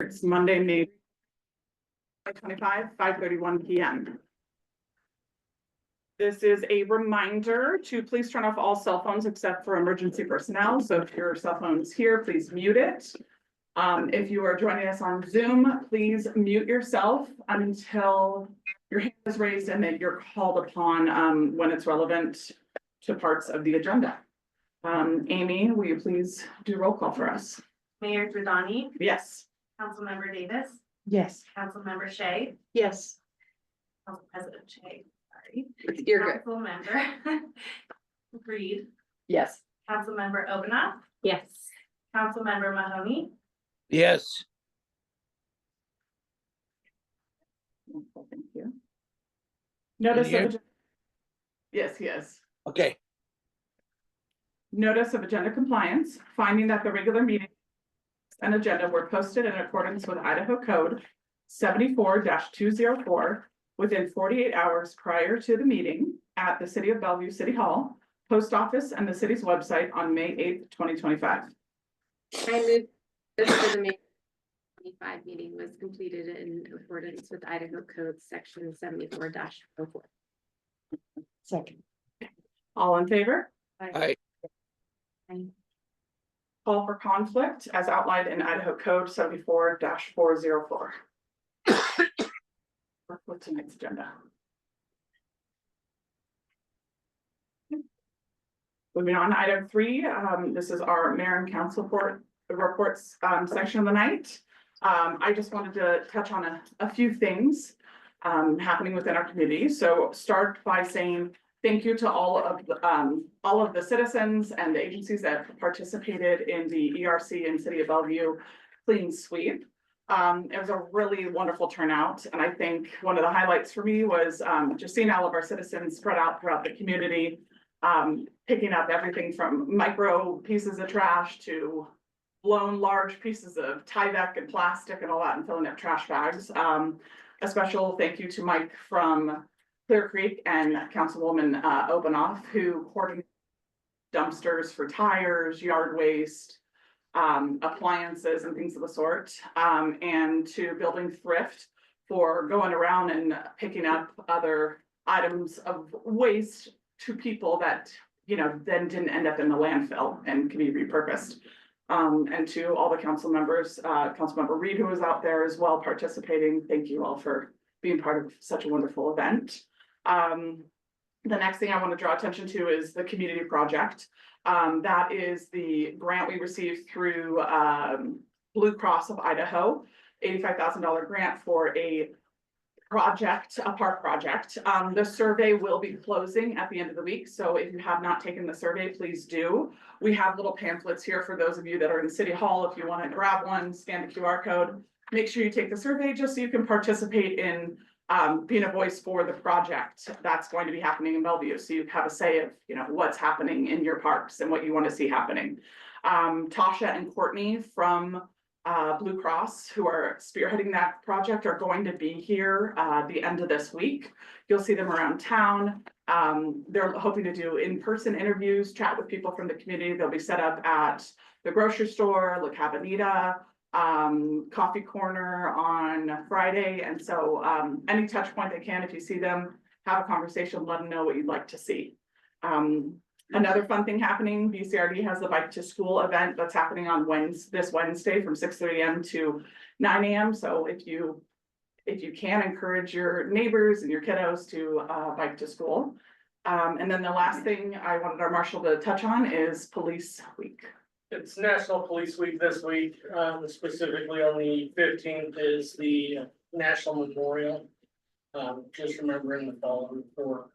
It's Monday, May 25, 5:31 p.m. This is a reminder to please turn off all cell phones except for emergency personnel. So if your cell phone is here, please mute it. If you are joining us on Zoom, please mute yourself until your hand is raised and that you're called upon when it's relevant to parts of the agenda. Amy, will you please do roll call for us? Mayor Giordani, Yes. Councilmember Davis, Yes. Councilmember Shea, Yes. Council President Shea, sorry. You're good. Councilmember Reed, Yes. Councilmember Obanoff, Yes. Councilmember Mahoney, Yes, Thank you. Notice Can you of. Yes, yes. okay, Notice of agenda compliance, finding that the regular meeting and agenda were posted in accordance with Idaho Code 74-204 within 48 hours prior to the meeting at the City of Bellevue City Hall, Post Office, and the city's website on May 8th, 2025. I move this for the May 25 meeting was completed in accordance with Idaho Code Section 74-04. Second. All in favor? I, Call for conflict as outlined in Idaho Code 74-404. What's tonight's agenda? Moving on to item 3, this is our mayor and council reports section of the night. I just wanted to touch on a few things happening within our community. So start by saying thank you to all of the citizens and the agencies that participated in the ERC and City of Bellevue Clean Sweep. It was a really wonderful turnout, and I think one of the highlights for me was just seeing all of our citizens spread out throughout the community, picking up everything from micro pieces of trash to blown large pieces of Tyvek and plastic and all that, and filling up trash bags. A special thank you to Mike from Clear Creek and Councilwoman Obanoff, who coordinated dumpsters for tires, yard waste, appliances and things of the sort, and to Building Thrift for going around and picking up other items of waste to people that, you know, then didn't end up in the landfill and can be repurposed. And to all the council members, Councilmember Reed, who was out there as well participating. Thank you all for being part of such a wonderful event. The next thing I want to draw attention to is the community project. That is the grant we received through Blue Cross of Idaho, $85,000 grant for a park project. The survey will be closing at the end of the week. So if you have not taken the survey, please do. We have little pamphlets here for those of you that are in City Hall. If you want to grab one, scan the QR code, make sure you take the survey just so you can participate in being a voice for the project that's going to be happening in Bellevue. So you have a say of, you know, what's happening in your parks and what you want to see happening. Tasha and Courtney from Blue Cross, who are spearheading that project, are going to be here the end of this week. You'll see them around town. They're hoping to do in-person interviews, chat with people from the community. They'll be set up at the grocery store, La Cabanita, Coffee Corner on Friday. And so any touch point they can, if you see them, have a conversation, let them know what you'd like to see. Another fun thing happening, BCRD has the Bike to School event that's happening on this Wednesday from 6:30 a.m. to 9 a.m. So if you can, encourage your neighbors and your kiddos to bike to school. And then the last thing I wanted our marshal to touch on is Police Week. It's National Police Week this week, specifically on the 15th is the National Memorial. Just remembering the fallen for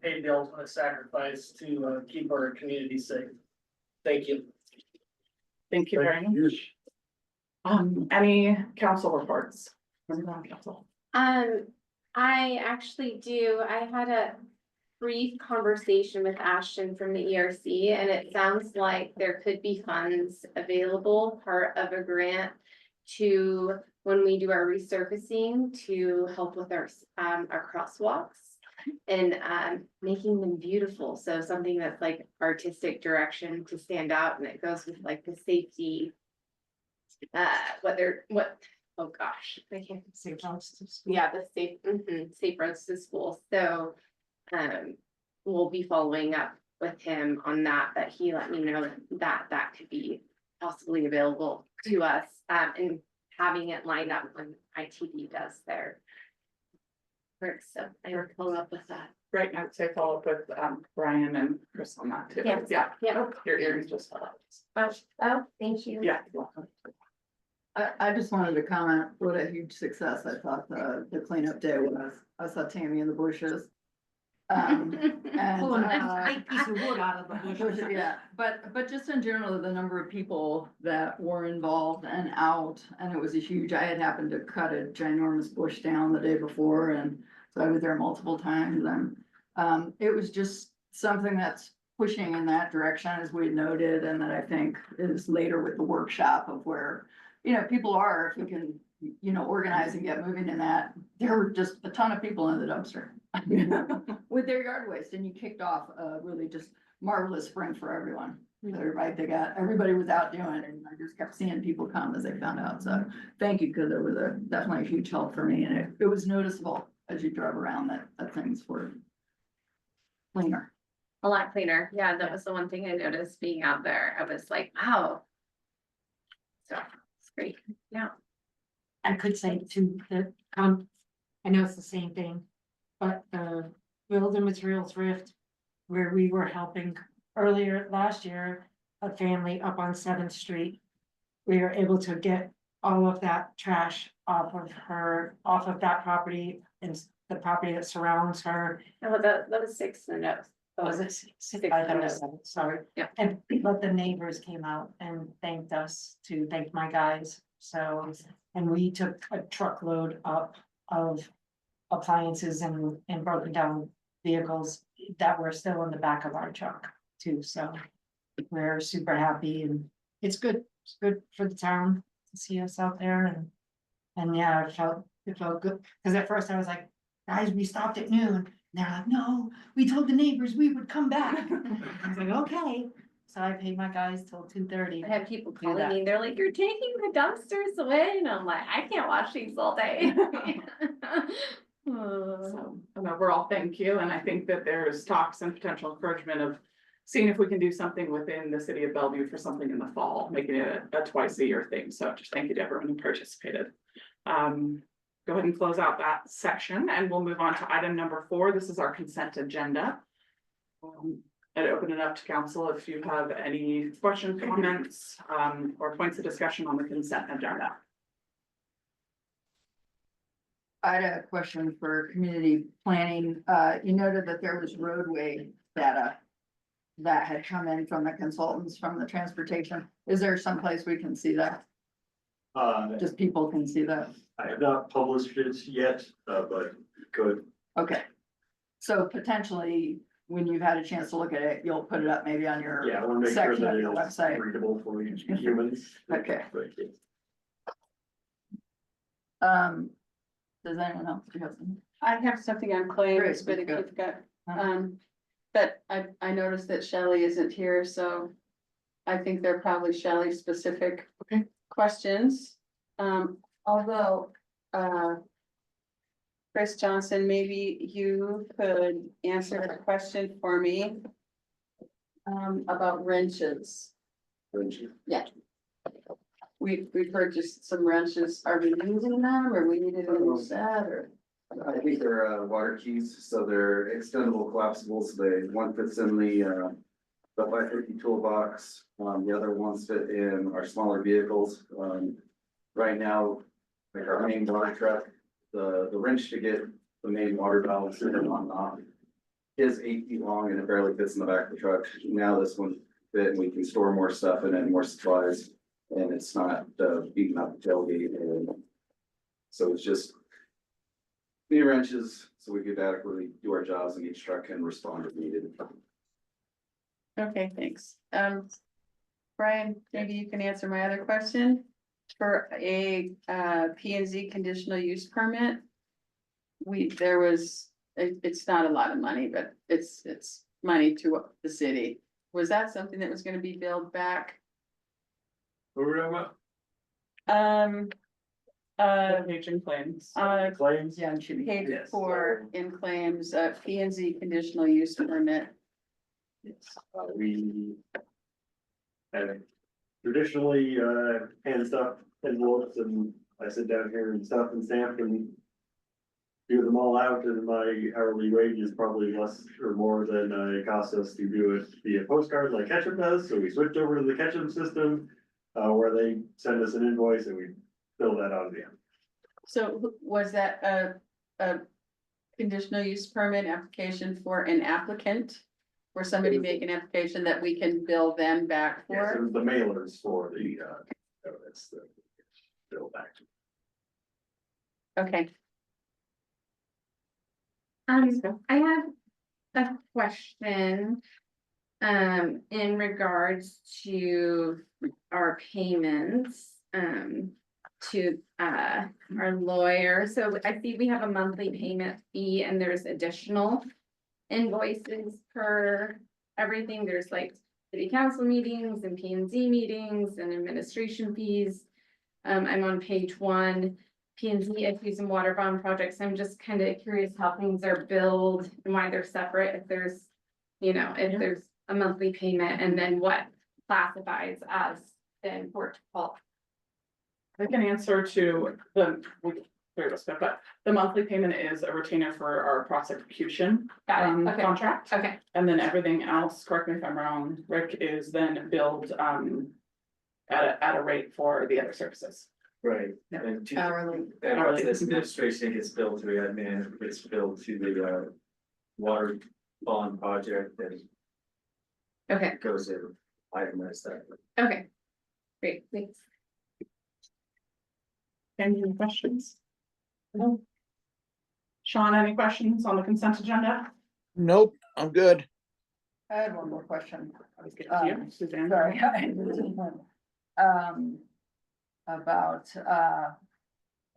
paid the ultimate sacrifice to keep our community safe. Thank you. Thank you very much. Any council reports? Council. I actually do. I had a brief conversation with Ashton from the ERC, and it sounds like there could be funds available, part of a grant to when we do our resurfacing to help with our crosswalks and making them beautiful. So something that's like artistic direction to stand out, and it goes with like the safety oh gosh, I can't. Safe routes to school. Yeah, the safe roads to school, so, we'll be following up with him on that, but he let me know that could be possibly available to us, and having it lined up when ITD does their work, so I will follow up with that. Right, I'd say follow up with Brian and Chris on that too. Yeah. Yeah. Yeah. Oh, your earrings just fell out. Oh, thank you. Yeah. you're welcome. I just wanted to comment, what a huge success I thought the cleanup day was. I saw Tammy in the bushes. And, Pulling a big piece of wood out of the bushes. yeah, but just in general, the number of people that were involved and out, and it was a huge, I had happened to cut a ginormous bush down the day before, and so I was there multiple times, and it was just something that's pushing in that direction, as we noted, and that I think is later with the workshop of where, people are, if we can, organize and get moving in that. There were just a ton of people in the dumpster with their yard waste, and you kicked off a really just marvelous spring for everyone. Everybody was out doing it, and I just kept seeing people come as they found out, so thank you, because it was definitely a huge help for me, and it was noticeable as you drove around that things were cleaner. A lot cleaner, yeah, that was the one thing I noticed being out there, I was like, wow. So, it's great, yeah. I could say too, that, I know it's the same thing, but the building materials thrift, where we were helping earlier last year, a family up on 7th Street. We were able to get all of that trash off of that property and the property that surrounds her. No, that was 6 in a note. Was it six? I thought it was 7, sorry. Yeah. And but the neighbors came out and thanked us to thank my guys, so, and we took a truckload up of appliances and broken down vehicles that were still in the back of our truck too, so we're super happy, and it's good for the town to see us out there, and yeah, it felt good, because at first I was like, guys, we stopped at noon. They're like, no, we told the neighbors we would come back. I was like, okay, so I paid my guys till 2:30. I have people Do calling that. me, they're like, you're taking the dumpsters away, and I'm like, I can't watch these all day. So, overall, thank you, and I think that there's talks and potential encouragement of seeing if we can do something within the city of Bellevue for something in the fall, making it a twice a year thing, so just thank you to everyone who participated. Go ahead and close out that section, and we'll move on to item number 4. This is our consent agenda. I'd open it up to council if you have any questions, comments, or points of discussion on the consent agenda. I had a question for community planning. You noted that there was roadway data that had come in from the consultants from the transportation. Is there someplace we can see that? Just people can see that? I have not published it yet, but could. Okay. So potentially, when you've had a chance to look at it, you'll put it up maybe on your Yeah, I want to make sure section that of your it's website. readable for humans. Okay. But, yeah. Does anyone else have something? I have something on claims, Great, but if good. you've got, Uh-huh. but I noticed that Shelley isn't here, so. I think they're probably Shelley specific. Okay. Questions, although, Chris Johnson, maybe you could answer a question for me. About wrenches. We purchased some wrenches, are we using them, or we needed a new set, or? I think they're water keys, so they're extendable collapsibles. One fits in the 550 toolbox. The other ones fit in our smaller vehicles. Right now, like our main water truck, the wrench to get the main water valve set on off is 8 feet long, and it barely fits in the back of the truck. Now this one fit, and we can store more stuff in it, more supplies, and it's not beating up the tailgate. And so it's just new wrenches, so we could adequately do our jobs, and each truck can respond if needed. Okay, thanks. Brian, maybe you can answer my other question. For a P and Z conditional use permit. It's not a lot of money, but it's money to the city. Was that something that was gonna be billed back? What were we talking about? Aging claims. Claims? Yeah, and she. paid Yes. for in claims, P and Z conditional use permit. Yes, we have traditionally, hand stuff envelopes and I sit down here and stuff and stamp and do them all out, and my hourly wage is probably less or more than it costs us to do it via postcard like Ketchum does, so we switched over to the Ketchum system. Where they send us an invoice and we fill that out again. So was that a conditional use permit application for an applicant? Or somebody make an application that we can bill them back Yes, it for? was the mailers for the, that's the bill back. Okay, I have a question. In regards to our payments, to, our lawyer. So I see we have a monthly payment fee and there's additional invoices per everything. There's like city council meetings and P and Z meetings and administration fees. I'm on page 1. P and Z issues and water bond projects. I'm just kind of curious how things are billed and why they're separate. If there's, if there's a monthly payment and then what classifies as the import default. I can answer to but the monthly payment is a retainer for our prosecution Got it, okay, contract. okay, And then everything else, correct me if I'm wrong, Rick, is then billed at a rate for the other services. Right, Yeah. and to, Hourly. Hourly. this administration gets billed to admin, gets billed to the, water bond project and okay, goes in itemized that. okay. Great, thanks. Any questions? No. Sean, any questions on the consent agenda? Nope, I'm good. I had one more question. Let's get to you, Suzanne. Sorry. About,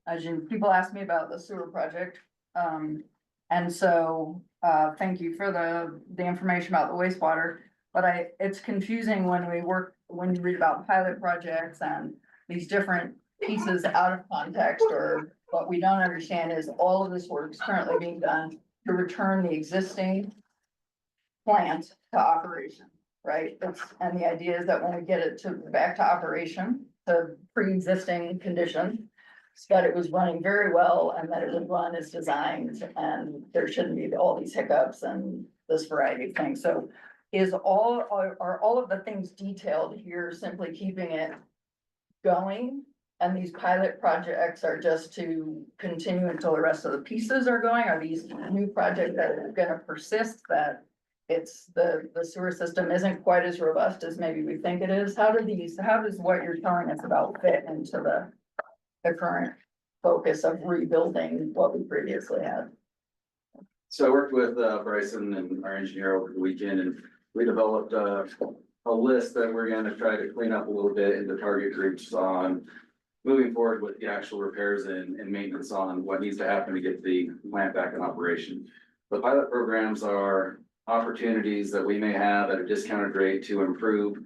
as you, people ask me about the sewer project. And so, thank you for the information about the wastewater. But it's confusing when you read about pilot projects and these different pieces out of context, or what we don't understand is all of this work is currently being done to return the existing plant to operation, right? And the idea is that when we get it back to operation, the pre-existing condition, that it was running very well and that it would run as designed and there shouldn't be all these hiccups and this variety of things. So are all of the things detailed here simply keeping it going? And these pilot projects are just to continue until the rest of the pieces are going? Are these new projects that are gonna persist, that it's the sewer system isn't quite as robust as maybe we think it is? How does what you're telling us about fit into the current focus of rebuilding what we previously had? So I worked with Bryson and our engineer over the weekend, and we developed a list that we're gonna try to clean up a little bit into target groups on moving forward with the actual repairs and maintenance on what needs to happen to get the plant back in operation. The pilot programs are opportunities that we may have at a discounted rate to improve,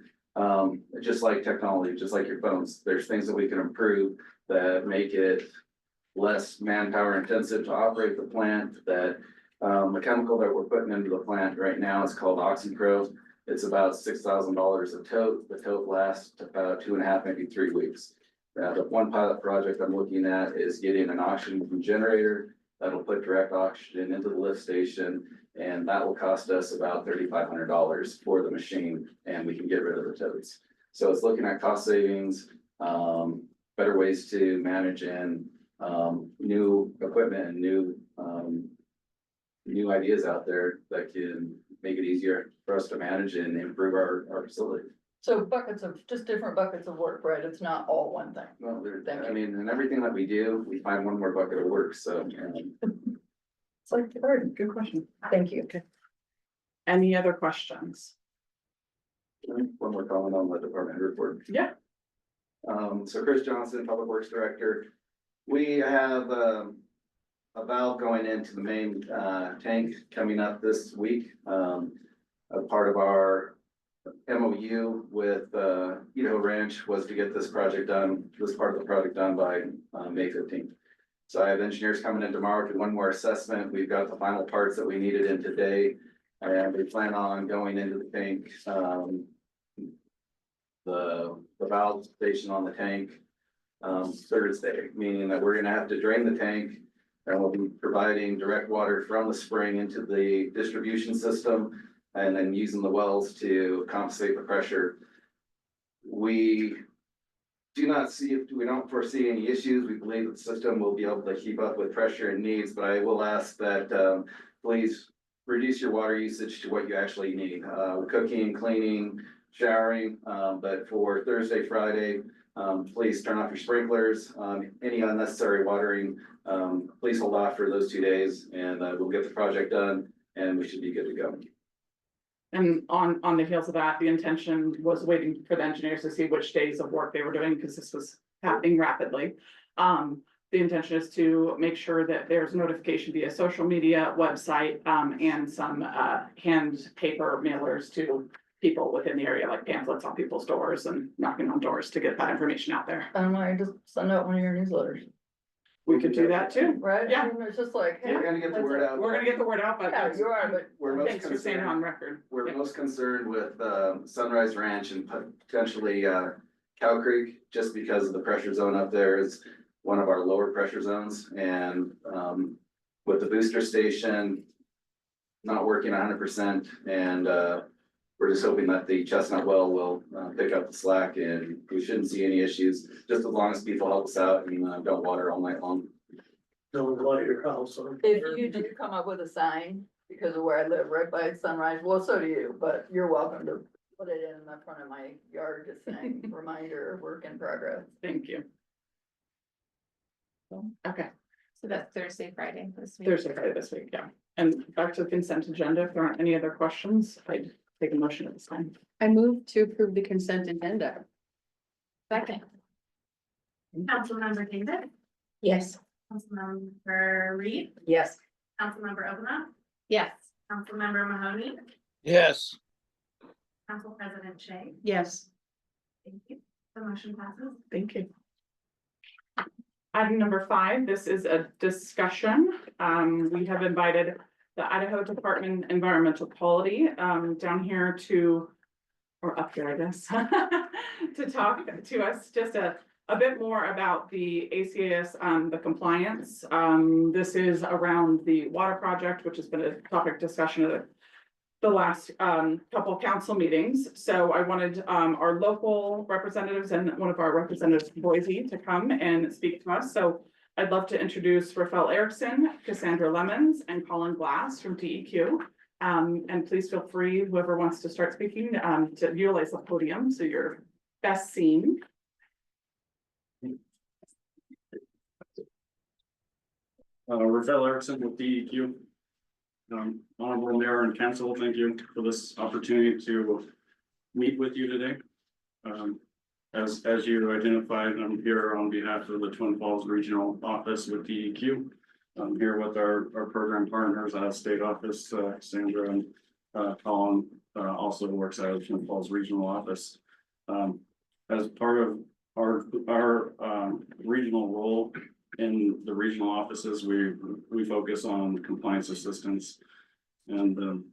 just like technology, just like your phones. There's things that we can improve that make it less manpower intensive to operate the plant. That the chemical that we're putting into the plant right now is called OxyPro. It's about $6,000 a tote. The tote lasts about 2.5, maybe 3 weeks. The one pilot project I'm looking at is getting an oxygen generator that'll put direct oxygen into the lift station, and that will cost us about $3,500 for the machine, and we can get rid of the totes. So it's looking at cost savings, better ways to manage and new equipment and new ideas out there that can make it easier for us to manage and improve our facility. So just different buckets of work, right? It's not all one thing. Well, I mean, and everything that we do, we find one more bucket of work, so. It's like, the garden. Good question. Thank you. Any other questions? One more comment on the department report. Yeah. So Chris Johnson, Public Works Director, we have a valve going into the main tank coming up this week. A part of our MOU with, Idaho Ranch was to get this project done, this part of the project done by, May 15th. So I have engineers coming in tomorrow to one more assessment. We've got the final parts that we needed in today. And we plan on going into the tank, the valve station on the tank, Thursday, meaning that we're gonna have to drain the tank. And we'll be providing direct water from the spring into the distribution system and then using the wells to compensate the pressure. We don't foresee any issues. We believe the system will be able to keep up with pressure and needs, but I will ask that, please reduce your water usage to what you actually need, cooking, cleaning, showering, but for Thursday, Friday, please turn off your sprinklers, any unnecessary watering, please hold off for those 2 days and, we'll get the project done and we should be good to go. And on the heels of that, the intention was waiting for the engineers to see which days of work they were doing, because this was happening rapidly. The intention is to make sure that there's notification via social media, website, and some hand paper mailers to people within the area, like pamphlets on people's doors and knocking on doors to get that information out there. I don't know, I just send out one of your newsletters, We could do that too. right? Yeah. I mean, it's just like, hey, We're gonna get the word out. We're gonna get the word out, but yeah, you are, but We're most thanks for saying it concerned, on record. we're Yeah. most concerned with, Sunrise Ranch and potentially, Cow Creek, just because the pressure zone up there is one of our lower pressure zones and, with the booster station not working 100% and, we're just hoping that the Chestnut well will, pick up the slack and we shouldn't see any issues, just as long as people help us out and, don't water all night long. Don't light your house on. if you do come up with a sign, because of where I live, right by Sunrise, well, so do you, but you're welcome to put it in the front of my yard, just saying, reminder, work in progress. Thank you. Okay, So that's Thursday, Friday this week. Thursday, Friday this week, yeah. And back to the consent agenda, if there aren't any other questions, I'd take a motion at this time. I move to approve the consent agenda. Second. Councilmember David, Yes. Councilmember Reed, Yes. Councilmember Ovina, Yes. Councilmember Mahoney, Yes. Council President Shay. Yes. Thank you. The motion passes. Thank you. Item number 5, this is a discussion. We have invited the Idaho Department of Environmental Quality, down here to, or up here, I guess, to talk to us just a bit more about the ACAS, the compliance. This is around the water project, which has been a topic discussion of the last couple of council meetings. So I wanted our local representatives and one of our representatives from Boise to come and speak to us. So I'd love to introduce Rafael Erickson, Cassandra Lemons, and Colin Glass from DEQ. And please feel free, whoever wants to start speaking, to utilize the podium so you're best seen. Rafael Erickson with DEQ. Honorable Mayor and Council, thank you for this opportunity to meet with you today. As you identified, I'm here on behalf of the Twin Falls Regional Office with DEQ. I'm here with our program partners out of state office, Sandra and Colin also works out of Twin Falls Regional Office. As part of our regional role in the regional offices, we focus on compliance assistance. And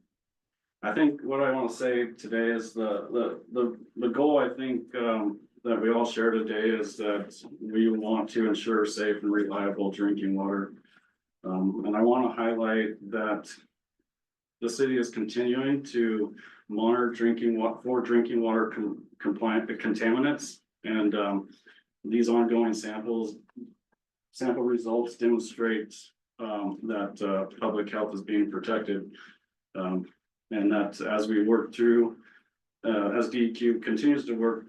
I think what I want to say today is the goal, I think, that we all share today is that we want to ensure safe and reliable drinking water. And I want to highlight that the city is continuing to monitor drinking water compliant contaminants. And these ongoing sample results demonstrate that public health is being protected. And that as we work through, as DEQ continues to work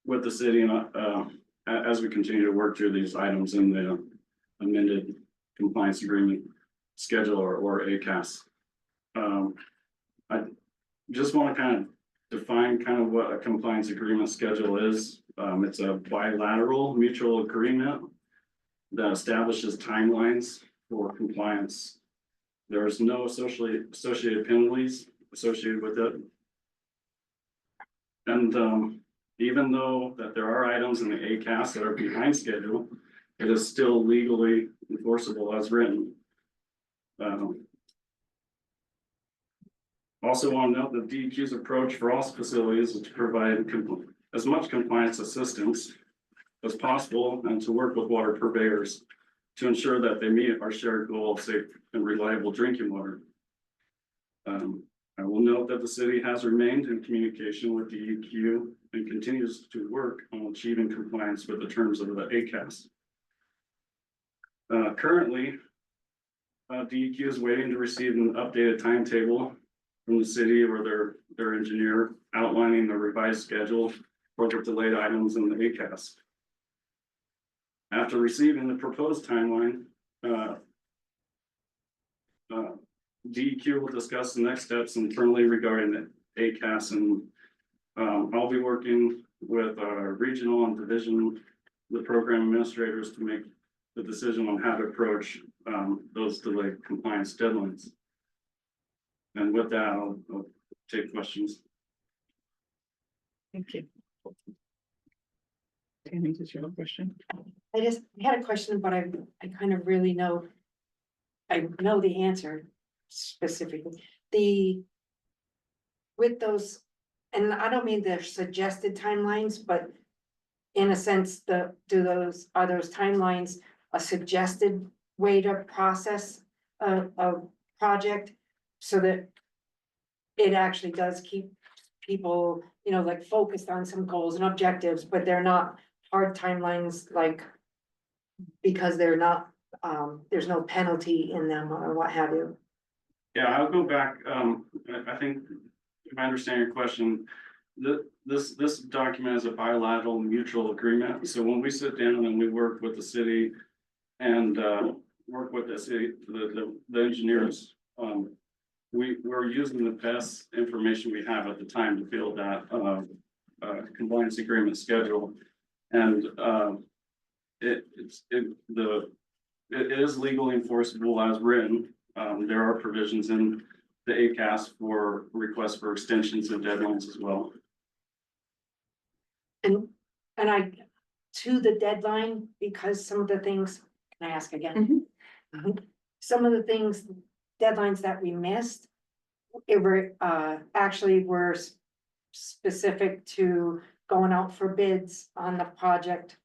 with the city and as we continue to work through these items in the amended compliance agreement schedule or ACAS. I just want to kind of define kind of what a compliance agreement schedule is. It's a bilateral mutual agreement that establishes timelines for compliance. There's no associated penalties associated with it. And even though that there are items in the ACAS that are behind schedule, it is still legally enforceable as written. Also want to note that DEQ's approach for all facilities is to provide as much compliance assistance as possible and to work with water purveyors to ensure that they meet our shared goal of safe and reliable drinking water. I will note that the city has remained in communication with DEQ and continues to work on achieving compliance with the terms of the ACAS. Currently, DEQ is waiting to receive an updated timetable from the city or their engineer outlining the revised schedule for the delayed items in the ACAS. After receiving the proposed timeline, DEQ will discuss the next steps internally regarding the ACAS, and I'll be working with our regional and division, the program administrators to make the decision on how to approach those delayed compliance deadlines. And with that, I'll take questions. Thank you. Tammy, did you have a question? I just had a question, but I kind of really know. I know the answer specifically. With those, and I don't mean they're suggested timelines, but in a sense, are those timelines a suggested way to process a project so that it actually does keep people, like focused on some goals and objectives, but they're not hard timelines, like because they're not, there's no penalty in them or what have you. Yeah, I'll go back. I think if I understand your question, this document is a bilateral mutual agreement. So when we sit down and we work with the city and work with the city, the engineers, we're using the best information we have at the time to build that compliance agreement schedule. And it is legally enforceable as written. There are provisions in the ACAS for requests for extensions and deadlines as well. And to the deadline, because some of the things, can I ask again? Some of the things, deadlines that we missed, actually were specific to going out for bids on the project.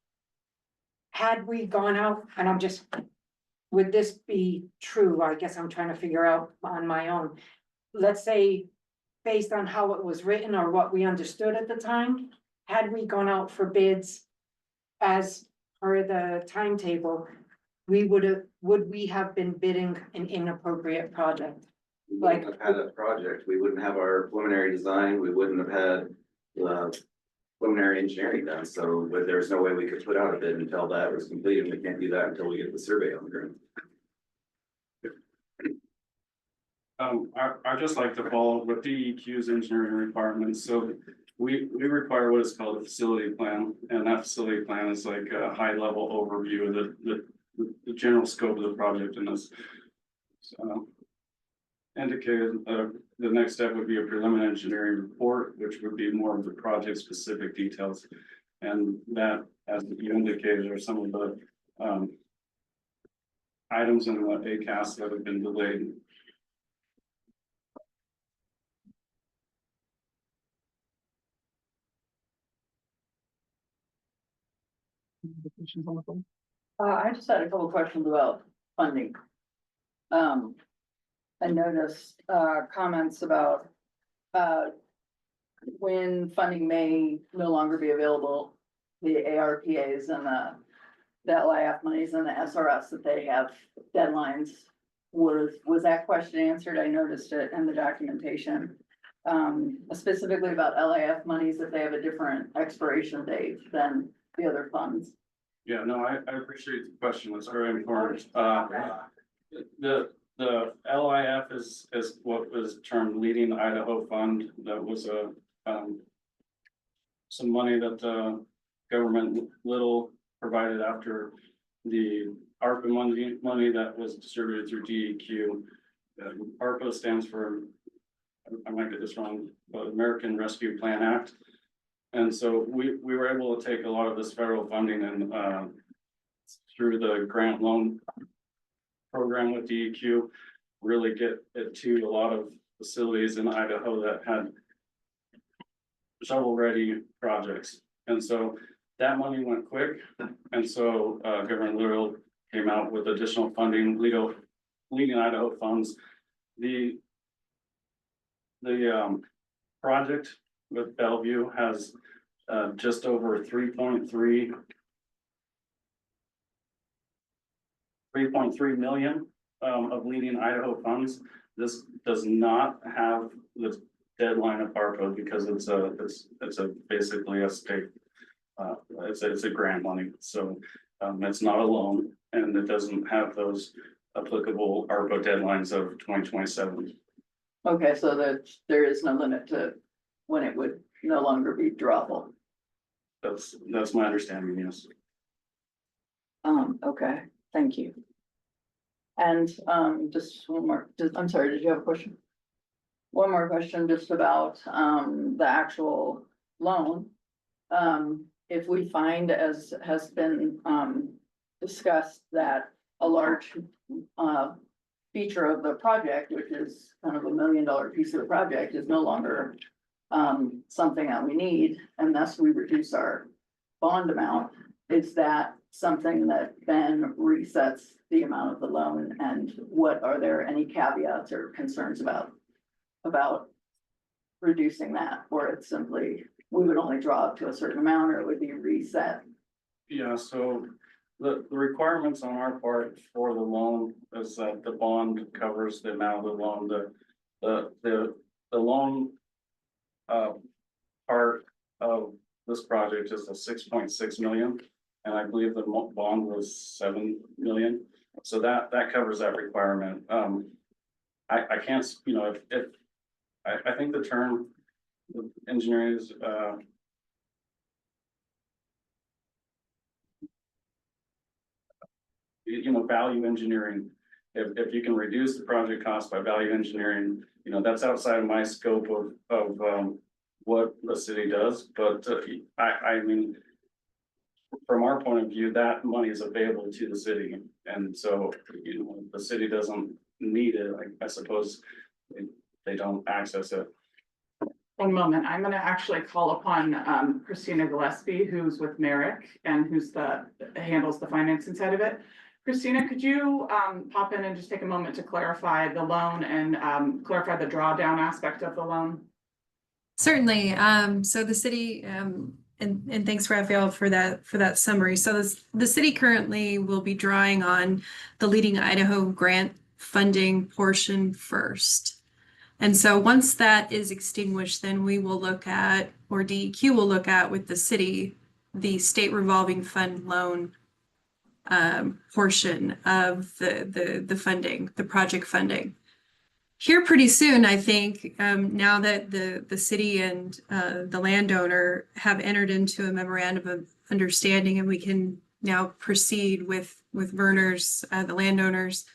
Had we gone out, and would this be true? I guess I'm trying to figure out on my own. Let's say, based on how it was written or what we understood at the time, had we gone out for bids as per the timetable, would we have been bidding an inappropriate project? We wouldn't have had a project, we wouldn't have our preliminary design, we wouldn't have had preliminary engineering done, so there's no way we could put out a bid until that was completed. We can't do that until we get the survey on the ground. I'd just like to follow with DEQ's engineering requirements. So we require what is called a facility plan, and that facility plan is like a high level overview of the general scope of the project. And as indicated, the next step would be a preliminary engineering report, which would be more of the project specific details. And that, as you indicated, are some of the items in the ACAS that have been delayed. I just had a couple questions about funding. I noticed, comments about, when funding may no longer be available, the ARPAs and the LIF monies and the SRS, that they have deadlines. Was that question answered? I noticed it in the documentation. Specifically about LIF monies, that they have a different expiration date than the other funds. Yeah, no, I appreciate the question. It's very important. The LIF is what was termed Leading the Idaho Fund. That was some money that the government little provided after the ARPA money that was distributed through DEQ. ARPA stands for, I might get this wrong, but American Rescue Plan Act. And so we were able to take a lot of this federal funding and, through the grant loan program with DEQ, really get it to a lot of facilities in Idaho that had shovel-ready projects. And so that money went quick. And so, Governor Little came out with additional funding, leading Idaho funds. The project with Bellevue has just over 3.3 million of leading Idaho funds. This does not have the deadline of ARPA because it's basically a state, it's a grant money. So it's not a loan and it doesn't have those applicable ARPA deadlines of 2027. Okay, so that there is no limit to when it would no longer be drawable. That's my understanding, yes. Okay, thank you. And, just one more, I'm sorry, did you have a question? One more question just about, the actual loan. If we find, as has been, discussed, that a large, feature of the project, which is kind of $1 million piece of the project, is no longer, something that we need, and thus we reduce our bond amount, is that something that then resets the amount of the loan? And what are there any caveats or concerns about reducing that, or it's simply, we would only draw up to a certain amount, or it would be reset? Yeah, so the requirements on our part for the loan is that the bond covers the amount of the loan, the loan part of this project is a 6.6 million. And I believe the bond was 7 million. So that covers that requirement. I can't, you know, if I think the term engineering is, you know, value engineering. If you can reduce the project cost by value engineering, you know, that's outside of my scope of what the city does. But I mean, from our point of view, that money is available to the city. And so, you know, the city doesn't need it, I suppose they don't access it. One moment, I'm gonna actually call upon Christina Gillespie, who's with Merrick and handles the financing side of it. Christina, could you pop in and just take a moment to clarify the loan and clarify the drawdown aspect of the loan? Certainly. So the city, and thanks, Raphael, for that summary. So the city currently will be drawing on the Leading Idaho grant funding portion first. And so once that is extinguished, then we will look at, or DEQ will look at with the city, the state revolving fund loan portion of the funding, the project funding. Here pretty soon, I think, now that the city and the landowner have entered into a memorandum of understanding, and we can now proceed with Verner's, the landowner's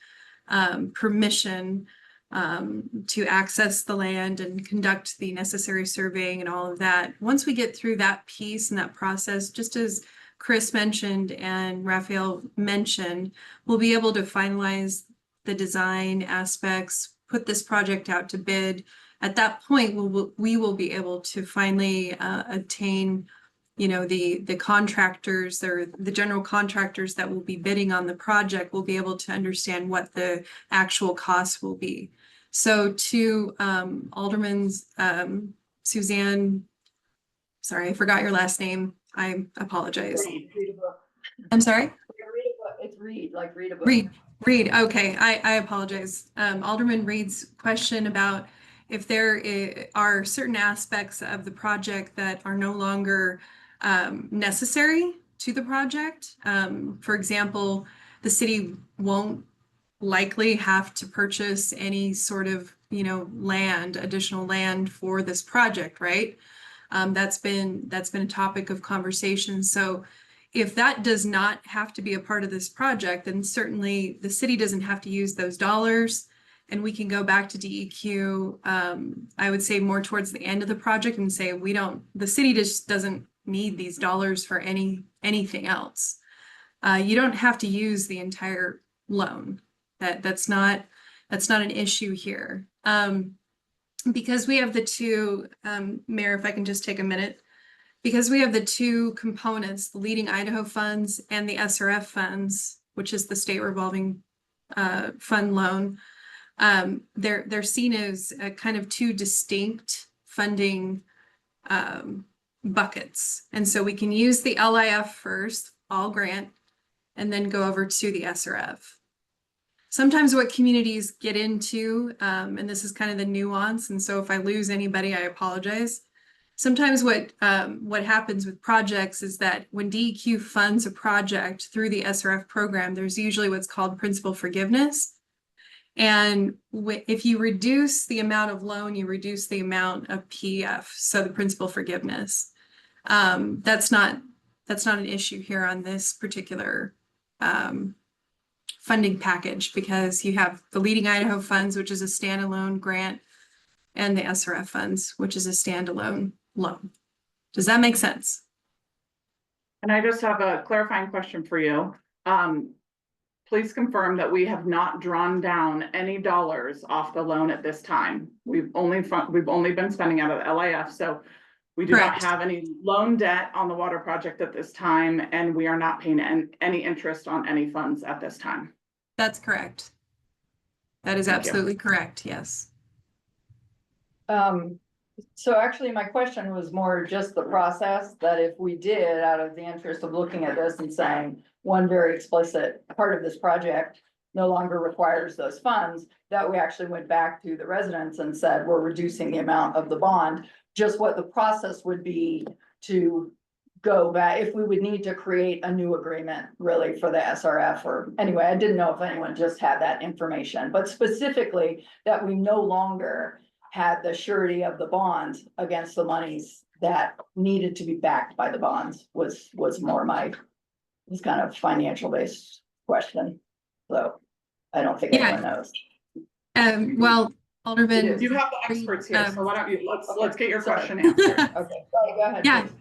permission to access the land and conduct the necessary surveying and all of that. Once we get through that piece and that process, just as Chris mentioned and Raphael mentioned, we'll be able to finalize the design aspects, put this project out to bid. At that point, we will be able to finally obtain, you know, the contractors or the general contractors that will be bidding on the project will be able to understand what the actual costs will be. So to Alderman's Suzanne, sorry, I forgot your last name. I apologize. Read a book. I'm sorry? It's read, like read a book. Read. Okay, I apologize. Alderman Reed's question about if there are certain aspects of the project that are no longer necessary to the project. For example, the city won't likely have to purchase any sort of, you know, additional land for this project, right? That's been a topic of conversation. So if that does not have to be a part of this project, then certainly the city doesn't have to use those dollars. And we can go back to DEQ, I would say more towards the end of the project and say, the city just doesn't need these dollars for anything else. You don't have to use the entire loan. That's not an issue here. Because we have the two, Mayor, if I can just take a minute, because we have the two components, the Leading Idaho funds and the SRF funds, which is the state revolving fund loan. They're seen as kind of two distinct funding buckets. And so we can use the LIF first, all grant, and then go over to the SRF. Sometimes what communities get into, and this is kind of the nuance, and so if I lose anybody, I apologize. Sometimes what happens with projects is that when DEQ funds a project through the SRF program, there's usually what's called principal forgiveness. And if you reduce the amount of loan, you reduce the amount of PF, so the principal forgiveness. That's not an issue here on this particular funding package, because you have the Leading Idaho funds, which is a standalone grant, and the SRF funds, which is a standalone loan. Does that make sense? And I just have a clarifying question for you. Please confirm that we have not drawn down any dollars off the loan at this time. We've only been spending out of the LIF, so we do Correct. not have any loan debt on the water project at this time, and we are not paying any interest on any funds at this time. That's correct. That is Thank you. absolutely correct, yes. So actually, my question was more just the process, that if we did, out of the interest of looking at this and saying one very explicit part of this project no longer requires those funds, that we actually went back to the residents and said, we're reducing the amount of the bond, just what the process would be to go back, if we would need to create a new agreement really for the SRF, or anyway, I didn't know if anyone just had that information, but specifically that we no longer had the surety of the bonds against the monies that needed to be backed by the bonds was more was kind of financial based question. So I don't think anyone knows. Well, Alderman. You have the experts here, so why don't you, let's get your Sorry. question answered. Okay, sorry, go ahead. Yeah. please.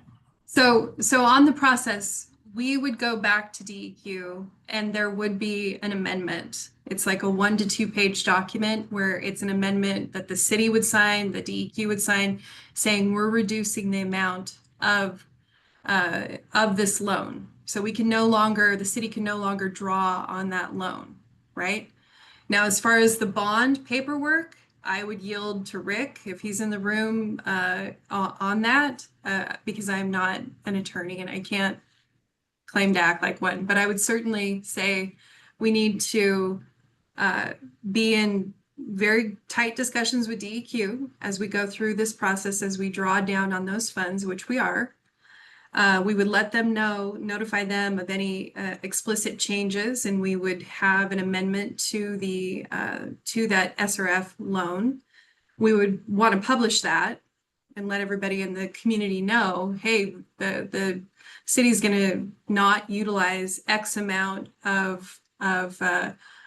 So on the process, we would go back to DEQ and there would be an amendment. It's like a 1 to 2 page document where it's an amendment that the city would sign, the DEQ would sign, saying we're reducing the amount of this loan. So the city can no longer draw on that loan, right? Now, as far as the bond paperwork, I would yield to Rick if he's in the room on that, because I'm not an attorney and I can't claim to act like one. But I would certainly say we need to be in very tight discussions with DEQ as we go through this process, as we draw down on those funds, which we are. We would let them notify them of any explicit changes, and we would have an amendment to that SRF loan. We would want to publish that and let everybody in the community know, hey, the city's going to not utilize X amount of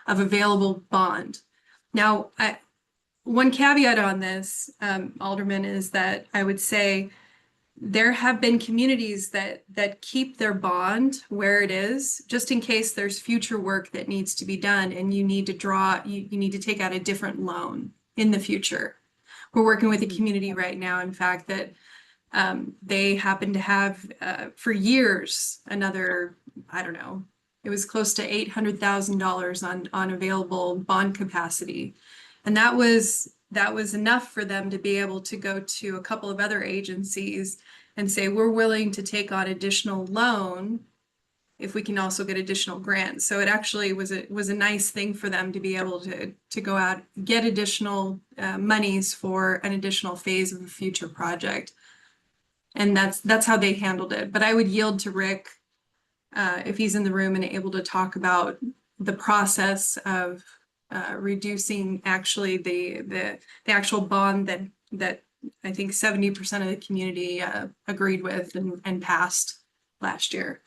available bond. Now, one caveat on this, Alderman, is that I would say there have been communities that keep their bond where it is, just in case there's future work that needs to be done and you need to you need to take out a different loan in the future. We're working with a community right now, in fact, that they happen to have for years another, I don't know, it was close to $800,000 on available bond capacity. And that was enough for them to be able to go to a couple of other agencies and say, we're willing to take on additional loan if we can also get additional grants. So it actually was a nice thing for them to be able to go out, get additional monies for an additional phase of a future project. And that's how they handled it. But I would yield to Rick if he's in the room and able to talk about the process of reducing actually the actual bond that I think 70% of the community agreed with and passed last year.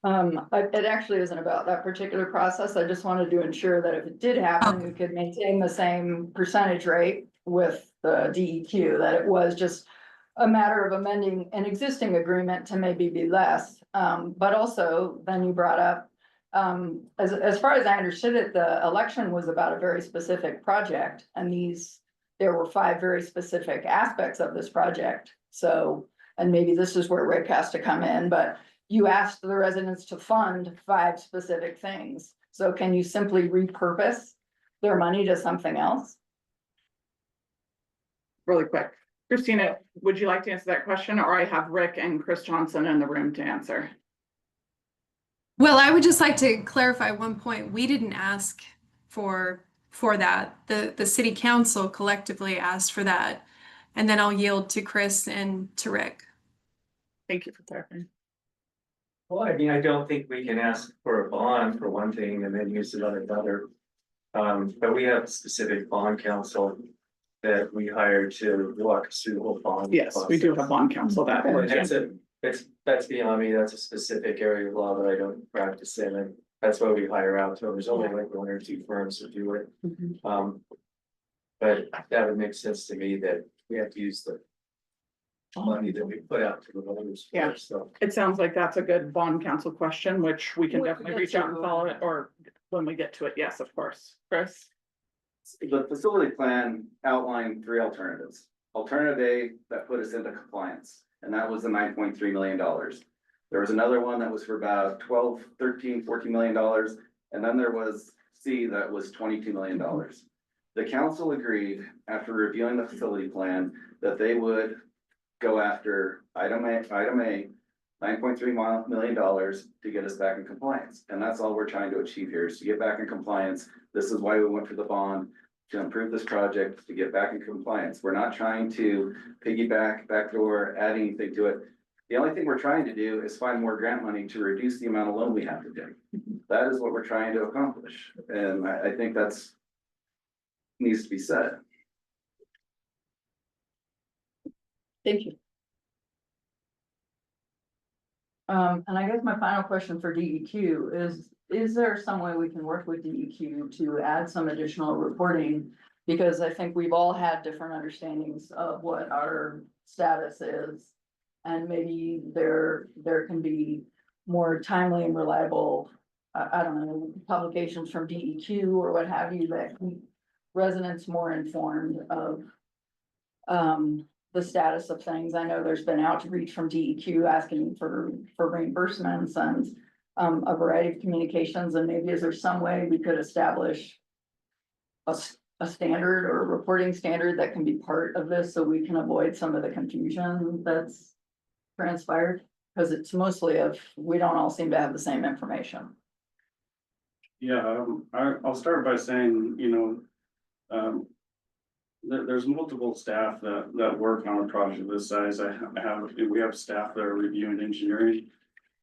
It actually isn't about that particular process. I just wanted to ensure that if it did happen, we could maintain the same percentage rate with the DEQ, that it was just a matter of amending an existing agreement to maybe be less. But also, then you brought up, as far as I understood it, the election was about a very specific project, and there were 5 very specific aspects of this project. So, and maybe this is where Rick has to come in, but you asked the residents to fund 5 specific things. So can you simply repurpose their money to something else? Really quick. Christina, would you like to answer that question, or I have Rick and Chris Johnson in the room to answer? Well, I would just like to clarify one point. We didn't ask for that. The city council collectively asked for that. And then I'll yield to Chris and to Rick. Thank you for clarifying. Well, I mean, I don't think we can ask for a bond for one thing and then use it on another. But we have a specific bond counsel that we hired to walk us through the whole bond. Yes, we do have bond counsel that And works. that's beyond me, that's a specific area of law that I don't practice in, and that's why we hire out to them. There's only like 1 or 2 firms that do it. But that would make sense to me that we have to use the money that we put out to the voters. Yeah. So. It sounds like that's a good bond council question, which we can When we definitely get reach out to and follow it, or when we get to it, yes, of course. Chris? The facility plan outlined 3 alternatives. Alternative A that put us into compliance, and that was the $9.3 million. There was another one that was for about 12, 13, 14 million dollars, and then there was C that was $22 million. The council agreed, after reviewing the facility plan, that they would go after item A, $9.3 million to get us back in compliance. And that's all we're trying to achieve here, is to get back in compliance. This is why we went for the bond, to improve this project, to get back in compliance. We're not trying to piggyback, backdoor, add anything to it. The only thing we're trying to do is find more grant money to reduce the amount of loan we have to do. That is what we're trying to accomplish. And I think that's needs to be said. Thank you. And I guess my final question for DEQ is there some way we can work with DEQ to add some additional reporting? Because I think we've all had different understandings of what our status is. And maybe there can be more timely and reliable, I don't know, publications from DEQ or what have you that keep residents more informed of the status of things. I know there's been outreach from DEQ asking for reimbursements and a variety of communications, and maybe is there some way we could establish a standard or a reporting standard that can be part of this so we can avoid some of the confusion that's transpired? Because it's mostly we don't all seem to have the same information. Yeah, I'll start by saying, there's multiple staff that work on a project of this size. We have staff that are reviewing engineering.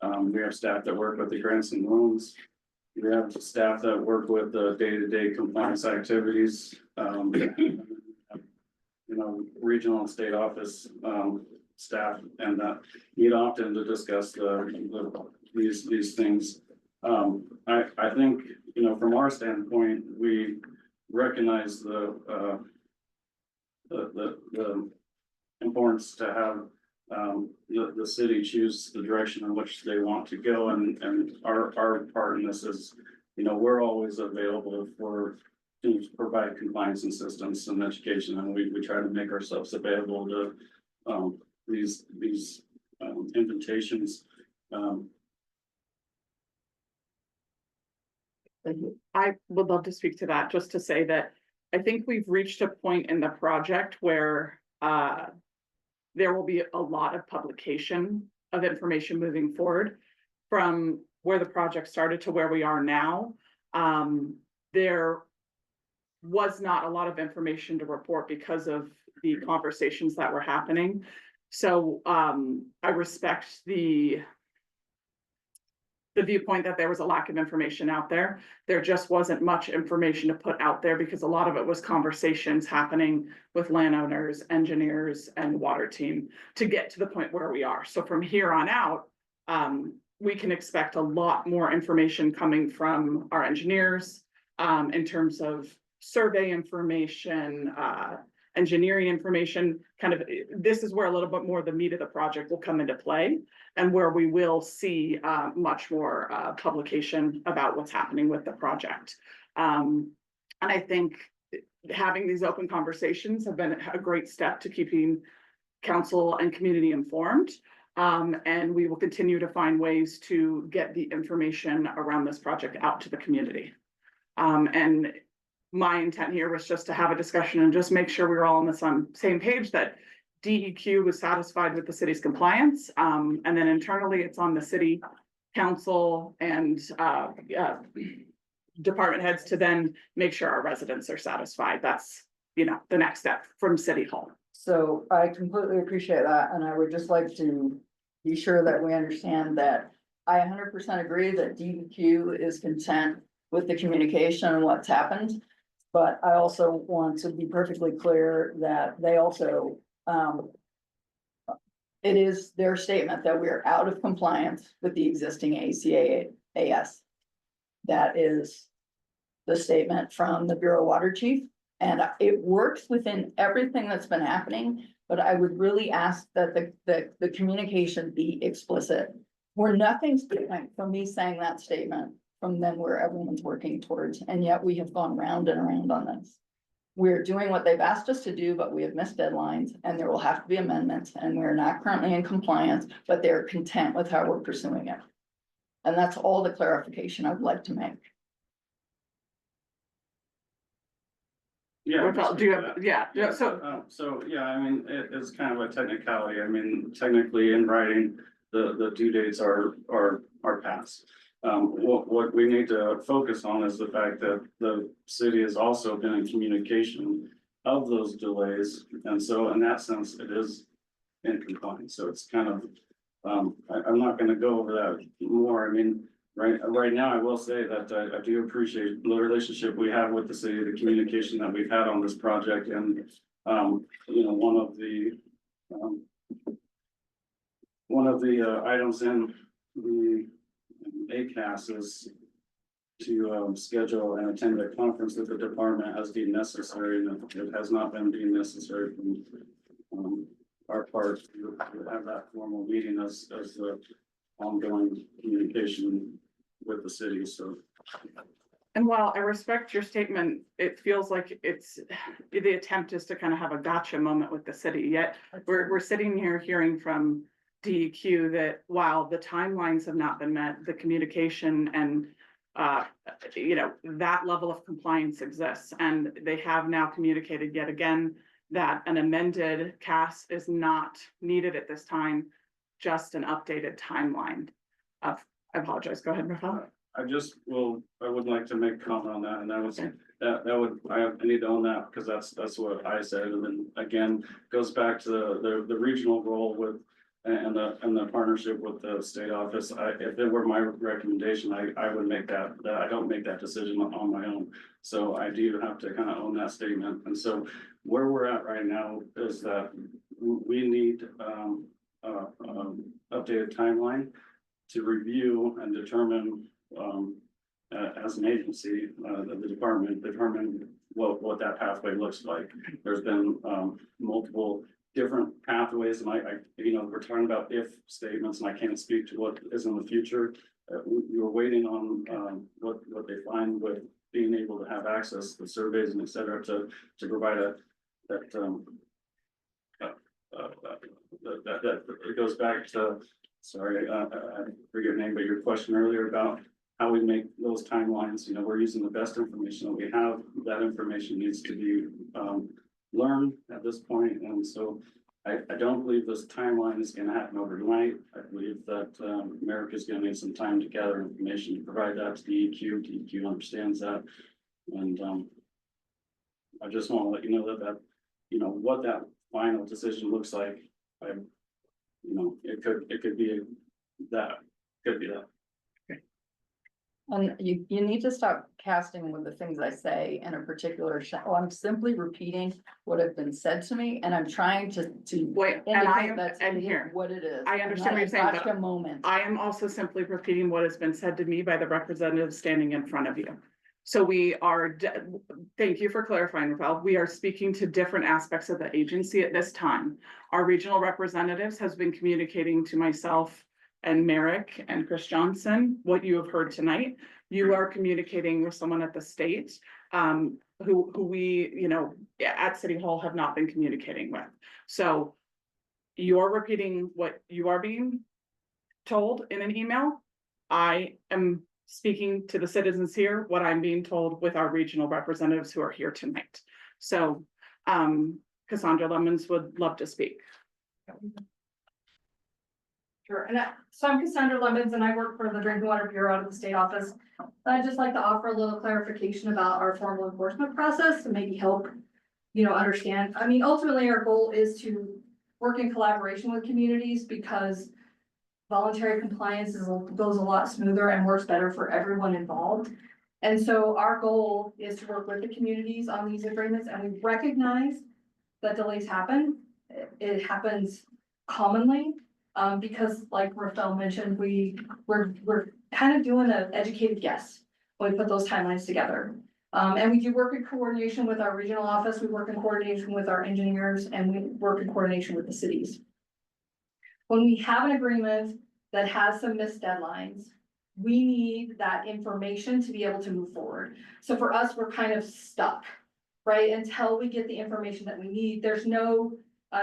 We have staff that work with the grants and loans. We have staff that work with the day-to-day compliance activities. Regional and state office staff, and that meet often to discuss these things. I think, from our standpoint, we recognize the importance to have the city choose the direction in which they want to go, and our part in this is, we're always available to provide compliance and assistance and education, and we try to make ourselves available to these invitations. I would love to speak to that, just to say that I think we've reached a point in the project where there will be a lot of publication of information moving forward from where the project started to where we are now. There was not a lot of information to report because of the conversations that were happening. So I respect the viewpoint that there was a lack of information out there. There just wasn't much information to put out there because a lot of it was conversations happening with landowners, engineers, and water team to get to the point where we are. So from here on out, we can expect a lot more information coming from our engineers, in terms of survey information, engineering information, kind of, this is where a little bit more the meat of the project will come into play, and where we will see, much more, publication about what's happening with the project. And I think having these open conversations have been a great step to keeping council and community informed. And we will continue to find ways to get the information around this project out to the community. And my intent here was just to have a discussion and just make sure we were all on the same page, that DEQ was satisfied with the city's compliance. And then internally, it's on the city council and department heads to then make sure our residents are satisfied. That's, the next step from City Hall. So I completely appreciate that, and I would just like to be sure that we understand that I 100% agree that DEQ is content with the communication and what's happened. But I also want to be perfectly clear that they also, it is their statement that we're out of compliance with the existing ACAS. That is the statement from the Bureau Water Chief. And it works within everything that's been happening, but I would really ask that the communication be explicit. Where nothing's different from me saying that statement from then where everyone's working towards, and yet we have gone round and around on this. We're doing what they've asked us to do, but we have missed deadlines, and there will have to be amendments, and we're not currently in compliance, but they're content with how we're pursuing it. And that's all the clarification I would like to make. Yeah. Do you have, yeah, So, yeah, I mean, it is kind of a technicality. I mean, technically in writing, the due dates are passed. What we need to focus on is the fact that the city has also been in communication of those delays. And so in that sense, it is in compliance. So it's kind of, I'm not gonna go over that more. I mean, right now, I will say that I do appreciate the relationship we have with the city, the communication that we've had on this project. And, one of the items in the ACAS is to schedule and attend a conference that the department has deemed necessary, and it has not been deemed necessary from our part to have that formal meeting as the ongoing communication with the city. So. and while I respect your statement, it feels like the attempt is to kind of have a gotcha moment with the city, yet we're sitting here hearing from DEQ that while the timelines have not been met, the communication and that level of compliance exists. And they have now communicated yet again that an amended CAS is not needed at this time, just an updated timeline. I apologize, go ahead, Rafael. I would like to make a comment on that, and that was, I need to own that, because that's what I said. And then again, goes back to the regional role with, and the partnership with the state office. If it were my recommendation, I would make that, I don't make that decision on my own. So I do have to kind of own that statement. And so where we're at right now is that we need, updated timeline to review and determine, as an agency, the department, determine what that pathway looks like. There's been multiple different pathways, and we're talking about if statements, and I can't speak to what is in the future. We're waiting on what they find with being able to have access to surveys and et cetera to provide that it goes back to, sorry, I forget your name, but your question earlier about how we make those timelines. We're using the best information that we have. That information needs to be learned at this point. And so I don't believe this timeline is gonna happen overnight. I believe that America's gonna need some time to gather information to provide that to DEQ. DEQ understands that. And I just want to let you know that what that final decision looks like. It could be that. And you need to stop casting with the things I say in a particular I'm simply repeating what have been said to me, and I'm trying to Wait, and I indicate am, that's and here, what it is. I understand what you're saying, but Gotcha moment. I am also simply repeating what has been said to me by the representative standing in front of you. So we are, thank you for clarifying, Rafael. We are speaking to different aspects of the agency at this time. Our regional representatives has been communicating to myself and Merrick and Chris Johnson, what you have heard tonight. You are communicating with someone at the state, who we, you know, at City Hall have not been communicating with. So you're repeating what you are being told in an email. I am speaking to the citizens here, what I'm being told with our regional representatives who are here tonight. So, Cassandra Lemons would love to speak. Sure, so I'm Cassandra Lemons and I work for the Drinking Water Bureau out of the state office. I'd just like to offer a little clarification about our formal enforcement process to maybe help, understand. I mean, ultimately, our goal is to work in collaboration with communities because voluntary compliance goes a lot smoother and works better for everyone involved. And so our goal is to work with the communities on these agreements, and we recognize that delays happen. It happens commonly. Because like Rafael mentioned, we're kind of doing an educated guess when we put those timelines together. And we do work in coordination with our regional office, we work in coordination with our engineers, and we work in coordination with the cities. When we have an agreement that has some missed deadlines, we need that information to be able to move forward. So for us, we're kind of stuck, right? Until we get the information that we need, there's no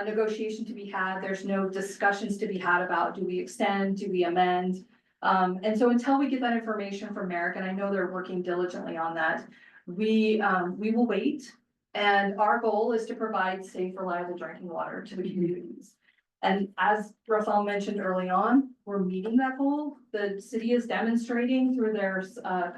negotiation to be had. There's no discussions to be had about, do we extend, do we amend? And so until we get that information from Merrick, and I know they're working diligently on that, we will wait. And our goal is to provide safe, reliable drinking water to the communities. And as Rafael mentioned early on, we're meeting that goal. The city is demonstrating through their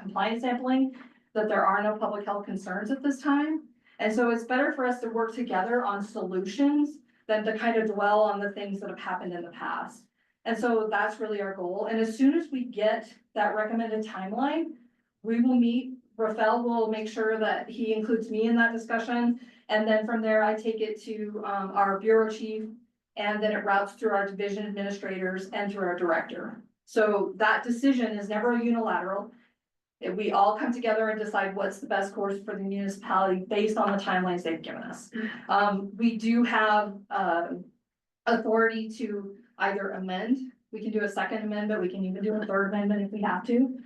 compliance sampling that there are no public health concerns at this time. And so it's better for us to work together on solutions than to kind of dwell on the things that have happened in the past. And so that's really our goal. And as soon as we get that recommended timeline, we will meet. Rafael will make sure that he includes me in that discussion. And then from there, I take it to our bureau chief, and then it routes through our division administrators and through our director. So that decision is never unilateral. We all come together and decide what's the best course for the municipality based on the timelines they've given us. We do have authority to either amend. We can do a second amendment. We can even do a third amendment if we have to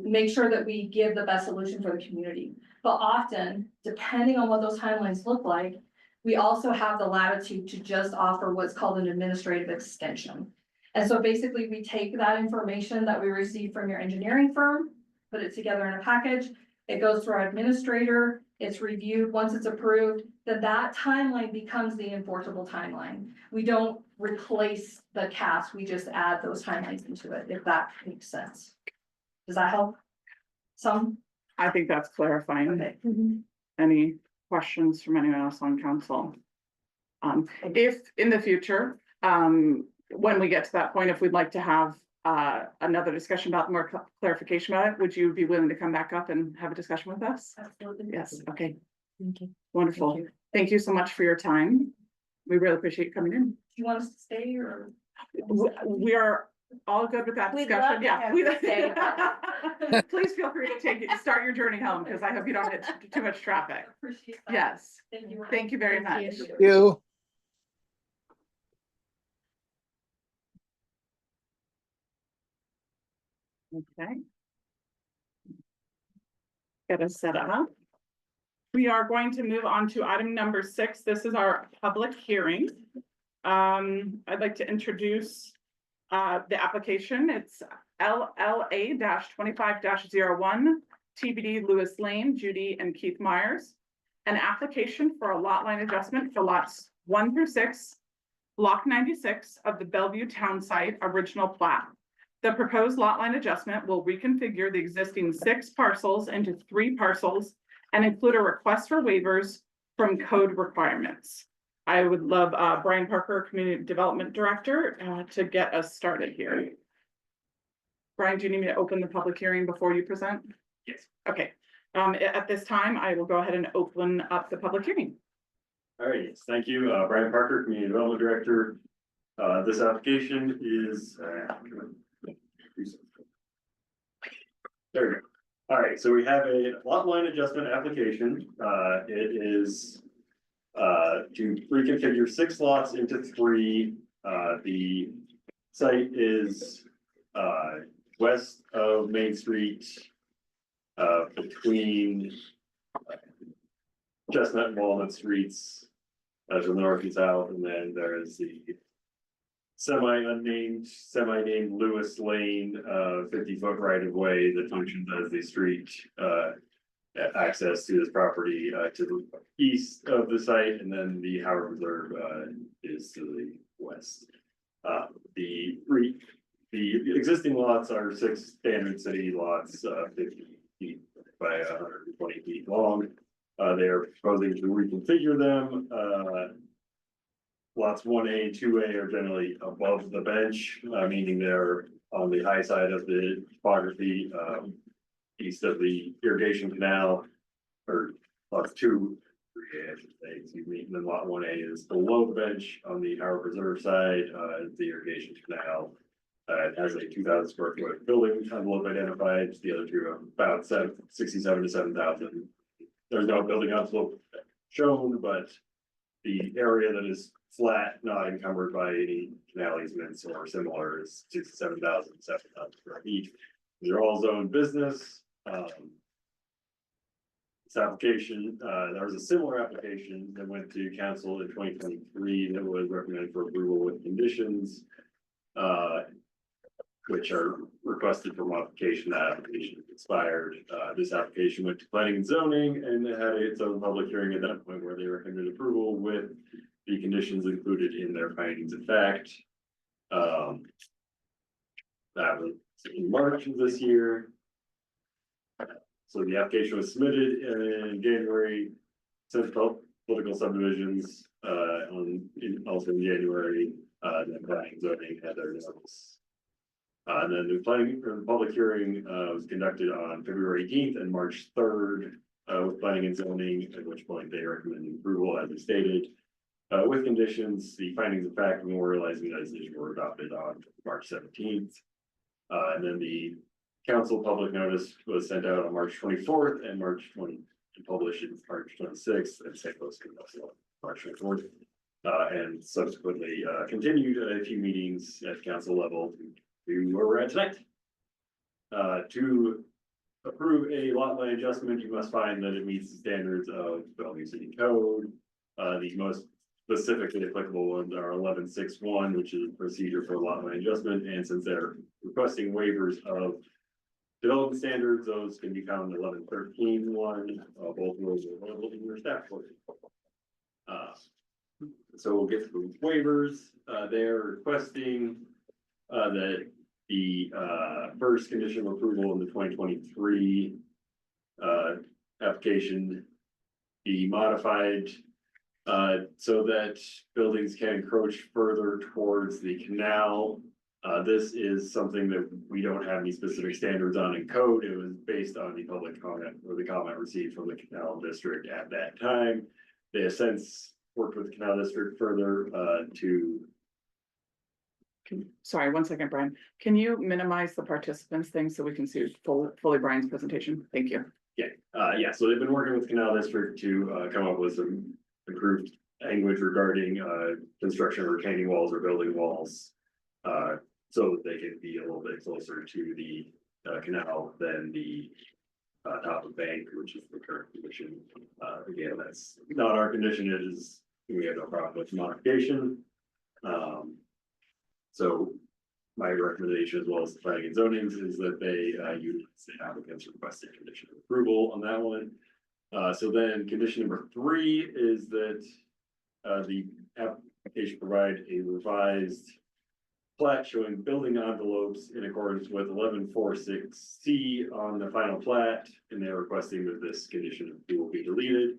make sure that we give the best solution for the community. But often, depending on what those timelines look like, we also have the latitude to just offer what's called an administrative extension. And so basically, we take that information that we receive from your engineering firm, put it together in a package. It goes through our administrator, it's reviewed. Once it's approved, then that timeline becomes the enforceable timeline. We don't replace the CAS, we just add those timelines into it, if that makes sense. Does that help? Some? I think that's clarifying. Okay. Any questions from anyone else on council? If in the future, when we get to that point, if we'd like to have another discussion about more clarification about it, would you be willing to come back up and have a discussion with us? Absolutely. Yes, okay, Thank you. wonderful. Thank you. Thank you so much for your time. We really appreciate you coming in. Do you want us to stay or? We are all good with that We'd discussion, love to yeah. have you stay. Please feel free to start your journey home, because I hope you don't hit too much traffic. Appreciate that. Yes, Thank you. thank you very much. You. Okay. Get us set up. We are going to move on to item number 6. This is our public hearing. I'd like to introduce the application. It's LLA-25-01 TBD Lewis Lane, Judy and Keith Myers. An application for a lot line adjustment for lots 1 through 6, block 96 of the Bellevue Town Site original plat. The proposed lot line adjustment will reconfigure the existing 6 parcels into 3 parcels and include a request for waivers from code requirements. I would love Brian Parker, Community Development Director, to get us started here. Brian, do you need me to open the public hearing before you present? Yes. Okay, at this time, I will go ahead and open up the public hearing. All right, yes, thank you, Brian Parker, Community Development Director. This application is. There we go. All right, so we have a lot line adjustment application. It is to reconfigure 6 lots into 3. The site is west of Main Street, between Chestnut and Walnut Streets, to the north and south, and then there is the semi-named Lewis Lane, 50-foot right of way that functions as the street, access to this property, to the east of the site, and then the Howard Reserve, is to the west. The existing lots are 6 standard city lots, 50 feet by 120 feet long. They are proposing to reconfigure them. Lots 1A and 2A are generally above the bench, meaning they're on the high side of the topography, east of the irrigation canal, or lots 2, 3A, I should say, excuse me, and then lot 1A is below the bench on the Howard Preserve side, the irrigation canal. It has a 2,000 square foot building envelope identified. The other two are about 67 to 7,000. There's no building envelope shown, but the area that is flat, not encumbered by any canal easements or similar, is 67,000, 7,000 square feet. They're all zoned business. This application, there was a similar application that went to council in 2023 that was recommended for approval with conditions, which are requested for modification. That application expired. This application went to planning and zoning and it had its own public hearing at that point where they recommended approval with the conditions included in their findings of fact. That was in March of this year. So the application was submitted in January, sent to political subdivisions, also in January, then planning and zoning had their notice. And then the planning or the public hearing was conducted on February 18th and March 3rd with planning and zoning, at which point they recommended approval as stated. With conditions, the findings of fact memorializing that decision were adopted on March 17th. And then the council public notice was sent out on March 24th and March 20th and published in March 26th and sent posted also March 24th. And subsequently continued a few meetings at council level to where we're at tonight. To approve a lot line adjustment, you must find that it meets the standards of Bellevue City Code. The most specifically applicable ones are 11.6.1, which is a procedure for lot line adjustment, and since they're requesting waivers of development standards, those can be found in 11.13.1. Both rules are available in your staff report. So we'll get to the waivers. They're requesting that the first condition of approval in the 2023 application be modified so that buildings can encroach further towards the canal. This is something that we don't have any specific standards on in code. It was based on the public comment or the comment received from the canal district at that time. They have since worked with the canal district further to. Sorry, 1 second, Brian. Can you minimize the participants thing so we can see fully Brian's presentation? Thank you. Yeah, so they've been working with canal district to come up with some improved language regarding construction of retaining walls or building walls. So that they can be a little bit closer to the canal than the top of bank, which is the current condition. Again, that's not our condition. It is, we have no problem with modification. So my recommendation, as well as the planning and zoning, is that they utilize the applicant's requested condition of approval on that one. So then condition number 3 is that the application provide a revised plat showing building envelopes in accordance with 11.46C on the final plat, and they're requesting that this condition of approval be deleted.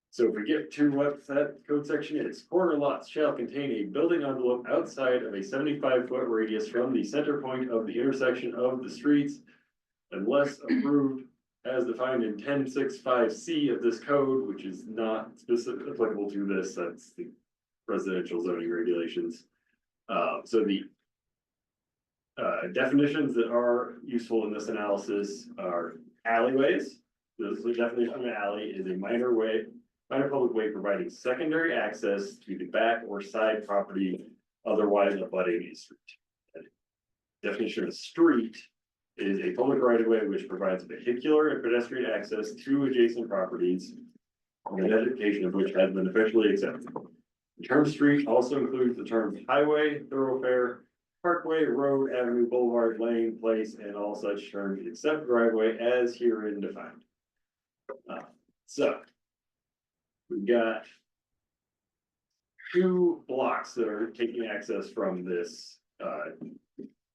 So if we get to what that code section is, corner lots shall contain a building envelope outside of a 75-foot radius from the center point of the intersection of the streets. Unless approved as defined in 1065C of this code, which is not specific applicable to this, that's the residential zoning regulations. So the definitions that are useful in this analysis are alleyways. The definition of an alley is a minor public way providing secondary access to the back or side property otherwise abutting a street. Definition of street is a public right of way which provides vehicular and pedestrian access to adjacent properties, the identification of which has been officially accepted. The term street also includes the terms highway, thoroughfare, parkway, road, avenue, boulevard, lane, place, and all such terms except driveway as herein defined. So we've got two blocks that are taking access from this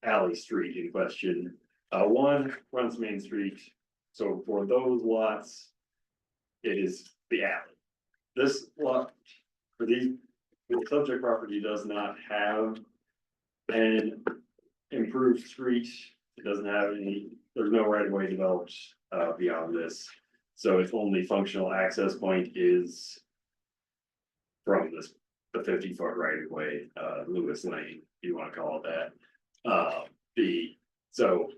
alley street in question. One runs Main Street, so for those lots, it is the alley. This lot, for the subject property does not have an improved street. It doesn't have any, there's no right of way developed beyond this. So its only functional access point is from this, the 50-foot right of way, Lewis Lane, if you want to call it that. So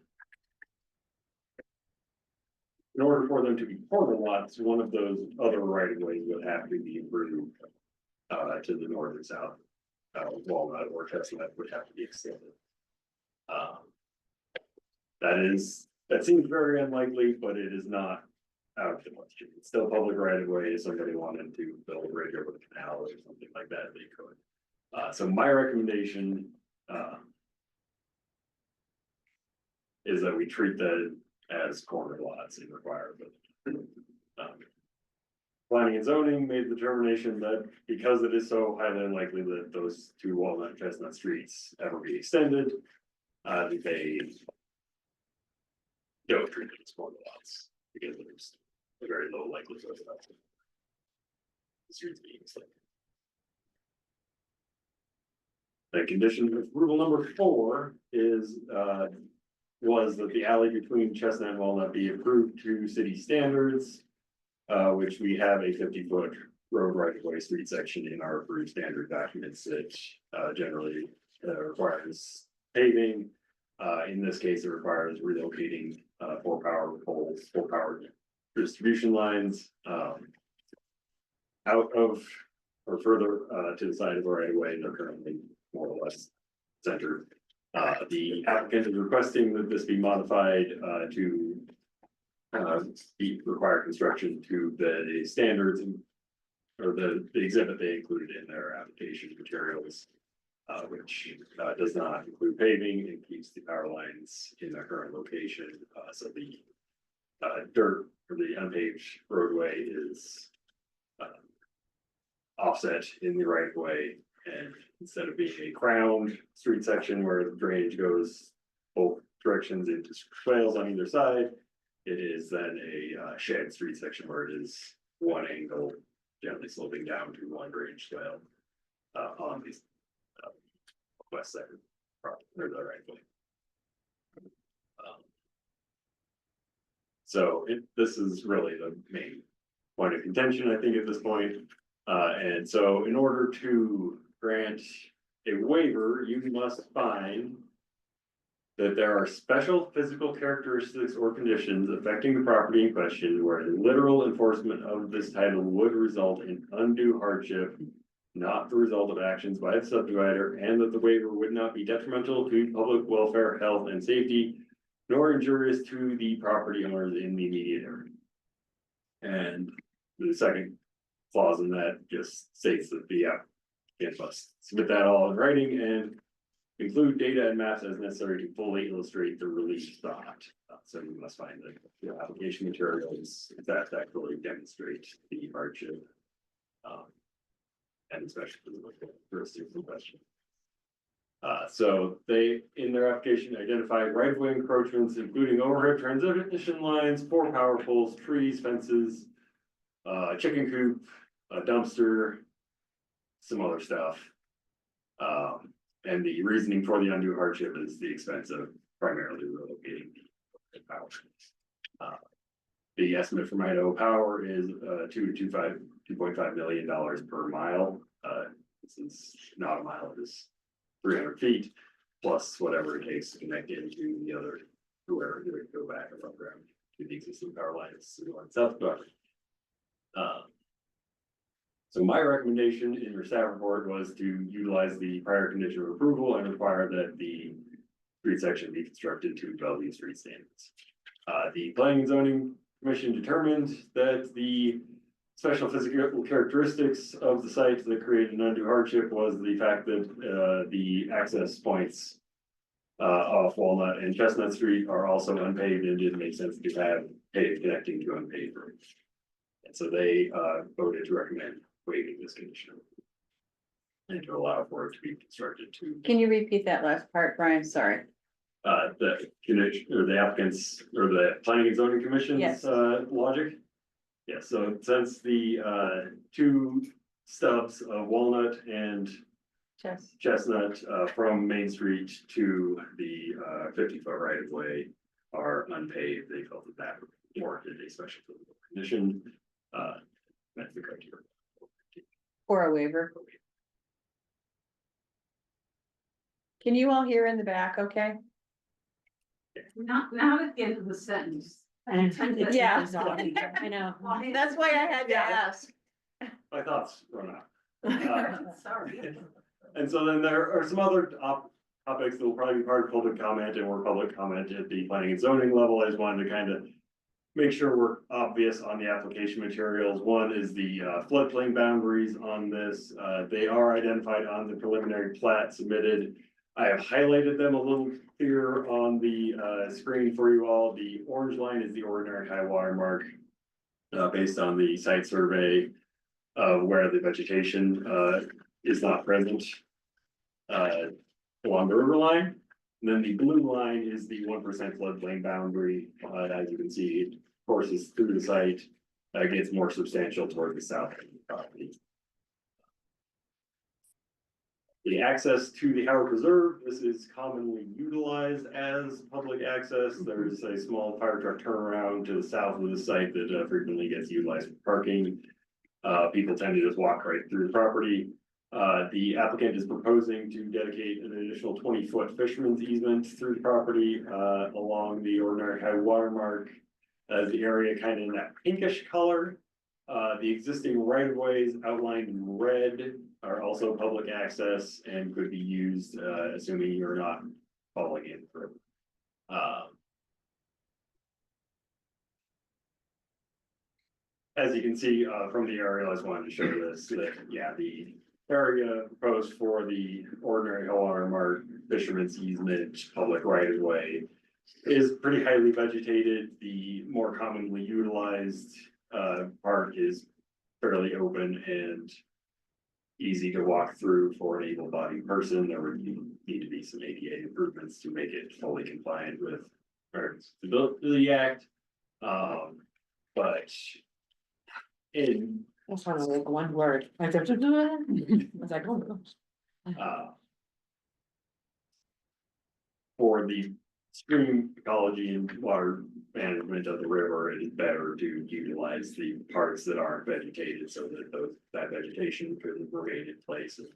in order for them to be corner lots, one of those other right of ways would have to be improved to the north and south. Walnut or Chestnut would have to be extended. That seems very unlikely, but it is not out of the question. It's still public right of way. If somebody wanted to build a bridge over the canal or something like that, they could. So my recommendation is that we treat that as corner lots and require, but planning and zoning made the determination that because it is so highly unlikely that those two Walnut and Chestnut streets ever be extended, they don't treat it as corner lots because there's a very low likelihood of that. The streets being extended. The condition of approval number 4 is was that the alley between Chestnut and Walnut be approved to city standards, which we have a 50-foot road right of way street section in our approved standard documents that generally requires paving. In this case, it requires relocating 4 power poles, 4 power distribution lines out of or further to the side of the right of way. They're currently more or less centered. The applicant is requesting that this be modified to require construction to the standards or the exhibit they included in their application materials, which does not include paving and keeps the power lines in their current location. So the dirt or the unpaved roadway is offset in the right of way, and instead of being a crowned street section where the drainage goes both directions into swales on either side, it is then a shed street section where it is one angle gently sloping down to one drainage swale on the west side or the right way. So this is really the main point of contention, I think, at this point. And so in order to grant a waiver, you must find that there are special physical characteristics or conditions affecting the property in question where the literal enforcement of this title would result in undue hardship, not the result of actions by the subdivider, and that the waiver would not be detrimental to public welfare, health, and safety, nor injurious to the property owners in the immediate area. And the second clause in that just states that the applicant must submit that all in writing and include data and maps as necessary to fully illustrate the relief sought. So you must find that the application materials that actually demonstrate the hardship and especially the characteristics in question. So they, in their application, identified right-of-way encroachments, including overhead transmission lines, 4 power poles, trees, fences, chicken coop, a dumpster, some other stuff. And the reasoning for the undue hardship is the expense of primarily relocating the power. The estimate from Idaho Power is $2.5 million per mile. This is not a mile, it is 300 feet plus whatever it takes to connect into the other, whoever it would go back above ground to the existing power lines north and south. So my recommendation in your staff report was to utilize the prior condition of approval and require that the street section be constructed to Bellevue street standards. The Planning and Zoning Commission determined that the special physical characteristics of the site that created an undue hardship was the fact that the access points off Walnut and Chestnut Street are also unpaved, and it didn't make sense to have paved connecting to unpaved roads. And so they voted to recommend waiving this condition and to allow for it to be constructed to Can you repeat that last part, Brian? Sorry. the condition or the applicants or the Planning and Zoning Commission's Yes. Logic. Yeah, so since the two stubs of Walnut and Just. Chestnut from Main Street to the 50-foot right of way are unpaved, they felt that warranted a special condition. That's the criteria. For a waiver. Can you all hear in the back, okay? Not at the end of the sentence. Yeah. I know. That's why I had to ask. My thoughts run out. Sorry. And so then there are some other topics that will probably be part of public comment and or public comment at the planning and zoning level. I just wanted to kind of make sure we're obvious on the application materials. One is the floodplain boundaries on this. They are identified on the preliminary plat submitted. I have highlighted them a little clearer on the screen for you all. The orange line is the ordinary high water mark based on the site survey where the vegetation is not present along the river line. And then the blue line is the 1% floodplain boundary. As you can see, it courses through the site, gets more substantial toward the south end of the property. The access to the Howard Preserve, this is commonly utilized as public access. There is a small fire truck turnaround to the south of the site that frequently gets utilized for parking. People tend to just walk right through the property. The applicant is proposing to dedicate an additional 20-foot fisherman's easement through the property along the ordinary high water mark. As the area kind of in that pinkish color. The existing right of ways outlined in red are also public access and could be used, assuming you're not falling in through. As you can see from the aerial, I just wanted to show this that, yeah, the area proposed for the ordinary high water mark fisherman's easement public right of way is pretty highly vegetated. The more commonly utilized part is fairly open and easy to walk through for an able-bodied person. There would need to be some ADA improvements to make it fully compliant with the Act. But in That's one of the one word. I was like, oh gosh. For the stream ecology and water management of the river, it is better to utilize the parts that aren't vegetated so that that vegetation could remain in place and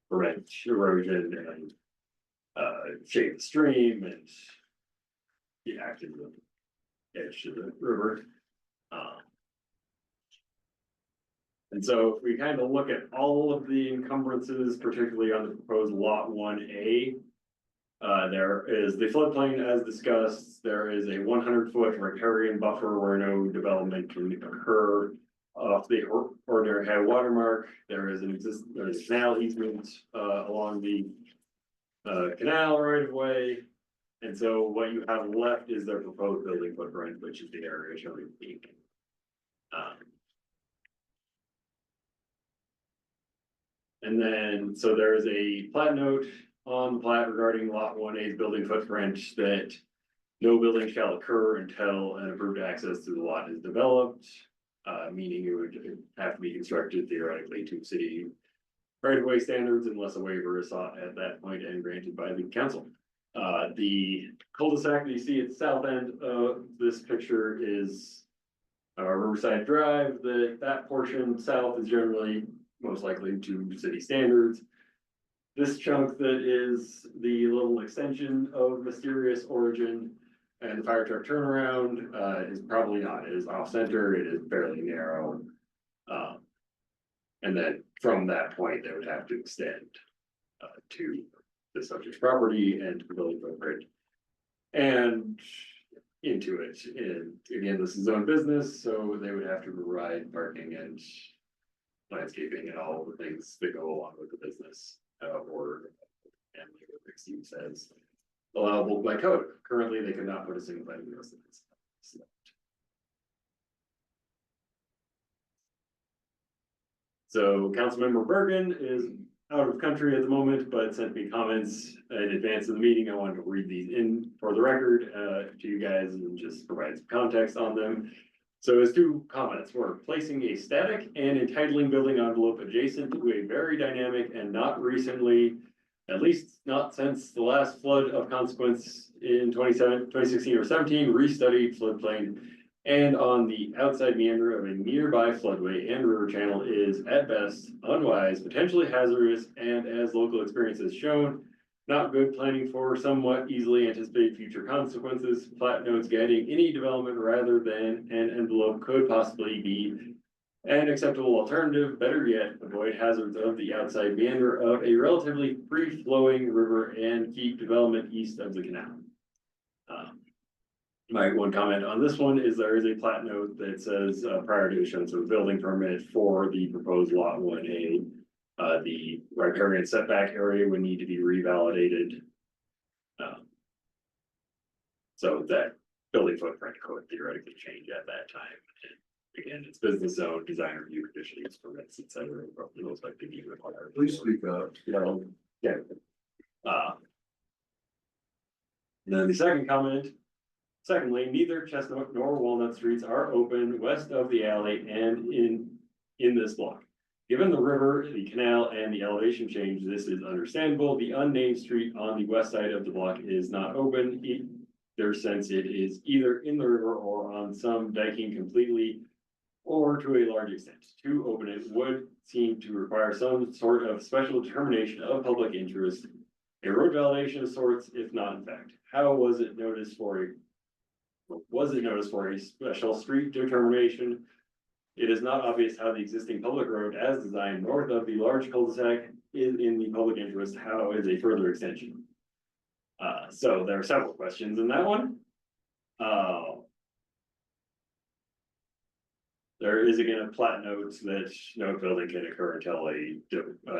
prevent erosion and shape the stream and be active in the edge of the river. And so if we kind of look at all of the encumbrances, particularly on the proposed lot 1A, there is the floodplain as discussed. There is a 100-foot riparian buffer where no development can occur off the ordinary high water mark. There is there's a canal easement along the canal right of way. And so what you have left is their proposed building footprint, which is the area shown in pink. And then, so there is a plat note on the plat regarding lot 1A's building footprint that no building shall occur until an approved access to the lot is developed. meaning it would have to be constructed theoretically to city right-of-way standards unless a waiver is sought at that point and granted by the council. The cul-de-sac that you see at the south end of this picture is Riverside Drive. That portion south is generally most likely to city standards. This chunk that is the little extension of mysterious origin and the fire truck turnaround is probably not. It is off center. It is fairly narrow. And then from that point, they would have to extend to the subject property and to the building footprint and into it. And again, this is zone business, so they would have to provide parking and landscaping and all the things that go along with the business, or and like mixed use as allowable by code. Currently, they cannot put a single family residence. So Councilmember Bergen is out of country at the moment, but sent me comments in advance of the meeting. I wanted to read these in for the record to you guys and just provide some context on them. So his two comments were placing a static and entitling building envelope adjacent to a very dynamic and not recently, at least not since the last flood of consequence in 2016 or 17, restudied floodplain and on the outside meander of a nearby floodway and river channel is at best unwise, potentially hazardous, and as local experience has shown, not good planning for somewhat easily anticipated future consequences. Plat notes guiding any development rather than an envelope could possibly be an acceptable alternative. Better yet, avoid hazards of the outside meander of a relatively free-flowing river and keep development east of the canal. My one comment on this one is there is a plat note that says prior to issuance of a building permit for the proposed lot 1A, the riparian setback area would need to be revalidated. So that building footprint could theoretically change at that time. And again, it's business zone, design review, conditional use permits, et cetera. Most likely be required. Please speak up. Yeah. Then the second comment. Secondly, neither Chestnut nor Walnut Streets are open west of the alley and in this block. Given the river, the canal, and the elevation change, this is understandable. The unnamed street on the west side of the block is not open, either since it is either in the river or on some diking completely or to a large extent. To open it would seem to require some sort of special determination of public interest, a road validation of sorts, if not in fact. How was it noticed for a special street determination? It is not obvious how the existing public road as designed north of the large cul-de-sac is in the public interest. How is a further extension? So there are several questions in that one. There is again a plat note that no building can occur until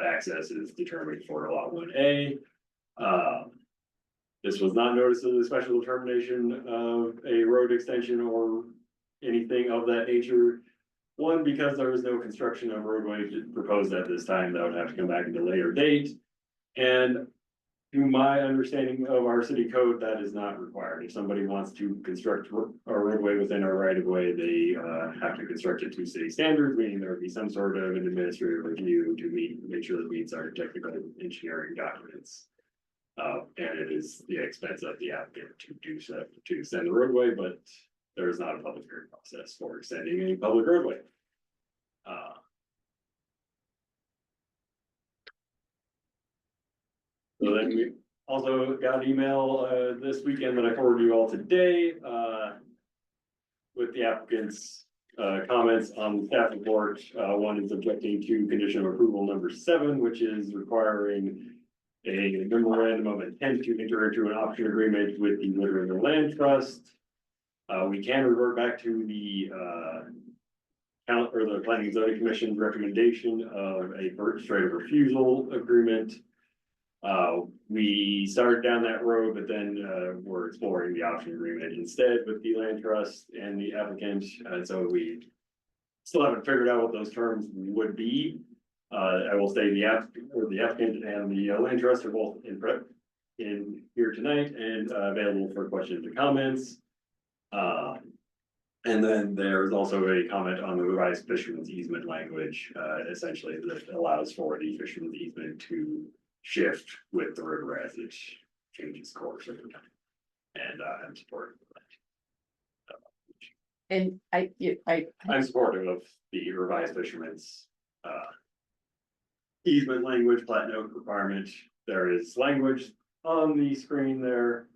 access is determined for lot 1A. This was not noticed as a special determination of a road extension or anything of that nature. One, because there was no construction of roadway proposed at this time, that would have to come back at a later date. And to my understanding of our city code, that is not required. If somebody wants to construct a roadway within our right of way, they have to construct it to city standards, meaning there would be some sort of an administrative review to make sure that it meets our technical engineering documents. And it is the expense of the applicant to do so, to extend the roadway, but there is not a public hearing process for extending any public roadway. So then we also got an email this weekend that I forwarded you all today with the applicant's comments on the staff report. One is objecting to condition of approval number 7, which is requiring a memorandum of intent to enter into an option agreement with the Literary Land Trust. We can revert back to the the Planning and Zoning Commission's recommendation of a first right of refusal agreement. We started down that road, but then we're exploring the option agreement instead with the land trust and the applicant. So we still haven't figured out what those terms would be. I will say the applicant and the land trust are both in here tonight and available for questions and comments. And then there's also a comment on the revised fisherman's easement language, essentially that allows for the fisherman's easement to shift with the river as it changes course over time. And I'm supportive of that. And I'm supportive of the revised fisherman's easement language, plat note requirement. There is language on the screen there.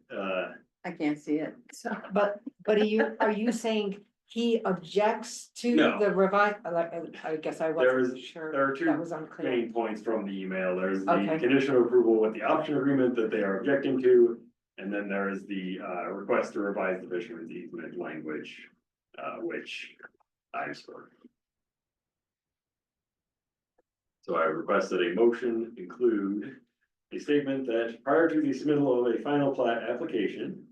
I can't see it. So, but are you saying he objects to No. the revi, I guess I wasn't There sure. are two That was unclear. main points from the email. There's the Okay. conditional approval with the option agreement that they are objecting to. And then there is the request to revise the fisherman's easement language, which I support. So I requested a motion include a statement that prior to the submittal of a final plat application,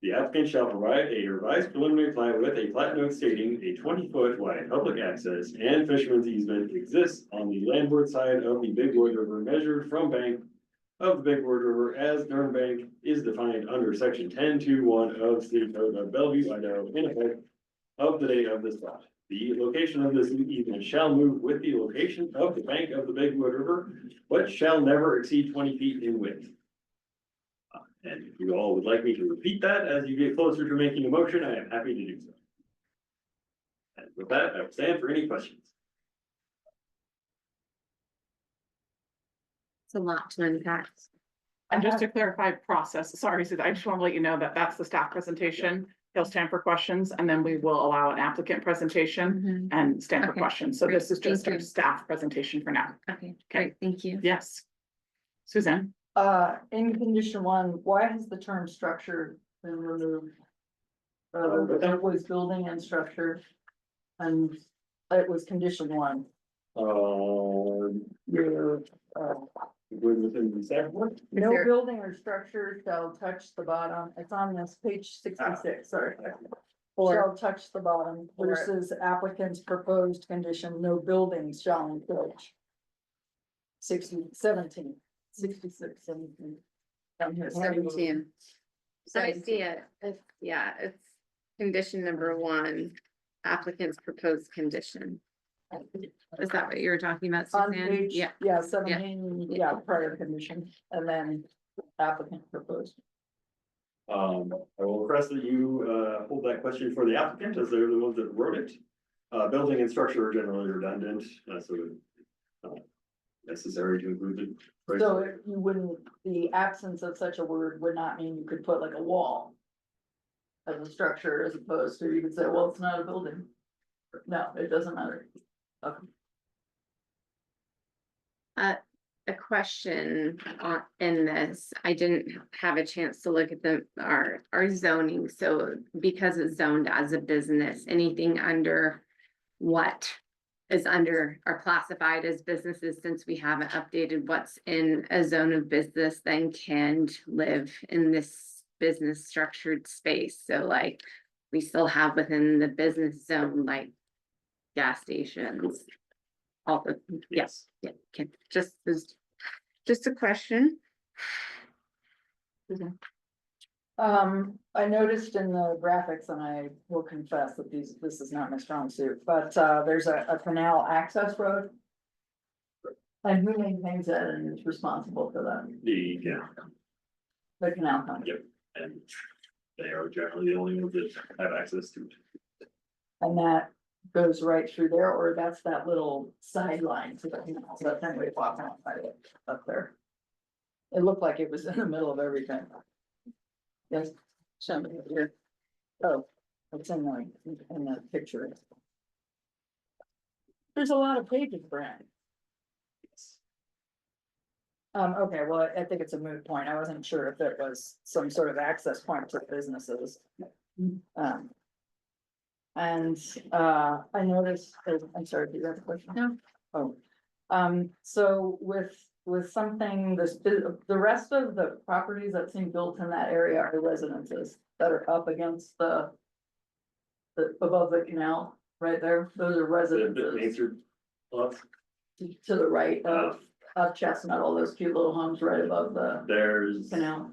the applicant shall provide a revised preliminary plat with a plat note stating a 20-foot wide public access and fisherman's easement exists on the landward side of the Big Wood River measured from bank of the Big Wood River as Durham Bank is defined under section 10.2.1 of State Code of Bellevue, Idaho, in effect of the date of this plat. The location of this easement shall move with the location of the bank of the Big Wood River, but shall never exceed 20 feet in width. And if you all would like me to repeat that as you get closer to making a motion, I am happy to do so. And with that, I will stand for any questions. It's a lot to unpack. And just to clarify process, sorry, Susan, I just want to let you know that that's the staff presentation. He'll stand for questions and then we will allow an applicant presentation and stand for Okay. questions. So this is Great. just Thank our you. staff presentation for now. Okay, great, thank you. Yes. Suzanne? In condition one, why has the term structure been removed? It was building and structure. And it was condition one. You're within the staff work? No there- building or structure shall touch the bottom. It's on this page 66, sorry. Shall touch the bottom versus applicant's proposed condition, no buildings shall encroach. 17. 66, 17. Down here, 17. So I see it, yeah, it's condition number 1, applicant's proposed condition. Is that what you were talking about, On Suzanne? page, Yeah, yeah, 17, yeah, prior condition, and then applicant proposed. I will request that you hold that question for the applicant as they're the ones that wrote it. Building and structure are generally redundant, so necessary to include it. So you wouldn't, the absence of such a word would not mean you could put like a wall as a structure as opposed to, you could say, well, it's not a building. No, it doesn't matter. Okay. a question on, in this, I didn't have a chance to look at our zoning, so because it's zoned as a business, anything under what is under or classified as businesses, since we haven't updated what's in a zone of business, then can live in this business structured space. So like, we still have within the business zone, like gas stations. All the, yes, yeah, okay, just a question. I noticed in the graphics, and I will confess that this is not my strong suit, but there's a canal access road. And who maintains that and is responsible for that? The The canal company. Yep, and they are generally the only ones that have access to it. And that goes right through there, or that's that little sideline to the canal, so that's anyway walking up there. It looked like it was in the middle of everything. Yes, show me here. Oh, it's in the picture. There's a lot of pages, Brad. Okay, well, I think it's a moot point. I wasn't sure if it was some sort of access point to businesses. And I noticed, I'm sorry, do you have a question? No. Oh, so with something, the rest of the properties that seem built in that area are residences that are up against the above the canal, right there, those are residences Answered lots. to the right of Chestnut, all those cute little homes right above the There's canal.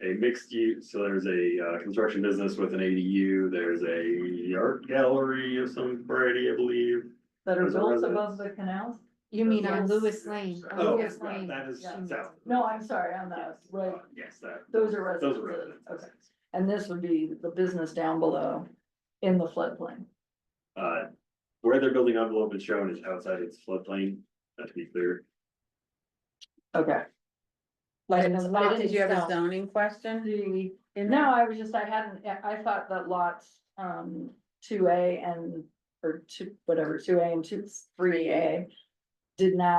a mixed use, so there's a construction business with an ADU, there's a art gallery of some variety, I believe. That are There's a built residence. above the canals? You mean on Yes. Lewis Lane? Oh, Lewis right, Lane. that is Yeah. south. No, I'm sorry, on that, right, Yes, that, those are those are residents, residents. okay. And this would be the business down below in the floodplain. Where their building envelope is shown is outside its floodplain, to be clear. Okay. Like the lot Did you have a itself. zoning question? No, I was just, I thought that lots, 2A and, or two, whatever, 2A and 3A.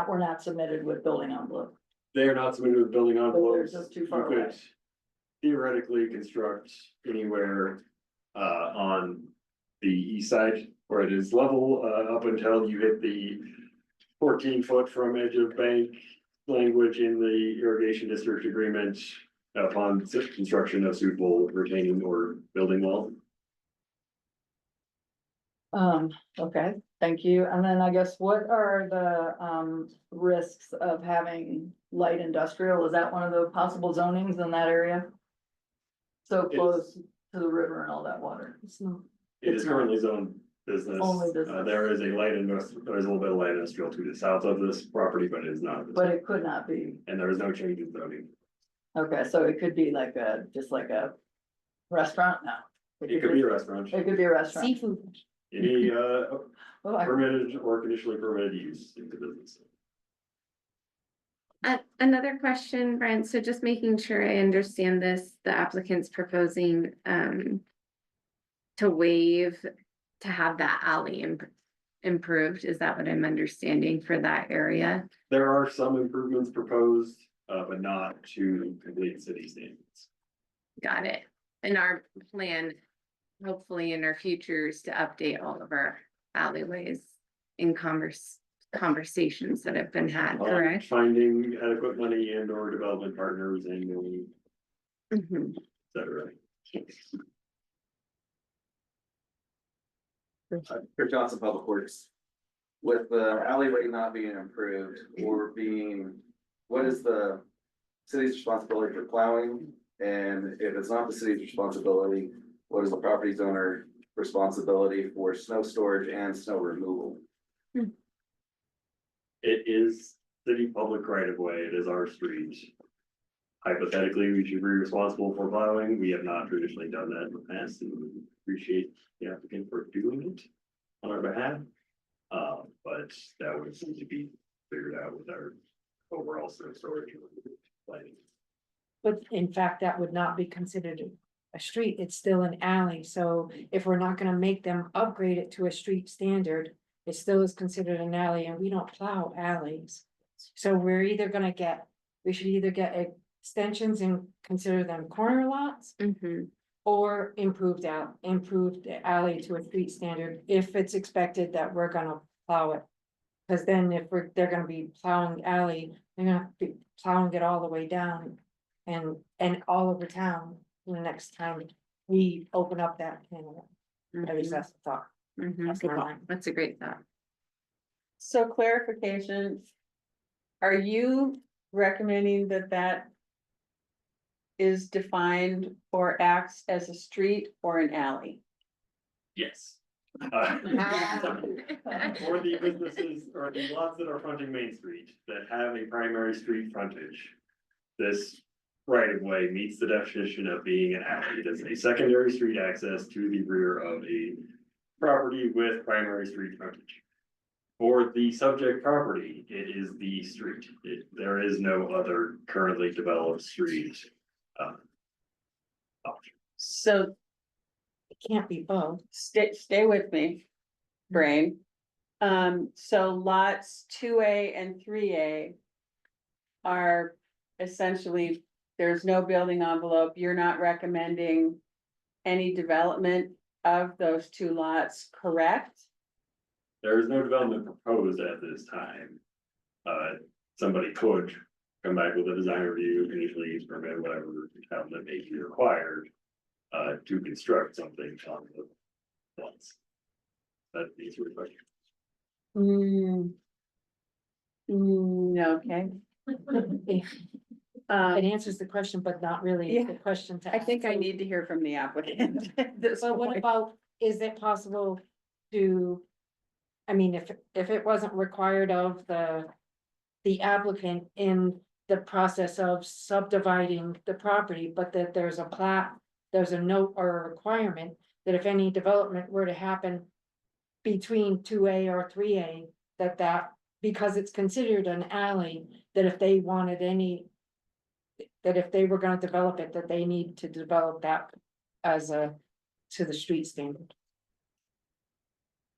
Were not submitted with building envelope. They are not submitted with building envelopes. just too You far could away. theoretically construct anywhere on the east side where it is level up until you hit the 14 foot from edge of bank language in the irrigation district agreement upon construction of suitable retaining or building wall. Okay, thank you. And then I guess what are the risks of having light industrial? Is that one of the possible zonings in that area? So It's- close to the river and all that water. It's not. It It's is not. currently zoned business. Only business. There is a light industrial, there's a little bit of light industrial to the south of this property, but it is not. But it could not be. And there is no change in zoning. Okay, so it could be like just like a restaurant? No. It could be a restaurant, It could be a restaurant. Seafood. any Oh, I- permitted or conditionally permitted use in the business. Another question, Brent, so just making sure I understand this, the applicant's proposing, to waive, to have that alley improved, is that what I'm understanding for that area? There are some improvements proposed, but not to complete city standards. Got it. And our plan, hopefully in our futures, to update all of our alleyways in conversations that have been had, correct? Finding adequate money and or development partners and Mhm. et cetera. Okay. Chris Johnson, Public Works. With the alleyway not being improved or being, what is the city's responsibility for plowing? And if it's not the city's responsibility, what is the property owner responsibility for snow storage and snow removal? It is city public right of way. It is our street. Hypothetically, we should be responsible for plowing. We have not traditionally done that in the past and we appreciate the applicant for doing it on our behalf. But that would need to be figured out with our overall snow storage planning. But in fact, that would not be considered a street. It's still an alley. So if we're not gonna make them upgrade it to a street standard, it still is considered an alley and we don't plow alleys. So we're either gonna get, we should either get extensions and consider them corner lots Mhm. or improved alley to a street standard if it's expected that we're gonna plow it. Cause then if they're gonna be plowing alley, they're gonna be plowing it all the way down and all over town the next time we open up that can. At least that's the thought. Mhm. That's my line. That's a great thought. So clarification. Are you recommending that is defined or acts as a street or an alley? Yes. For the businesses or the lots that are fronting Main Street that have a primary street frontage. This right of way meets the definition of being an alley. It is a secondary street access to the rear of a property with primary street frontage. For the subject property, it is the street. There is no other currently developed street. Option. So It can't be both. stay with me, brain. So lots 2A and 3A are essentially, there's no building envelope. You're not recommending any development of those two lots, correct? There is no development proposed at this time. Somebody could come back with a design review, conditional use permit, whatever development may be required. To construct something on the lots. That answers your question. Okay. It answers the question, but not really the Yeah, question to I ask. think I So- need to hear from the applicant at this But what point. about, is it possible to, I mean, if it wasn't required of the applicant in the process of subdividing the property, but that there's a plat, there's a note or a requirement that if any development were to happen between 2A or 3A, that because it's considered an alley, that if they wanted any, that if they were gonna develop it, that they need to develop that as to the street standard.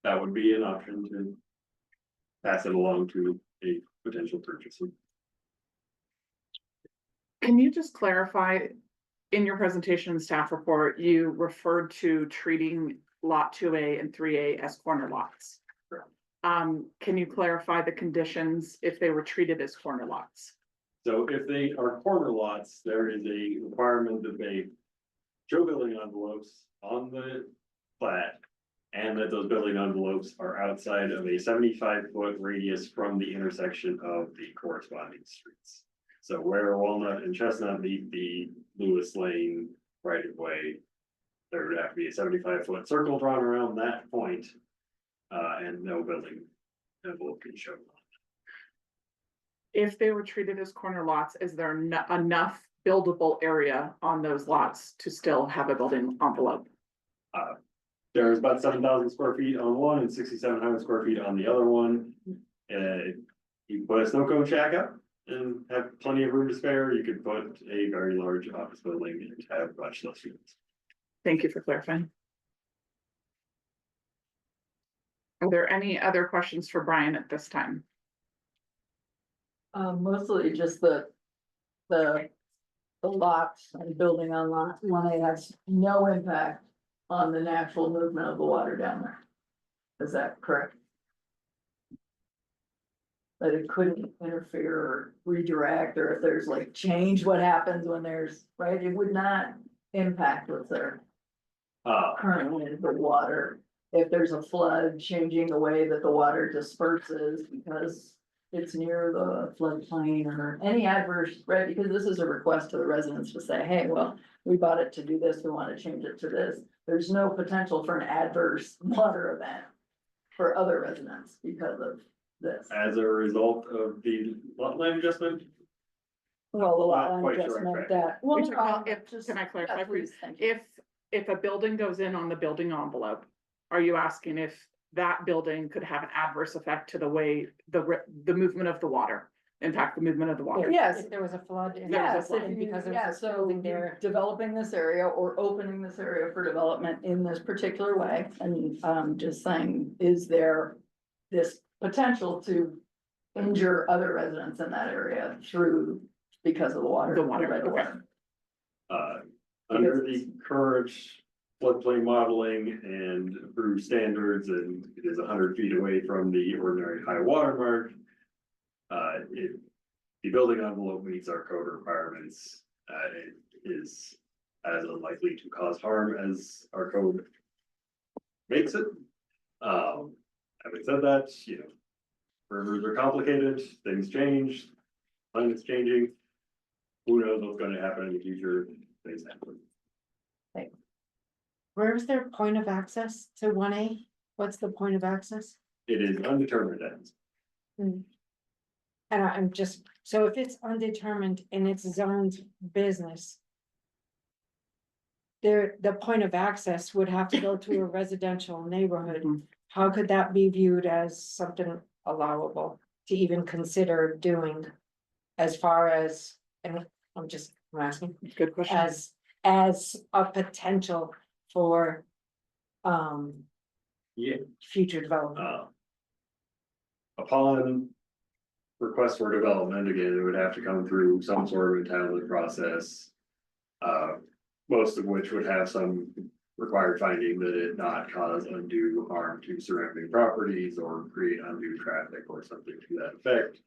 That would be an option to pass it along to a potential purchaser. Can you just clarify, in your presentation and staff report, you referred to treating lot 2A and 3A as corner lots? Correct. Can you clarify the conditions if they were treated as corner lots? So if they are corner lots, there is a requirement that they show building envelopes on the plat. And that those building envelopes are outside of a 75-foot radius from the intersection of the corresponding streets. So where Walnut and Chestnut meet the Lewis Lane right of way, there would have to be a 75-foot circle drawn around that point, and no building envelope can show. If they were treated as corner lots, is there enough buildable area on those lots to still have a building envelope? There's about 7,000 square feet on one and 6,700 square feet on the other one. You put a snow cone shack up and have plenty of room to spare. You could put a very large office building and have a bunch of those units. Thank you for clarifying. Are there any other questions for Brian at this time? Mostly just the lots and building on lot 1A has no impact on the natural movement of the water down there. Is that correct? That it couldn't interfere or redirect, or if there's like change, what happens when there's, right, it would not impact what's there currently in the water. If there's a flood, changing the way that the water disperses because it's near the floodplain or any adverse, right? Because this is a request to the residents to say, hey, well, we bought it to do this, we want to change it to this. There's no potential for an adverse water event for other residents because of this. As a result of the lot line adjustment, Well, the lot Not line quite sure adjustment I'm that. Well, You're talking about no, if- just- Can I clarify, yeah, please? thank you. If a building goes in on the building envelope, are you asking if that building could have an adverse effect to the way the movement of the water, impact the movement of the water? Yes. If there was a flood and Yes, there was a if flood you, because there yeah, was a so building you're there. developing this area or opening this area for development in this particular way. And just saying, is there this potential to injure other residents in that area through, because of the water? The water, right of okay. way? under the current floodplain modeling and approved standards, and it is 100 feet away from the ordinary high water mark. The building envelope meets our code requirements, it is as unlikely to cause harm as our code makes it. Having said that, rivers are complicated, things change, climate's changing. Who knows what's gonna happen in the future, things happen. Where is their point of access to 1A? What's the point of access? It is undetermined ends. And I'm just, so if it's undetermined and it's zoned business. The point of access would have to go to a residential neighborhood. Mhm. How could that be viewed as something allowable to even consider doing? As far as, and I'm asking, Good question. as a potential for. Yeah. Future development. Upon request for development, again, it would have to come through some sort of entitlement process. Most of which would have some required finding that it not cause undue harm to surrounding properties or create undue traffic or something to that effect.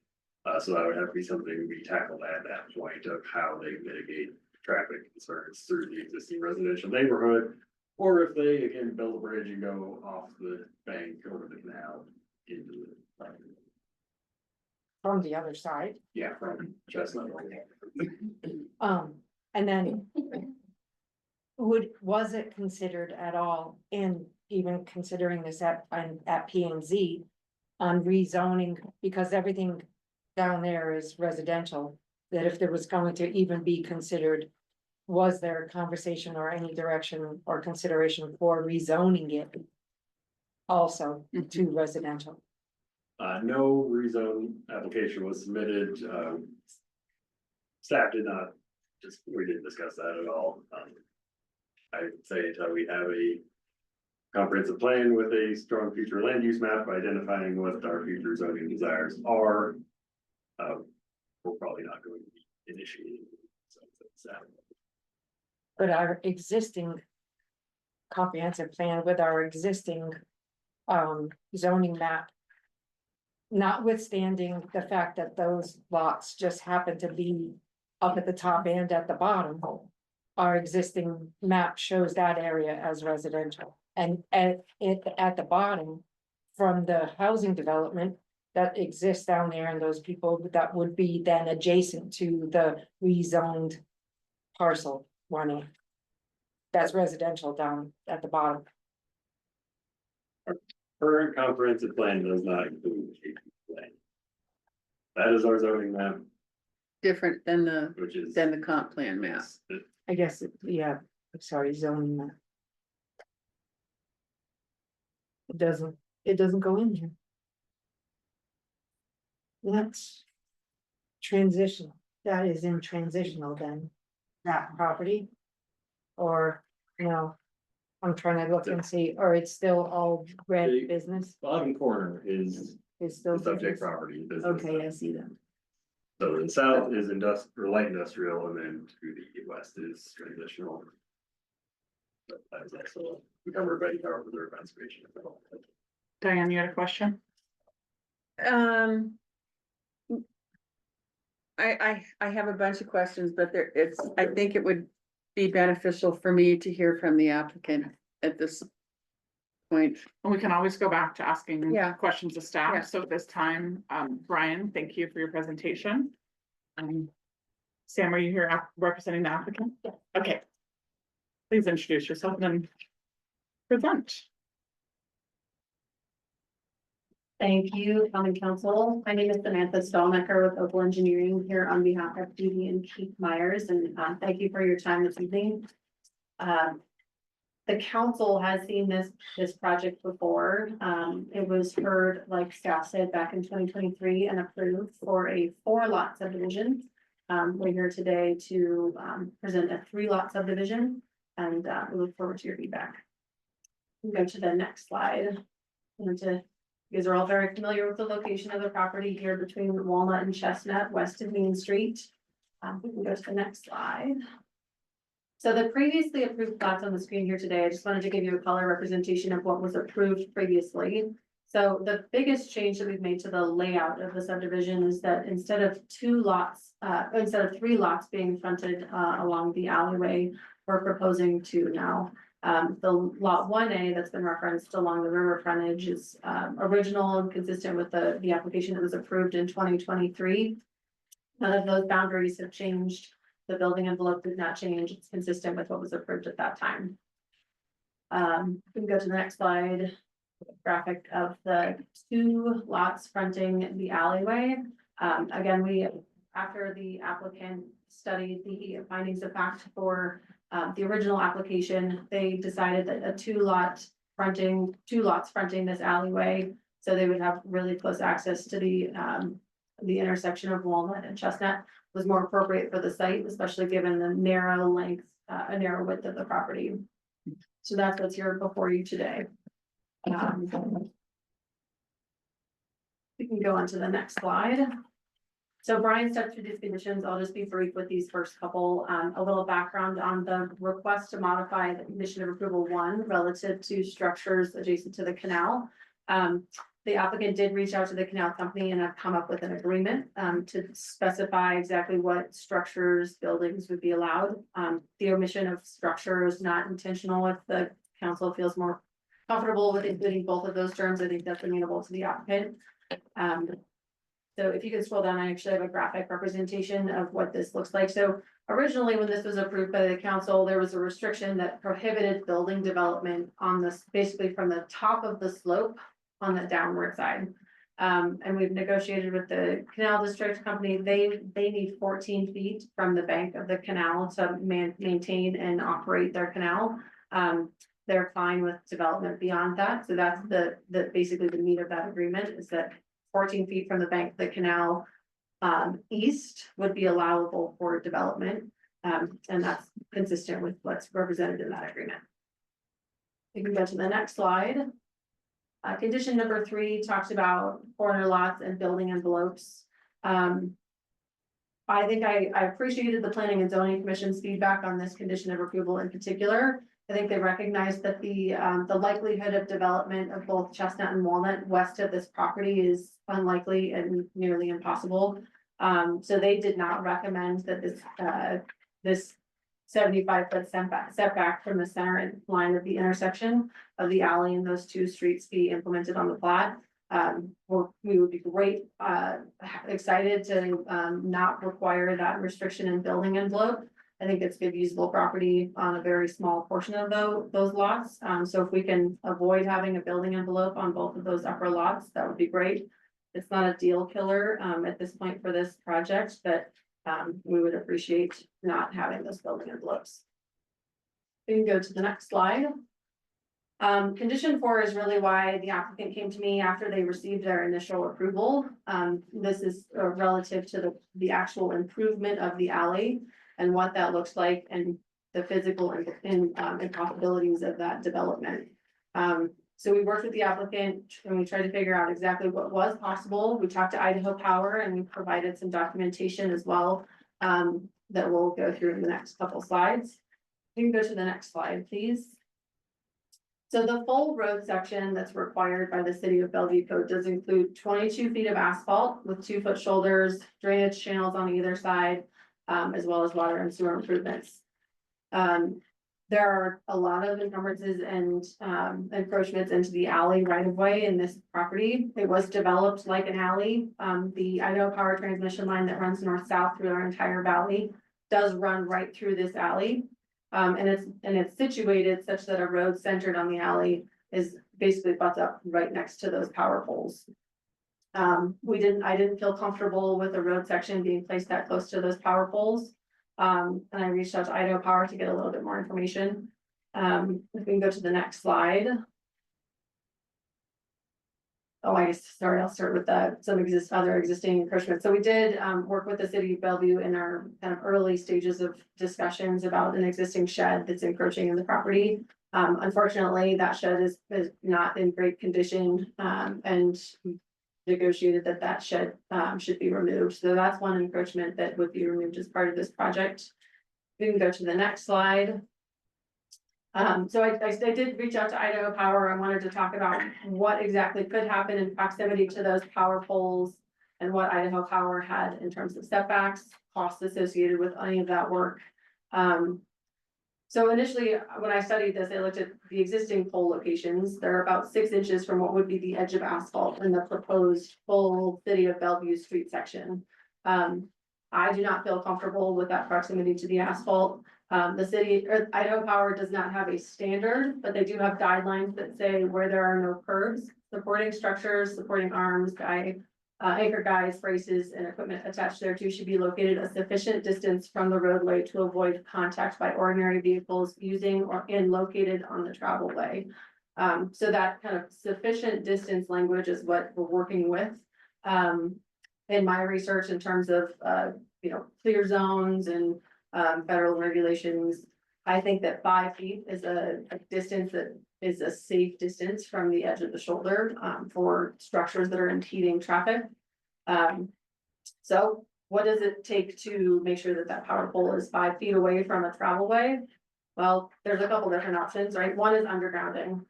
So that would have to be something we tackled at that point of how they mitigate traffic concerns through the existing residential neighborhood. Or if they, again, build a bridge and go off the bank over the canal into the. from the other side. Yeah, from Chestnut. And then. Was it considered at all, and even considering this at P and Z? On rezoning, because everything down there is residential, that if there was going to even be considered. Was there a conversation or any direction or consideration for rezoning it? Also to residential? No rezone application was submitted, staff did not, we didn't discuss that at all. I'd say until we have a comprehensive plan with a strong future land use map identifying what our future zoning desires are. We're probably not going to be initiating. But our existing. Comprehensive plan with our existing. Zoning map. Notwithstanding the fact that those lots just happen to be up at the top and at the bottom. Our existing map shows that area as residential, and at the bottom. From the housing development that exists down there, and those people that would be then adjacent to the rezoned. Parcel 1A. That's residential down at the bottom. Current comprehensive plan does not include the KP plan. That is our zoning map, Different than the, which is. than the comp plan map. I guess, yeah, I'm sorry, zoning map. It doesn't go in here. That's. Transitional, that is in transitional then, that property. Or, I'm trying to look and see, or it's still all red The business, Bottom corner is it's still. the subject business? property. business. Okay, I see that. So the south is industrial, light industrial, and then to the west is transitional. But that is also covered by the reserve conservation. Diane, you had a question? I have a bunch of questions, but I think it would be beneficial for me to hear from the applicant at this point. And we can always go back to asking Yeah. questions of Yeah. staff. So at this time, Brian, thank you for your presentation. Sam, are you here representing the applicant? Yeah. Okay. Please introduce yourself and then present. Thank you, common council. My name is Samantha Stallmecker with Opal Engineering here on behalf of Judy and Keith Myers, and thank you for your time this evening. The council has seen this project before. It was heard, like staff said, back in 2023 and approved for a 4-lot subdivision. We're here today to present a 3-lot subdivision, and we look forward to your feedback. We'll go to the next slide. You guys are all very familiar with the location of the property here between Walnut and Chestnut, west of Main Street. We can go to the next slide. So the previously approved plots on the screen here today, I just wanted to give you a color representation of what was approved previously. So the biggest change that we've made to the layout of the subdivision is that instead of 3 lots being fronted along the alleyway, we're proposing 2 now. The lot 1A that's been referenced along the river frontage is original and consistent with the application that was approved in 2023. None of those boundaries have changed. The building envelope did not change. It's consistent with what was approved at that time. We can go to the next slide. Graphic of the 2 lots fronting the alleyway. Again, after the applicant studied the findings of fact for the original application, they decided that 2 lots fronting this alleyway. So they would have really close access to the intersection of Walnut and Chestnut was more appropriate for the site, especially given the narrow width of the property. So that's what's here before you today. We can go on to the next slide. So Brian stepped through these conditions. I'll just be brief with these first couple. A little background on the request to modify the condition of approval 1 relative to structures adjacent to the canal. The applicant did reach out to the canal company and have come up with an agreement to specify exactly what structures, buildings would be allowed. The omission of structure is not intentional. If the council feels more comfortable with including both of those terms, I think that's amenable to the applicant. So if you can scroll down, I actually have a graphic representation of what this looks like. So originally, when this was approved by the council, there was a restriction that prohibited building development on this, basically from the top of the slope on the downward side. And we've negotiated with the canal district company, they need 14 feet from the bank of the canal to maintain and operate their canal. They're fine with development beyond that, so that's basically the meat of that agreement is that 14 feet from the bank of the canal. East would be allowable for development, and that's consistent with what's represented in that agreement. We can go to the next slide. Condition number 3 talks about corner lots and building envelopes. I think I appreciated the Planning and Zoning Commission's feedback on this condition of approval in particular. I think they recognize that the likelihood of development of both Chestnut and Walnut west of this property is unlikely and nearly impossible. So they did not recommend that this 75-foot setback from the center line of the intersection of the alley and those 2 streets be implemented on the plat. We would be excited to not require that restriction in building envelope. I think it's good usable property on a very small portion of those lots. So if we can avoid having a building envelope on both of those upper lots, that would be great. It's not a deal killer at this point for this project, but we would appreciate not having those building envelopes. We can go to the next slide. Condition 4 is really why the applicant came to me after they received their initial approval. This is relative to the actual improvement of the alley and what that looks like and the physical and possibilities of that development. So we worked with the applicant and we tried to figure out exactly what was possible. We talked to Idaho Power and we provided some documentation as well that we'll go through in the next couple slides. You can go to the next slide, please. So the full road section that's required by the city of Bellevue code does include 22 feet of asphalt with 2-foot shoulders, drainage channels on either side, as well as water and sewer improvements. There are a lot of encumbrances and encroachments into the alley right of way in this property. It was developed like an alley. The Idaho Power transmission line that runs north-south through our entire valley does run right through this alley. And it's situated such that a road centered on the alley is basically butts up right next to those power poles. I didn't feel comfortable with the road section being placed that close to those power poles. And I reached out to Idaho Power to get a little bit more information. If we can go to the next slide. Oh, I guess, sorry, I'll start with some other existing encroachments. So we did work with the city of Bellevue in our kind of early stages of discussions about an existing shed that's encroaching in the property. Unfortunately, that shed is not in great condition and negotiated that shed should be removed. So that's one encroachment that would be removed as part of this project. We can go to the next slide. So I did reach out to Idaho Power. I wanted to talk about what exactly could happen in proximity to those power poles and what Idaho Power had in terms of setbacks, costs associated with any of that work. So initially, when I studied this, I looked at the existing pole locations. They're about 6 inches from what would be the edge of asphalt in the proposed full city of Bellevue street section. I do not feel comfortable with that proximity to the asphalt. The city or Idaho Power does not have a standard, but they do have guidelines that say where there are no curbs, supporting structures, supporting arms, anchor guys, braces, and equipment attached thereto should be located a sufficient distance from the roadway to avoid contact by ordinary vehicles using or located on the travel way. So that kind of sufficient distance language is what we're working with. In my research in terms of, clear zones and federal regulations, I think that 5 feet is a distance that is a safe distance from the edge of the shoulder for structures that are impeding traffic. So what does it take to make sure that power pole is 5 feet away from a travel way? Well, there's a couple different options, right? One is undergrounding.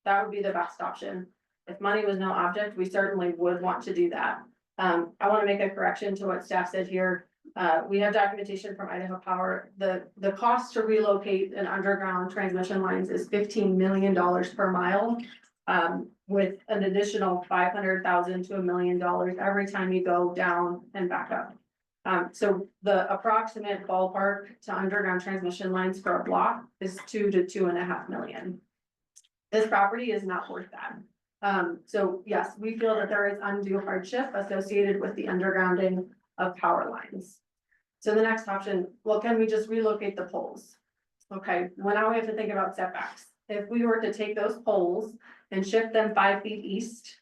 That would be the best option. If money was no object, we certainly would want to do that. I want to make a correction to what staff said here. We have documentation from Idaho Power. The cost to relocate an underground transmission lines is $15 million per mile. with an additional $500,000 to $1 million every time you go down and back up. So the approximate ballpark to underground transmission lines for a block is 2 to 2.5 million. This property is not worth that. So yes, we feel that there is undue hardship associated with the undergrounding of power lines. So the next option, well, can we just relocate the poles? Okay, well, now we have to think about setbacks. If we were to take those poles and shift them 5 feet east,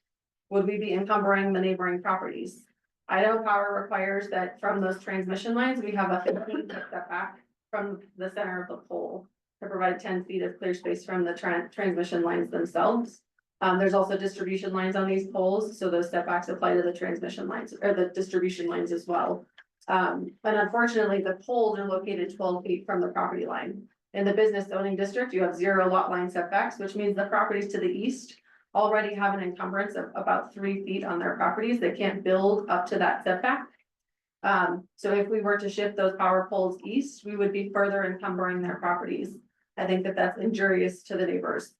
would we be encumbering the neighboring properties? Idaho Power requires that from those transmission lines, we have a 15-foot setback from the center of the pole to provide 10 feet of clear space from the transmission lines themselves. There's also distribution lines on these poles, so those setbacks apply to the transmission lines or the distribution lines as well. And unfortunately, the poles are located 12 feet from the property line. In the business zoning district, you have 0 lot line setbacks, which means the properties to the east already have an encumbrance of about 3 feet on their properties. They can't build up to that setback. So if we were to shift those power poles east, we would be further encumbering their properties. I think that that's injurious to the neighbors.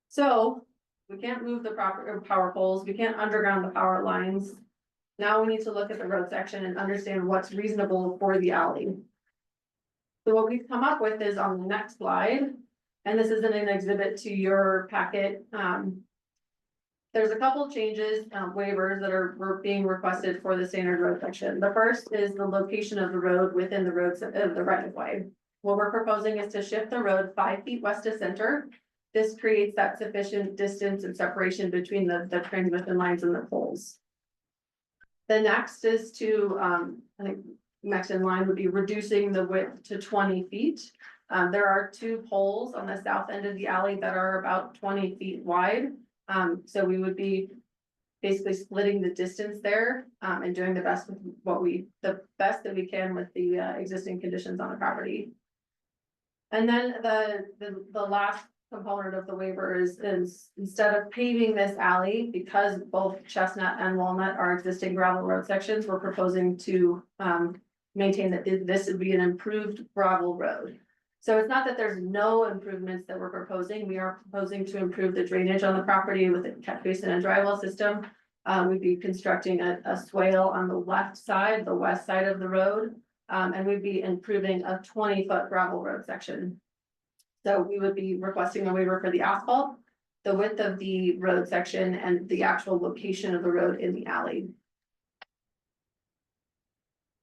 So we can't move the power poles. We can't underground the power lines. Now we need to look at the road section and understand what's reasonable for the alley. So what we've come up with is on the next slide, and this is in an exhibit to your packet. There's a couple of changes, waivers that were being requested for the standard road section. The first is the location of the road within the roads of the right of way. What we're proposing is to shift the road 5 feet west of center. This creates that sufficient distance and separation between the transmission lines and the poles. The next is to, I think next in line would be reducing the width to 20 feet. There are 2 poles on the south end of the alley that are about 20 feet wide. So we would be basically splitting the distance there, and doing the best with the best that we can with the existing conditions on the property. And then the last component of the waiver is instead of paving this alley, because both Chestnut and Walnut are existing gravel road sections, we're proposing to maintain that this would be an improved gravel road. So it's not that there's no improvements that we're proposing. We are proposing to improve the drainage on the property with a catch basin and dry well system. We'd be constructing a swale on the left side, the west side of the road. And we'd be improving a 20-foot gravel road section. So we would be requesting a waiver for the asphalt, the width of the road section, and the actual location of the road in the alley.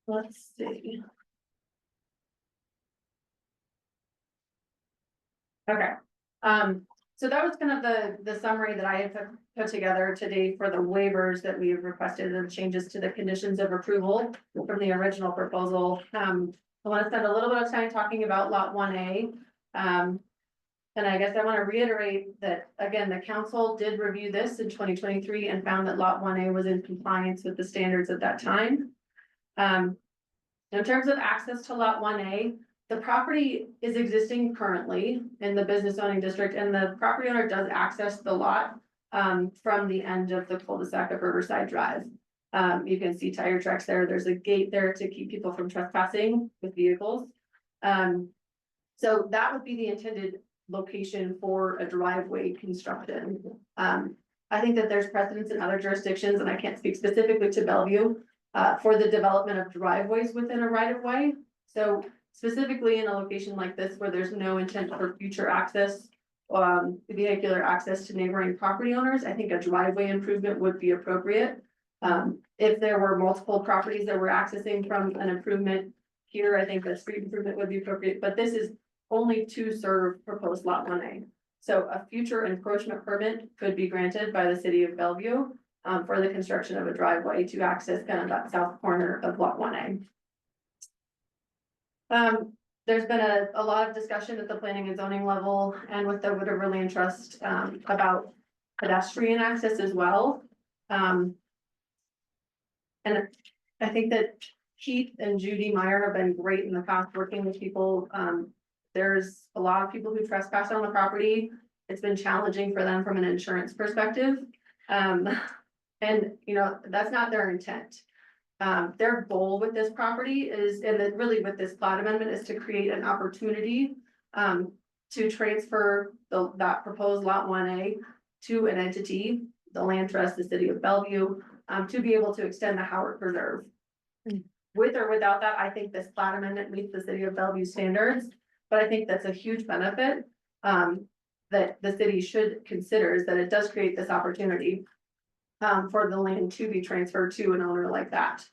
Let's see. Okay, so that was kind of the summary that I had put together today for the waivers that we have requested and changes to the conditions of approval from the original proposal. I want to spend a little bit of time talking about lot 1A. And I guess I want to reiterate that, again, the council did review this in 2023 and found that lot 1A was in compliance with the standards at that time. In terms of access to lot 1A, the property is existing currently in the business zoning district, and the property owner does access the lot from the end of the cul-de-sac of Riverside Drive. You can see tire tracks there. There's a gate there to keep people from trespassing with vehicles. So that would be the intended location for a driveway construction. I think that there's precedence in other jurisdictions, and I can't speak specifically to Bellevue, for the development of driveways within a right of way. So specifically in a location like this where there's no intent for future access, vehicular access to neighboring property owners, I think a driveway improvement would be appropriate. If there were multiple properties that were accessing from an improvement here, I think a street improvement would be appropriate, but this is only to serve proposed lot 1A. So a future encroachment permit could be granted by the city of Bellevue for the construction of a driveway to access kind of that south corner of lot 1A. There's been a lot of discussion at the planning and zoning level and with the Woodruff Land Trust about pedestrian access as well. And I think that Keith and Judy Meyer have been great in the past working with people. There's a lot of people who trespass on the property. It's been challenging for them from an insurance perspective. And you know, that's not their intent. Their goal with this property is, and then really with this plat amendment, is to create an opportunity to transfer that proposed lot 1A to an entity, the land trust, the city of Bellevue, to be able to extend the Howard Preserve. With or without that, I think this plat amendment meets the city of Bellevue standards, but I think that's a huge benefit. That the city should consider is that it does create this opportunity. For the land to be transferred to an owner like that.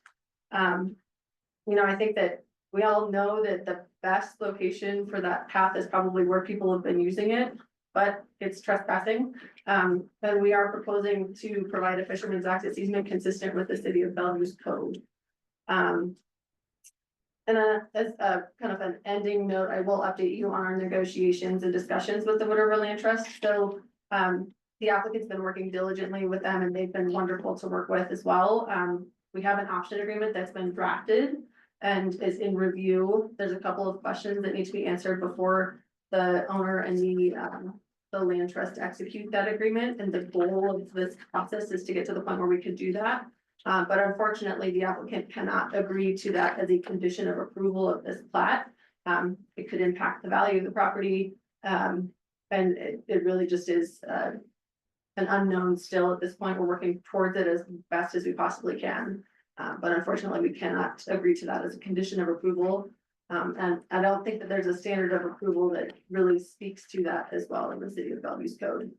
I think that we all know that the best location for that path is probably where people have been using it, but it's trespassing. And we are proposing to provide a fisherman's access easement consistent with the city of Bellevue's code. And as a kind of an ending note, I will update you on our negotiations and discussions with the Wood River Land Trust. So, the applicant's been working diligently with them and they've been wonderful to work with as well. We have an option agreement that's been drafted and is in review. There's a couple of questions that need to be answered before the owner and the land trust execute that agreement. And the goal of this process is to get to the point where we could do that. But unfortunately, the applicant cannot agree to that as a condition of approval of this plat. It could impact the value of the property. And it really just is an unknown still at this point. We're working towards it as best as we possibly can. But unfortunately, we cannot agree to that as a condition of approval. And I don't think that there's a standard of approval that really speaks to that as well in the city of Bellevue's code.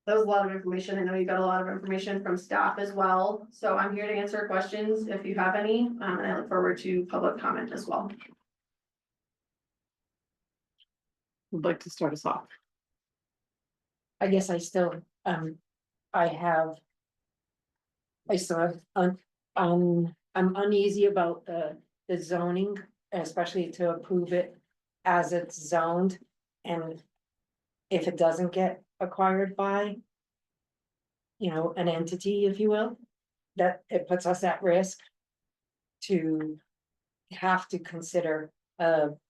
That was a lot of information. I know you got a lot of information from staff as well. So I'm here to answer questions if you have any, and I look forward to public comment as well. Would like to start us off. I guess I still, I'm uneasy about the zoning, especially to approve it as it's zoned. And if it doesn't get acquired by, an entity, if you will, that it puts us at risk to have to consider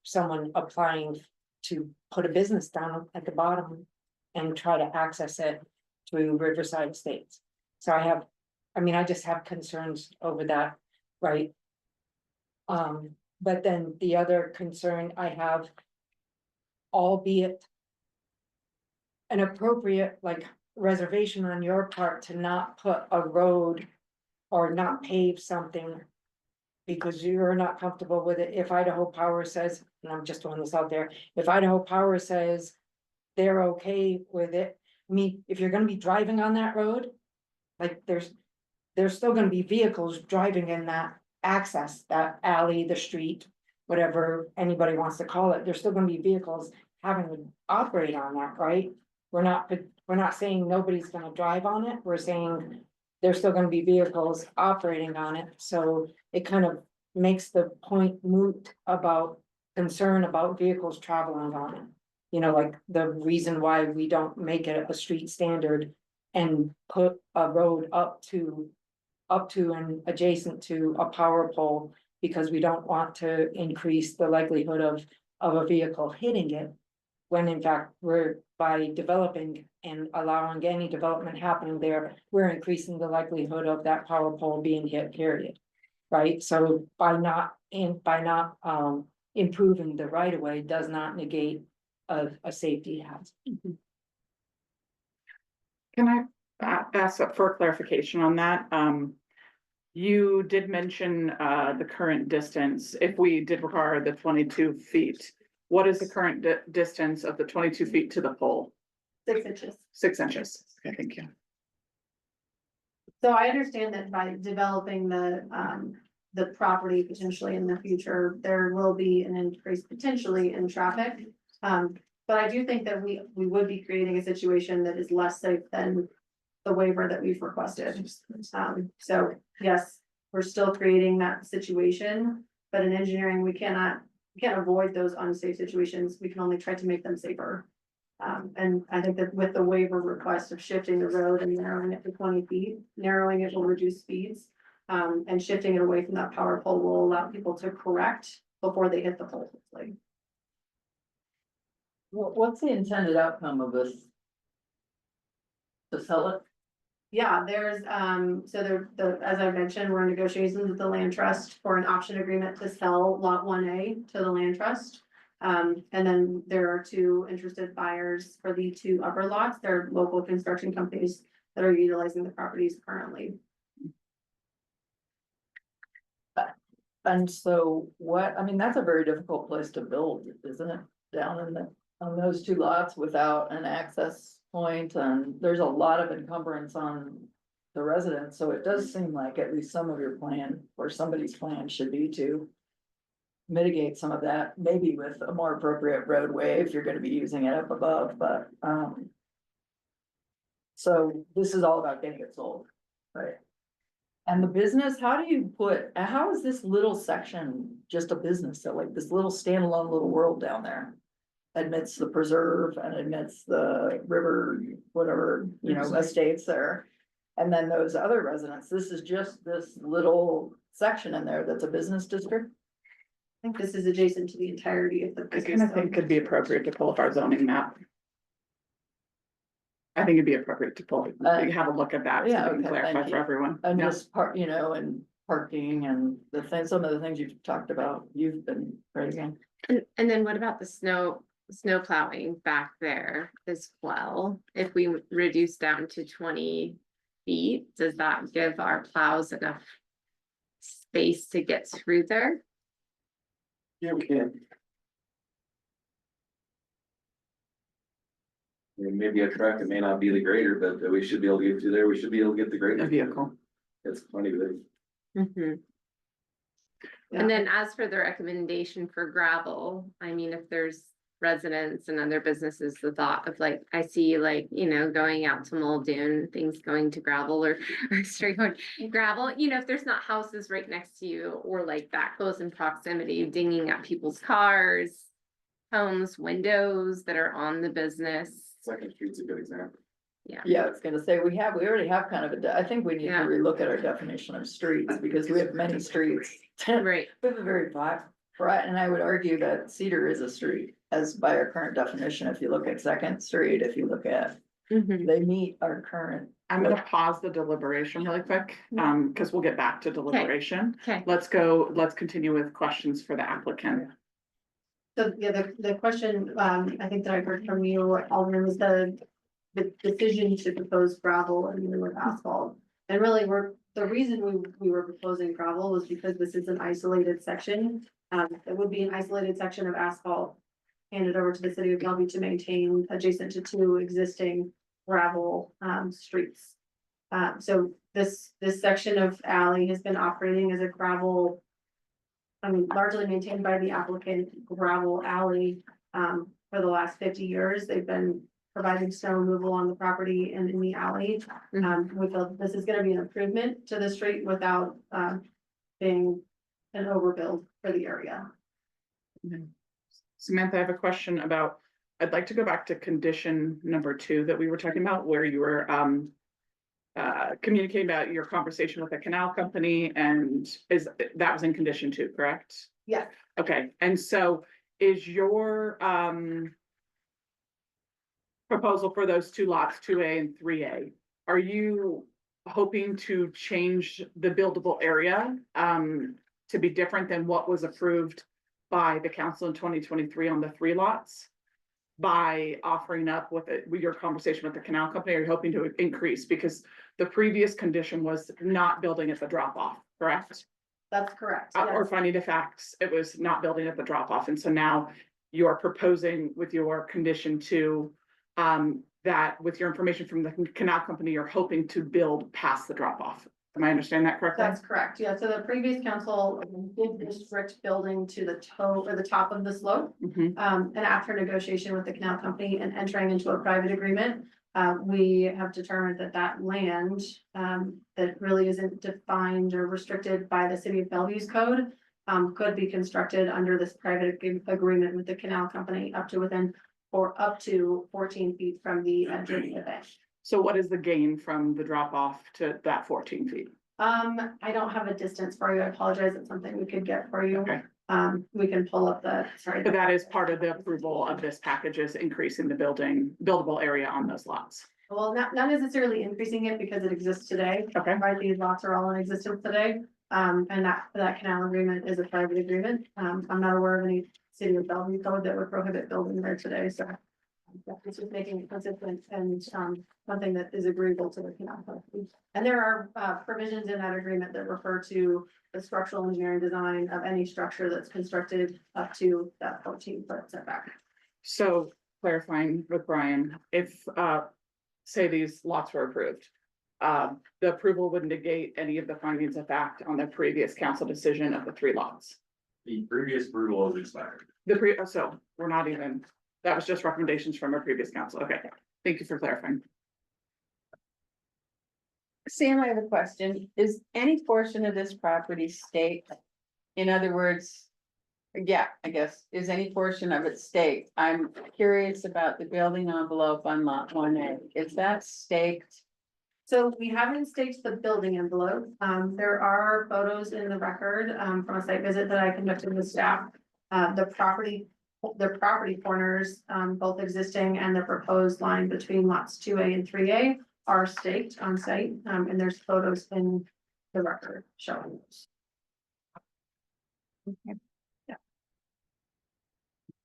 someone applying to put a business down at the bottom and try to access it through Riverside Estates. So I just have concerns over that, right? But then the other concern I have, albeit an appropriate reservation on your part to not put a road or not pave something because you're not comfortable with it. If Idaho Power says, and I'm just throwing this out there, if Idaho Power says they're okay with it, if you're gonna be driving on that road, there's still gonna be vehicles driving in that access, that alley, the street, whatever anybody wants to call it, there's still gonna be vehicles having to operate on that, right? We're not saying nobody's gonna drive on it, we're saying there's still gonna be vehicles operating on it, so it kind of makes the point moot about concern about vehicles traveling on it. The reason why we don't make it a street standard and put a road up to and adjacent to a power pole, because we don't want to increase the likelihood of a vehicle hitting it. When in fact, by developing and allowing any development happening there, we're increasing the likelihood of that power pole being hit, period. Right, so by not improving the right of way does not negate a safety hazard. Can I ask for clarification on that? You did mention the current distance. If we did require the 22 feet, what is the current distance of the 22 feet to the pole? 6 inches. 6 inches. Okay, thank you. So I understand that by developing the property potentially in the future, there will be an increase potentially in traffic. But I do think that we would be creating a situation that is less safe than the waiver that we've requested. So yes, we're still creating that situation, but in engineering, we can't avoid those unsafe situations. We can only try to make them safer. And I think that with the waiver request of shifting the road and narrowing it to 20 feet, narrowing it will reduce speeds. And shifting it away from that power pole will allow people to correct before they hit the pole. What's the intended outcome of this? To sell it? Yeah, there's, as I mentioned, we're in negotiations with the land trust for an option agreement to sell lot 1A to the land trust. And then there are two interested buyers for the two upper lots. They're local construction companies that are utilizing the properties currently. And so what, I mean, that's a very difficult place to build, isn't it? Down in the, on those two lots without an access point, and there's a lot of encumbrance on the residents, so it does seem like at least some of your plan, or somebody's plan should be to mitigate some of that, maybe with a more appropriate roadway if you're gonna be using it up above, but, so this is all about getting it sold, right? And the business, how is this little section just a business, so like this little standalone little world down there? Admits the preserve and admits the river, whatever, you know, estates there. And then those other residents, this is just this little section in there that's a business district? I think this is adjacent to the entirety of the I business. kind of think it'd be appropriate to pull up our zoning map. I think it'd be appropriate to have a look at that, so yeah, we can okay, clarify thank for you. everyone. And Yeah. just you know, and parking and the things, some of the things you've talked about, you've been raising. And then what about the snow plowing back there as well? If we reduce down to 20 feet, does that give our plows enough space to get through there? Yeah, we can. Maybe a truck, it may not be the grader, but we should be able to get through there, we should be able to get the A grader. vehicle. It's plenty big. Mhm. And then as for the recommendation for gravel, I mean, if there's residents and other businesses, the thought of like, I see like, you know, going out to Muldoon, things going to gravel or straight going gravel, you know, if there's not houses right next to you or like that close in proximity, dinging at people's cars, homes, windows that are on the business. Second Street's a good example. Yeah, I was gonna say, we already have kind of I think we need to Yeah. relook at our definition of streets, because we have many streets. We Right. have a very broad, and I would argue that Cedar is a street, as by our current definition, if you look at Second Street, if you look at, Mhm. they meet our current. I'm gonna pause the deliberation really quick, because we'll get back to deliberation. Okay. Let's continue with questions for the applicant. So, yeah, the question, I think that I heard from you, Alderman, was the decision to propose gravel and then with asphalt. And really, the reason we were proposing gravel was because this is an isolated section. It would be an isolated section of asphalt handed over to the city of Bellevue to maintain adjacent to two existing gravel, streets. So this section of alley has been operating as a gravel, largely maintained by the applicant, gravel alley, for the last 50 years. They've been providing snow removal on the property and in the alley. We feel this is gonna be an improvement to the street without, being an overbuild for the area. Samantha, I have a question about, I'd like to go back to condition number 2 that we were talking about, where you were communicating about your conversation with the canal company, and that was in condition 2, correct? Yeah. Okay, and so is your proposal for those 2 lots, 2A and 3A, are you hoping to change the buildable area to be different than what was approved by the council in 2023 on the 3 lots? By offering up with your conversation with the canal company, are you hoping to increase? Because the previous condition was not building at the drop off, correct? That's correct. Or Yes. finding of facts, it was not building at the drop off. And so now you're proposing with your condition 2, that with your information from the canal company, you're hoping to build past the drop off. Am I understanding that correctly? That's correct. Yeah, so the previous council did restrict building to the toe or the top of the slope. Mhm. And after negotiation with the canal company and entering into a private agreement, we have determined that that land, that really isn't defined or restricted by the city of Bellevue's code, could be constructed under this private agreement with the canal company up to 14 feet from the edge of the bank. So what is the gain from the drop off to that 14 feet? I don't have a distance for you. I apologize. It's something we could get for you. Okay. We can pull up sorry. But that is part of the approval of this package, is increasing the buildable area on those lots. Well, not necessarily increasing it because it exists today. Okay. Right, these lots are all in existence today. And that canal agreement is a private agreement. I'm not aware of any city of Bellevue code that would prohibit building there today, so. It's just making it consistent and, something that is agreeable to the canal authority. And there are, provisions in that agreement that refer to the structural engineering design of any structure that's constructed up to that 14-foot setback. So clarifying with Brian, if, say these lots were approved, the approval would negate any of the findings of fact on the previous council decision of the 3 lots. The previous approval is expired. So we're not even, that was just recommendations from our previous council. Okay, thank you for clarifying. Sam, I have a question. Is any portion of this property staked? In other words, yeah, I guess, is any portion of it staked? I'm curious about the building envelope on lot 1A. Is that staked? So we haven't staked the building envelope. There are photos in the record, from a site visit that I conducted with staff. The property corners, both existing and the proposed line between lots 2A and 3A are staked on site, and there's photos in the record showing those. Are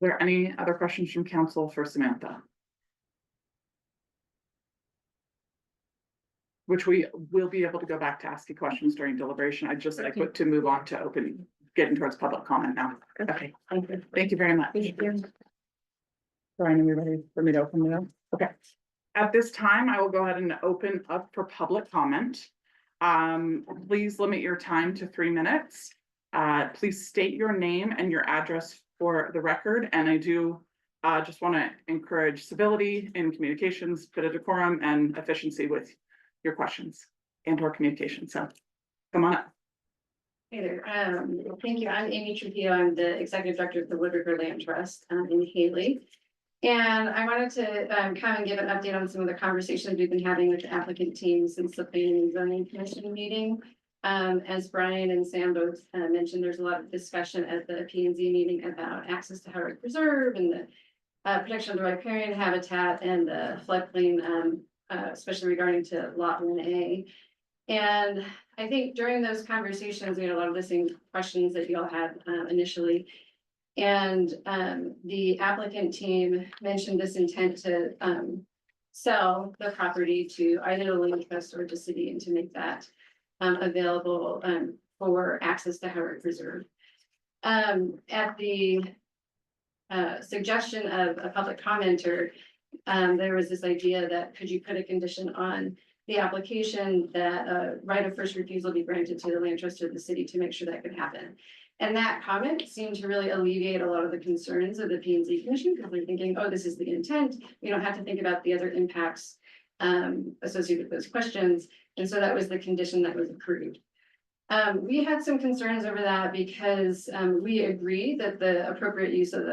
there any other questions from council for Samantha? Which we will be able to go back to ask you questions during deliberation. I'd just like to move on to opening, getting towards public comment now. Okay, Thank you. thank you very much. Thank you. Brian, are we ready for me to open the room? Okay. At this time, I will go ahead and open up for public comment. Please limit your time to 3 minutes. Please state your name and your address for the record. And I do just want to encourage civility in communications, bit of decorum and efficiency with your questions and or communication. So come on up. Hey there, thank you. I'm Amy Trujillo. I'm the executive director of the Wood River Land Trust in Haley. And I wanted to come and give an update on some of the conversations we've been having with the applicant team since the Planning and Zoning Commission meeting. As Brian and Sam both mentioned, there's a lot of discussion at the P&Z meeting about access to Howard Preserve and the protection of the riparian habitat and the floodplain, especially regarding to Lot 1A. And I think during those conversations, we had a lot of listening questions that you all had initially. And the applicant team mentioned this intent to sell the property to either the land trust or the city and to make that available for access to Howard Preserve. At the suggestion of a public commenter, there was this idea that could you put a condition on the application that a right of first refusal be granted to the land trust or the city to make sure that could happen. And that comment seemed to really alleviate a lot of the concerns of the P&Z Commission because they're thinking, oh, this is the intent. We don't have to think about the other impacts associated with those questions. And so that was the condition that was approved. We had some concerns over that because we agree that the appropriate use of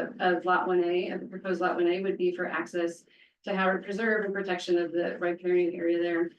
Lot 1A, of the proposed Lot 1A would be for access to Howard Preserve and protection of the riparian area there.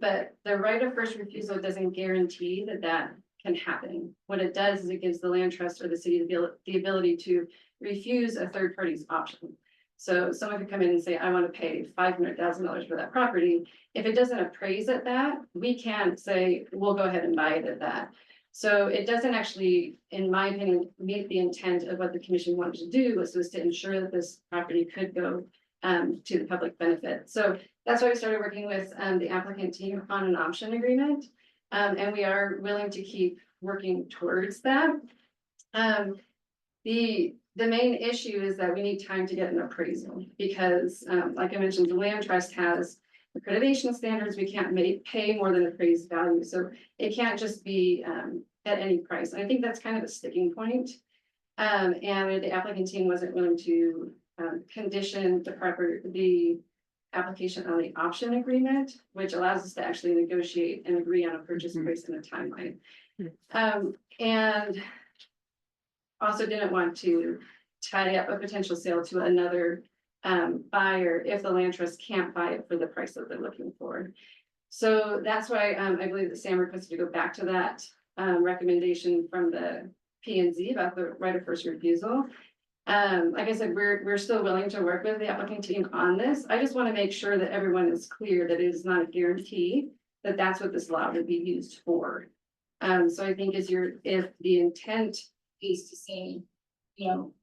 But the right of first refusal doesn't guarantee that that can happen. What it does is it gives the land trust or the city the ability to refuse a third party's option. So someone could come in and say, I want to pay $500,000 for that property. If it doesn't appraise at that, we can't say, we'll go ahead and buy it at that. So it doesn't actually, in my opinion, meet the intent of what the commission wanted to do, was to ensure that this property could go to the public benefit. So that's why we started working with the applicant team on an option agreement. And we are willing to keep working towards that. The main issue is that we need time to get an appraisal because, like I mentioned, the land trust has accreditation standards. We can't pay more than appraised value. So it can't just be at any price. And I think that's kind of a sticking point. And the applicant team wasn't willing to condition the application on the option agreement, which allows us to actually negotiate and agree on a purchase price and a timeline. And also didn't want to tie up a potential sale to another buyer if the land trust can't buy it for the price that they're looking for. So that's why I believe that Sam requested to go back to that recommendation from the P&Z about the right of first refusal. Like I said, we're still willing to work with the applicant team on this. I just want to make sure that everyone is clear that it is not a guarantee that that's what this lot would be used for. So I think if the intent is to say, you know,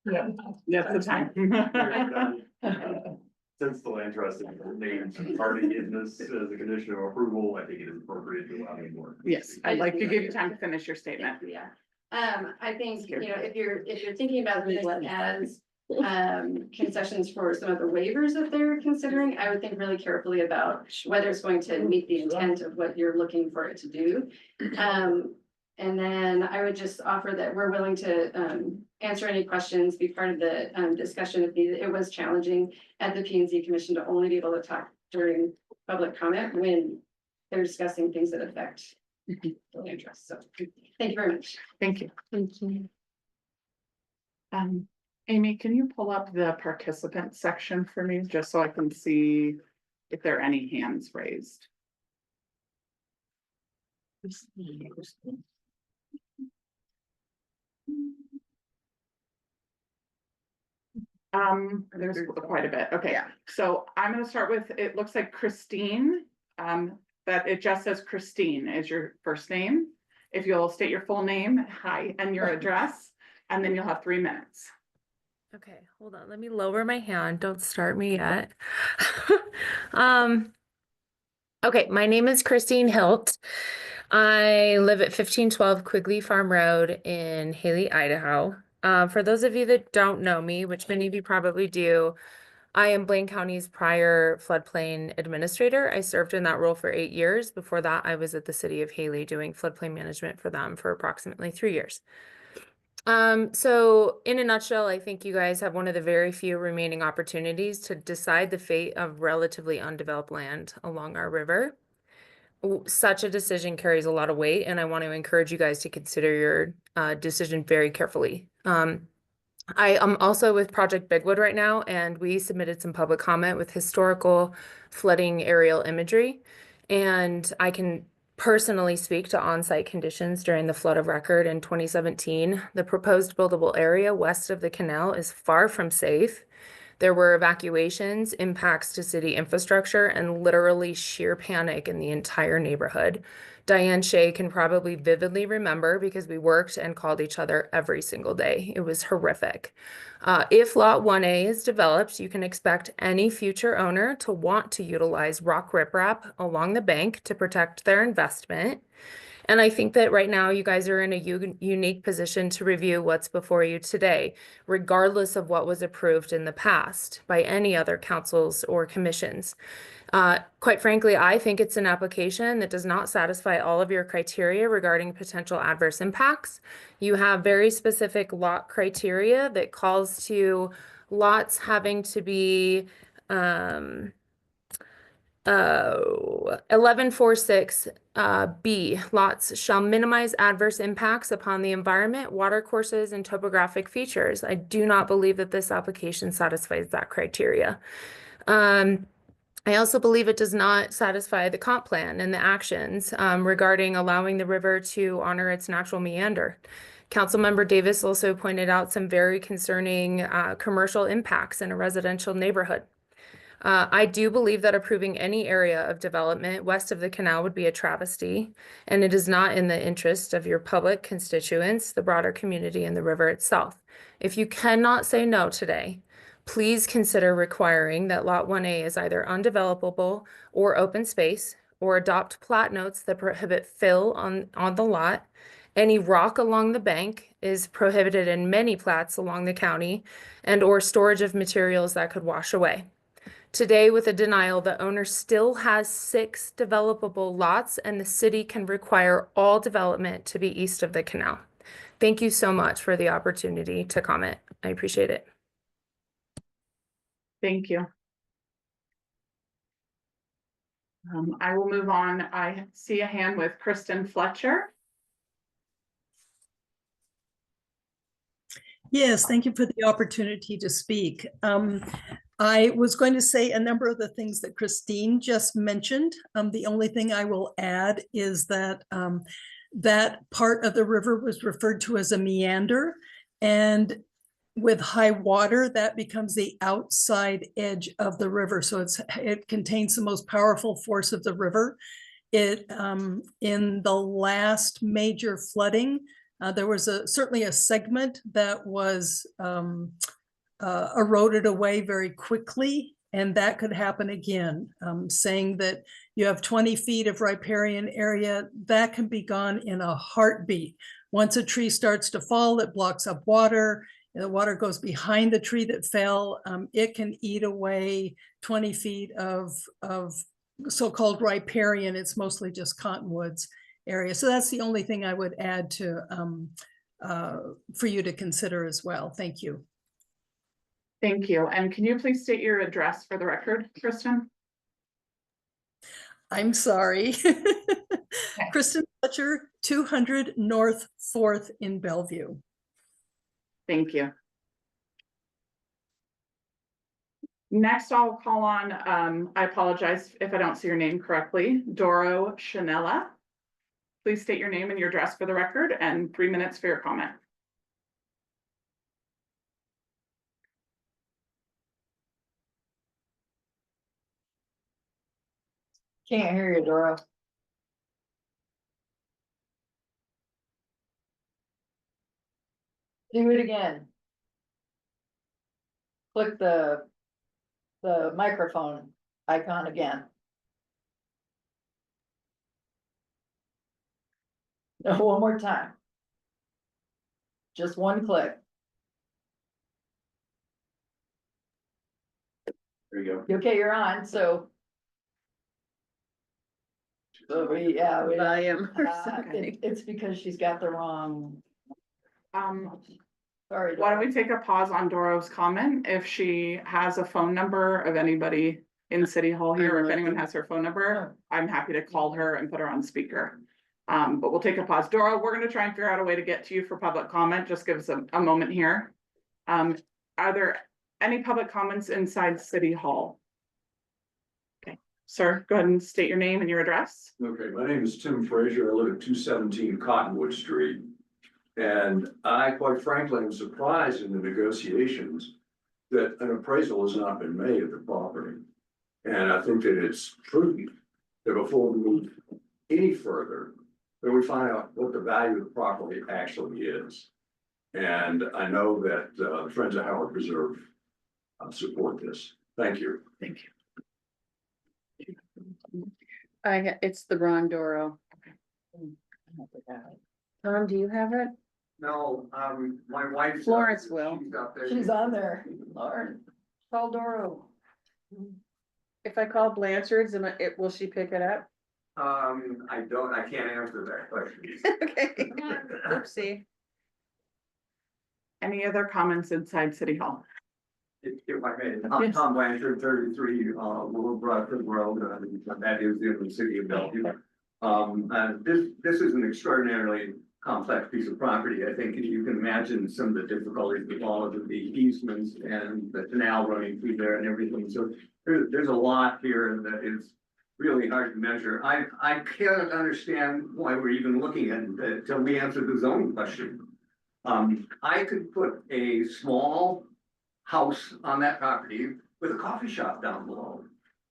Yeah, that's the time. Since the land trust is named already in this as a condition of approval, I think it is appropriate to allow me more. Yes, I'd like to give you time to finish your statement. Yeah, I think, you know, if you're thinking about this as concessions for some of the waivers that they're considering, I would think really carefully about whether it's going to meet the intent of what you're looking for it to do. And then I would just offer that we're willing to answer any questions, be part of the discussion if needed. It was challenging at the P and Z Commission to only be able to talk during public comment when they're discussing things that affect the land trust. So thank you very much. Thank you. Thank you. Amy, can you pull up the participant section for me, just so I can see if there are any hands raised? There's quite a bit. Okay, so I'm gonna start with, it looks like Christine. That it just says Christine is your first name. If you'll state your full name, hi, and your address, and then you'll have 3 minutes. Okay, hold on. Let me lower my hand. Don't start me yet. Okay, my name is Christine Hilt. I live at 1512 Quigley Farm Road in Haley, Idaho. For those of you that don't know me, which many of you probably do, I am Blaine County's prior floodplain administrator. I served in that role for 8 years. Before that, I was at the city of Haley doing floodplain management for them for approximately 3 years. So in a nutshell, I think you guys have one of the very few remaining opportunities to decide the fate of relatively undeveloped land along our river. Such a decision carries a lot of weight, and I want to encourage you guys to consider your decision very carefully. I am also with Project Bigwood right now, and we submitted some public comment with historical flooding aerial imagery. And I can personally speak to on-site conditions during the flood of record in 2017. The proposed buildable area west of the canal is far from safe. There were evacuations, impacts to city infrastructure, and literally sheer panic in the entire neighborhood. Diane Shea can probably vividly remember because we worked and called each other every single day. It was horrific. If Lot 1A is developed, you can expect any future owner to want to utilize rock riprap along the bank to protect their investment. And I think that right now you guys are in a unique position to review what's before you today, regardless of what was approved in the past by any other councils or commissions. Quite frankly, I think it's an application that does not satisfy all of your criteria regarding potential adverse impacts. You have very specific lot criteria that calls to lots having to be 1146 B, lots shall minimize adverse impacts upon the environment, water courses, and topographic features. I do not believe that this application satisfies that criteria. I also believe it does not satisfy the comp plan and the actions regarding allowing the river to honor its natural meander. Councilmember Davis also pointed out some very concerning commercial impacts in a residential neighborhood. I do believe that approving any area of development west of the canal would be a travesty, and it is not in the interest of your public constituents, the broader community, and the river itself. If you cannot say no today, please consider requiring that Lot 1A is either undevelopable or open space, or adopt plat notes that prohibit fill on the lot. Any rock along the bank is prohibited in many plats along the county, and or storage of materials that could wash away. Today, with a denial, the owner still has 6 developable lots, and the city can require all development to be east of the canal. Thank you so much for the opportunity to comment. I appreciate it. Thank you. I will move on. I see a hand with Kristen Fletcher. Yes, thank you for the opportunity to speak. I was going to say a number of the things that Christine just mentioned. The only thing I will add is that that part of the river was referred to as a meander, and with high water, that becomes the outside edge of the river. So it contains the most powerful force of the river. It in the last major flooding, There was certainly a segment that was eroded away very quickly, and that could happen again. Saying that you have 20 feet of riparian area, that can be gone in a heartbeat. Once a tree starts to fall, it blocks up water, and the water goes behind the tree that fell. It can eat away 20 feet of so-called riparian. It's mostly just cottonwoods area. So that's the only thing I would add to for you to consider as well. Thank you. Thank you. And can you please state your address for the record, Kristen? I'm sorry. Kristen Fletcher, 200 North 4th in Bellevue. Thank you. Next, I'll call on, I apologize if I don't see your name correctly, Doro Chanella. Please state your name and your address for the record and 3 minutes for your comment. Can't hear you, Dora. Do it again. Click the microphone icon again. No, one more time. Just one click. There you go. Okay, you're on, so. So we Volume or it's because she's got the wrong, sorry. Why don't Dora. we take a pause on Doro's comment? If she has a phone number of anybody in City Hall here, or if anyone has her phone number, I'm happy to call her and put her on speaker. But we'll take a pause. Dora, we're gonna try and figure out a way to get to you for public comment. Just give us a moment here. Are there any public comments inside City Hall? Okay, sir, go ahead and state your name and your address. Okay, my name is Tim Frazier. I live at 217 Cottonwood Street. And I, quite frankly, am surprised in the negotiations that an appraisal has not been made of the property. And I think that it's prudent that before we move any further, that we find out what the value of the property actually is. And I know that the Friends of Howard Preserve support this. Thank you. Thank you. It's the wrong Doro. Tom, do you have it? No, my wife. Florence will. She's on there, Lauren. Call Doro. If I call Blanchard's, will she pick it up? I can't answer that question. Okay. Oopsie. Any other comments inside City Hall? If I may, I'm Tom Blanchard, 33, Little Bradford Road, that is in the city of Bellevue. And this is an extraordinarily complex piece of property. I think you can imagine some of the difficulties involved with the easements and the canal running through there and everything. So there's a lot here that is really hard to measure. I can't understand why we're even looking at it until we answer the zoning question. I could put a small house on that property with a coffee shop down below.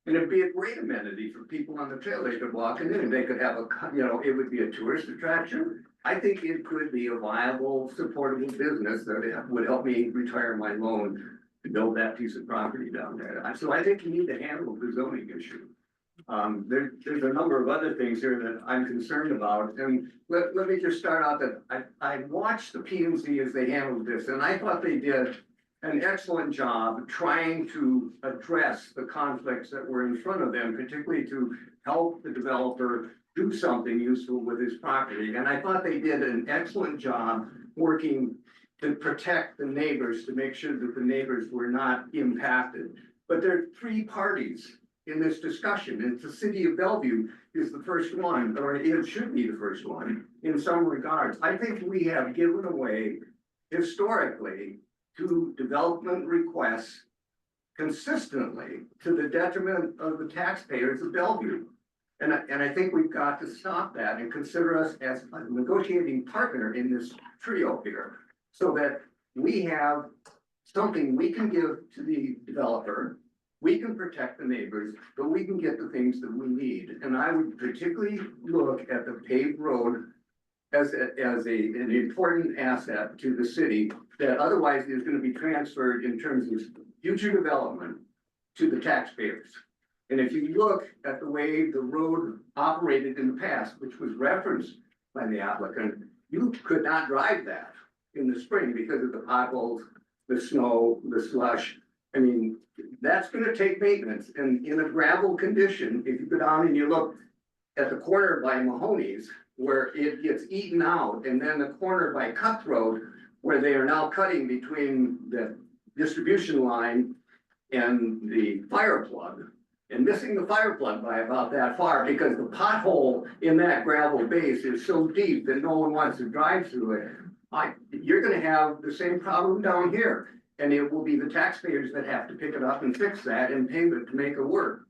And it'd be a great amenity for people on the trail. They could walk in and they could have it would be a tourist attraction. I think it could be a viable, supportable business that would help me retire my loan to build that piece of property down there. So I think you need to handle the zoning issue. There's a number of other things here that I'm concerned about. And let me just start out that I watched the P&Z as they handled this, and I thought they did an excellent job trying to address the conflicts that were in front of them, particularly to help the developer do something useful with his property. And I thought they did an excellent job working to protect the neighbors, to make sure that the neighbors were not impacted. But there are three parties in this discussion, and the city of Bellevue is the first one, or it should be the first one in some regards. I think we have given away historically to development requests consistently to the detriment of the taxpayers of Bellevue. And I think we've got to stop that and consider us as a negotiating partner in this trio here, so that we have something we can give to the developer, we can protect the neighbors, but we can get the things that we need. And I would particularly look at the paved road an important asset to the city that otherwise is gonna be transferred in terms of future development to the taxpayers. And if you look at the way the road operated in the past, which was referenced by the applicant, you could not drive that in the spring because of the potholes, the snow, the slush. I mean, that's gonna take maintenance, and in a gravel condition, if you go down and you look at the corner by Mahoney's, where it gets eaten out, and then the corner by Cutthroat, where they are now cutting between the distribution line and the fire plug, and missing the fire plug by about that far, because the pothole in that gravel base is so deep that no one wants to drive through it. You're gonna have the same problem down here, and it will be the taxpayers that have to pick it up and fix that and pave it to make it work.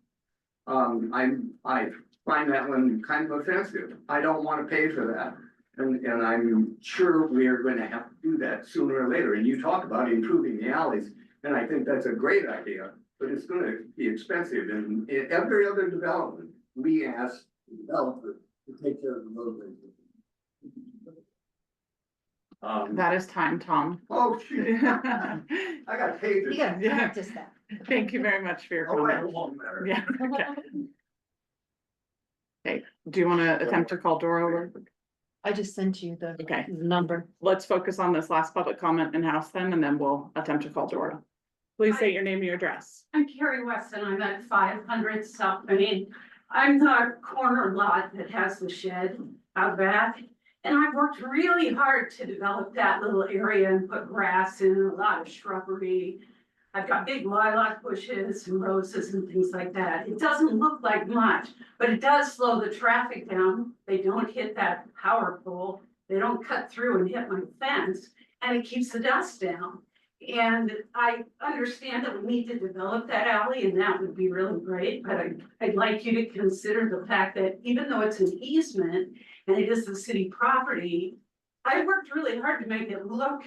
I find that one kind of offensive. I don't wanna pay for that. And I'm sure we are gonna have to do that sooner or later. And you talk about improving the alleys, and I think that's a great idea, but it's gonna be expensive. And in every other development, we ask the developer to take care of the roadways. That is time, Tom. Oh, shoot. I got paid. You gotta practice that. Thank you very much for your Oh, that comment. won't matter. Yeah, okay. Okay, do you wanna attempt to call Dora over? I just sent you the Okay, number. let's focus on this last public comment in-house then, and then we'll attempt to call Dora. Please state your name and your address. I'm Carrie Weston, I'm at 500 South Main. I'm the corner lot that has the shed out back. And I've worked really hard to develop that little area and put grass in, a lot of shrubbery. I've got big lilac bushes and roses and things like that. It doesn't look like much, but it does slow the traffic down. They don't hit that power pole. They don't cut through and hit my fence, and it keeps the dust down. And I understand that we need to develop that alley, and that would be really great, but I'd like you to consider the fact that even though it's an easement and it is the city property, I worked really hard to make it look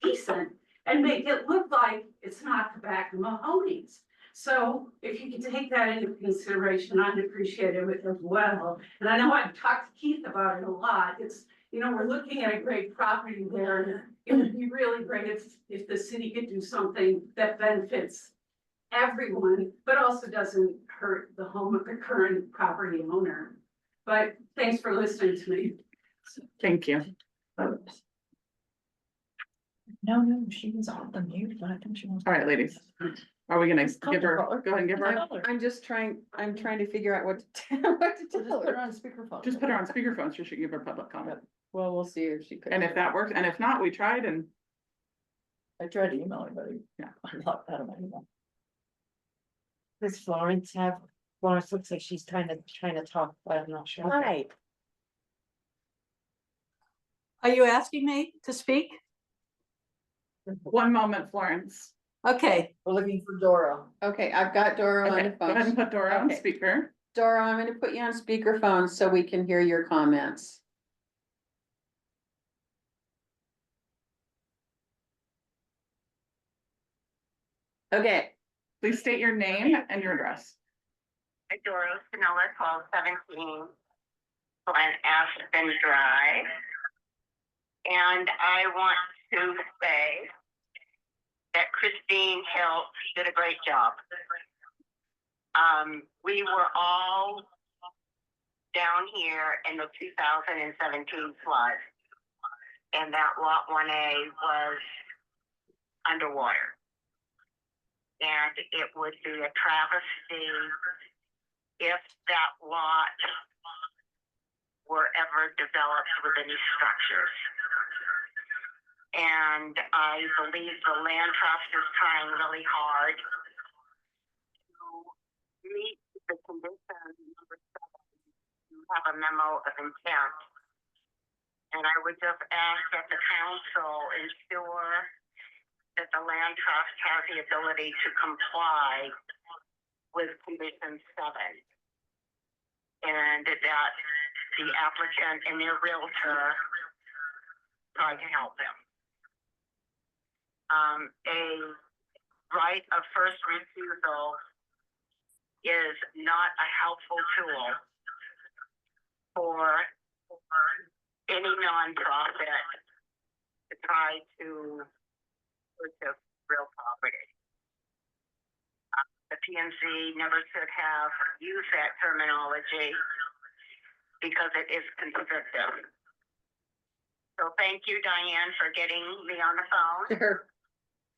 decent and make it look like it's not the back of Mahoney's. So if you could take that into consideration, I'd appreciate it as well. And I know I've talked to Keith about it a lot. It's, you know, we're looking at a great property there, and it would be really great if the city could do something that benefits everyone, but also doesn't hurt the home of the current property owner. But thanks for listening to me. Thank you. No, she was on the mute, but I think she was. All right, ladies. Are we gonna give her, go ahead and give her, I'm trying to figure out what to tell her. on speakerphone. just put her on speakerphone so she can give her public comment. Well, we'll see if she could. And if that works, and if not, we tried and I tried to email everybody. Yeah. I locked out of my email. Does Florence looks like she's trying to talk, but I'm not sure. Hi. Are you asking me to speak? one moment, Florence. Okay. We're looking for Dora. Okay, I've got Dora on Okay, the go ahead and phone. put Dora on Okay. speaker. Dora, I'm gonna put you on speakerphone so we can hear your comments. Okay, Please state your name and your address. Dora Spinella, 1217 Glen Aspen Drive. And I want to say that Christine Hill did a great job. We were all down here in the 2017 flood, and that lot 1A was underwater. And it would be a travesty if that lot were ever developed with any structures. And I believe the land trust is trying really hard to meet the condition number 7, to have a memo of intent. And I would just ask that the council ensure that the land trust has the ability to comply with condition 7. And that the applicant and their realtor try to help them. A right of first refusal is not a helpful tool for any nonprofit to try to purchase real property. The PNC never should have used that terminology because it is constrictive. So thank you, Diane, for getting me on the phone. Sure.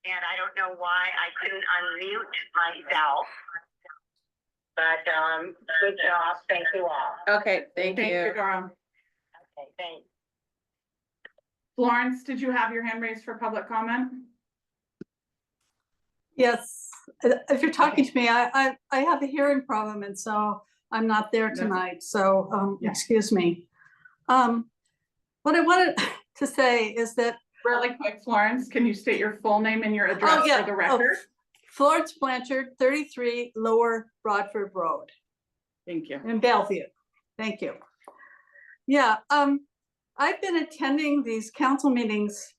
And I don't know why I couldn't unmute myself. But, good job. Thank you all. Okay, thank you. Dora. Okay, thanks. Florence, did you have your hand raised for public comment? Yes, if you're talking to me, I have a hearing problem and so I'm not there That's- tonight, so, Yeah. excuse me. What I wanted to say is that. Really quick, Florence, can you state your full name and your address yeah. for the record? Florence Blanchard, 33 Lower Broadford Road Thank you. in Bellevue. Thank you. Yeah, I've been attending these council meetings,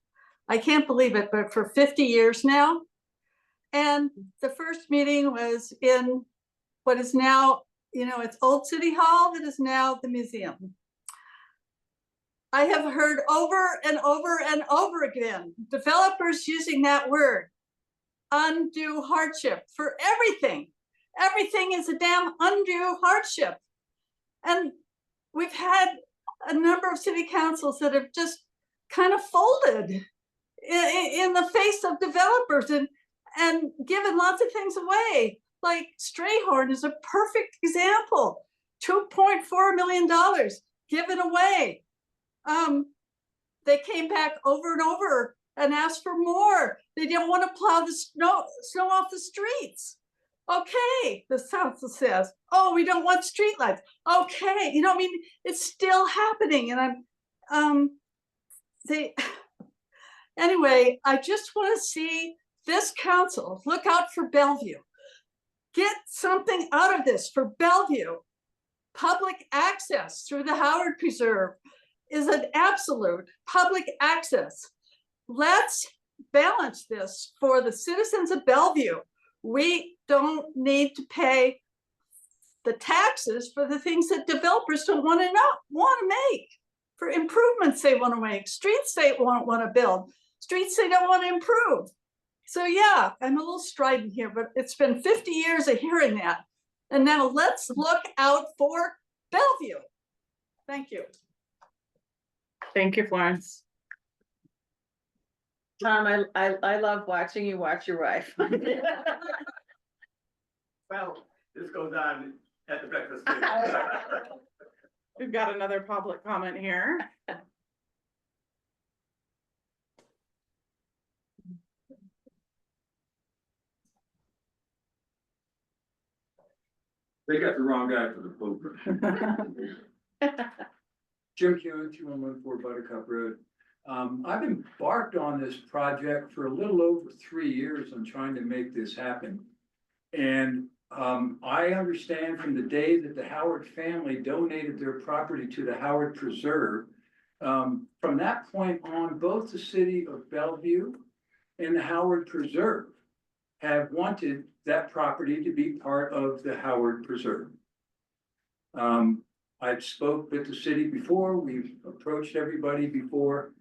I can't believe it, but for 50 years now. And the first meeting was in what is now, it's Old City Hall that is now the museum. I have heard over and over and over again, developers using that word, undue hardship for everything. Everything is a damn undue hardship. And we've had a number of city councils that have just kind of folded in the face of developers and given lots of things away. Like Strayhorn is a perfect example. $2.4 million given away. They came back over and over and asked for more. They didn't want to plow the snow off the streets. Okay, the council says, oh, we don't want streetlights. Okay, it's still happening. And anyway, I just want to see this council look out for Bellevue. Get something out of this for Bellevue. Public access through the Howard Preserve is an absolute public access. Let's balance this for the citizens of Bellevue. We don't need to pay the taxes for the things that developers don't want to make, for improvements they want to make, streets they want to build, streets they don't want to improve. So yeah, I'm a little strident here, but it's been 50 years of hearing that. And now let's look out for Bellevue. Thank you. Thank you, Florence. Tom, I love watching you watch your wife. Well, this goes on at the breakfast table. We've got another public comment here. They got the wrong guy for the program. Jim Kewen, 2114 Buttercup Road. I've embarked on this project for a little over 3 years on trying to make this happen. And I understand from the day that the Howard family donated their property to the Howard Preserve, from that point on, both the city of Bellevue and the Howard Preserve have wanted that property to be part of the Howard Preserve. I've spoke with the city before, we've approached everybody before.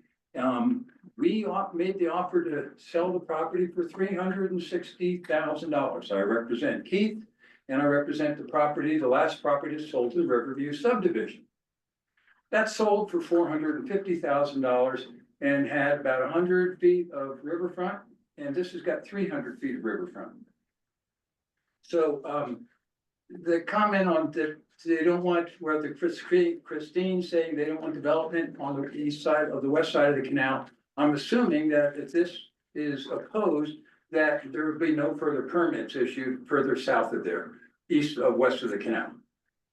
We made the offer to sell the property for $360,000. I represent Keith and I represent the property, the last property sold to the Riverview subdivision. That sold for $450,000 and had about 100 feet of riverfront, and this has got 300 feet of riverfront. So the comment on that they don't want, where the Christine saying they don't want development on the east side of the west side of the canal. I'm assuming that if this is opposed, that there will be no further permits issued further south of there, west of the canal.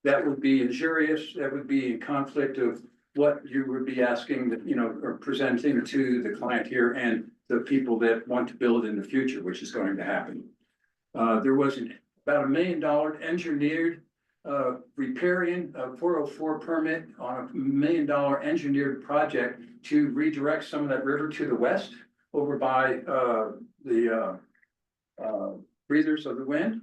That would be injurious, that would be in conflict of what you would be asking, or presenting to the client here and the people that want to build in the future, which is going to happen. There was about $1 million engineered riparian 404 permit on $1 million engineered project to redirect some of that river to the west over by the breathers of the wind.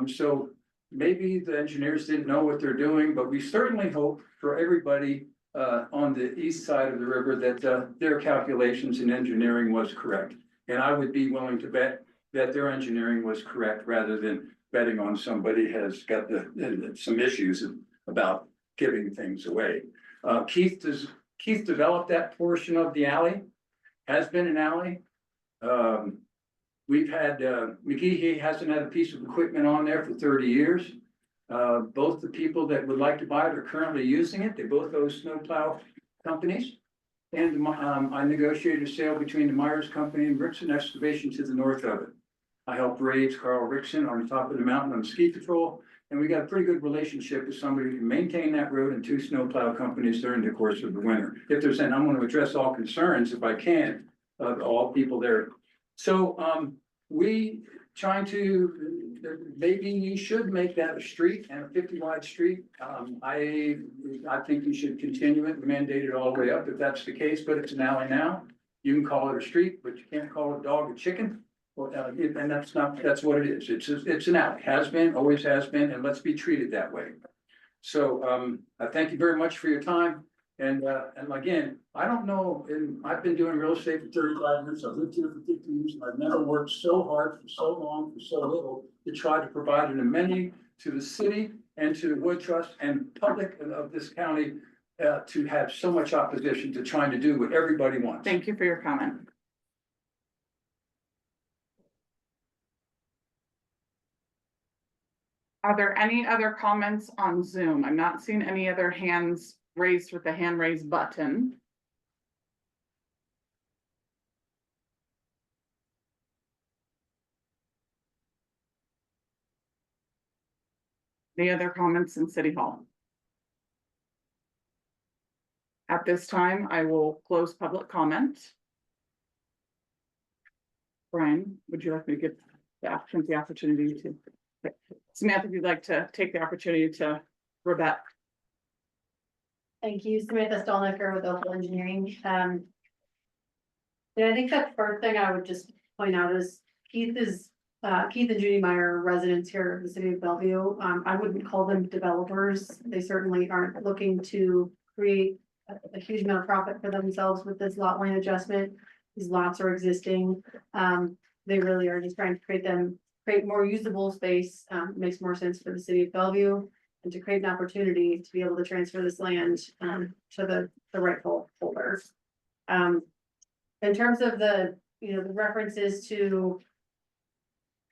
So maybe the engineers didn't know what they're doing, but we certainly hope for everybody on the east side of the river that, their calculations and engineering was correct. And I would be willing to bet that their engineering was correct rather than betting on somebody has got some issues about giving things away. Keith developed that portion of the alley, has been an alley. We've had, McGee, he hasn't had a piece of equipment on there for 30 years. Both the people that would like to buy it are currently using it. They both own snowplow companies. And I negotiated a sale between the Myers Company and Rickson Excavation to the north of it. I helped raise Carl Rickson on top of the mountain on ski patrol. And we got a pretty good relationship with somebody who can maintain that road and 2 snowplow companies during the course of the winter. If there's, and I'm going to address all concerns if I can, of all people there. So we trying to, maybe you should make that a street and a 50 wide street. I think you should continue it, mandate it all the way up if that's the case, but it's an alley now. You can call it a street, but you can't call a dog a chicken. And that's what it is. It's an alley, has been, always has been, and let's be treated that way. So I thank you very much for your time. And again, I don't know, and I've been doing real estate for 35 years. I've lived here for 50 years, and I've never worked so hard for so long, for so little, to try to provide an amenity to the city and to the Wood Trust and public of this county to have so much opposition to trying to do what everybody wants. Thank you for your comment. Are there any other comments on Zoom? I'm not seeing any other hands raised with the hand raise button. Any other comments in City Hall? At this time, I will close public comment. Brian, would you like me to give the applicant the opportunity to? Samantha, if you'd like to take the opportunity to rebut. Thank you, Samantha Stolnicker with Opal Engineering. Yeah, I think the first thing I would just point out is Keith and Judy Meyer are residents here in the city of Bellevue. I wouldn't call them developers. They certainly aren't looking to create a huge amount of profit for themselves with this lot line adjustment. These lots are existing. They really are just trying to create more usable space. Makes more sense for the city of Bellevue and to create an opportunity to be able to transfer this land to the rightful holder. In terms of the references to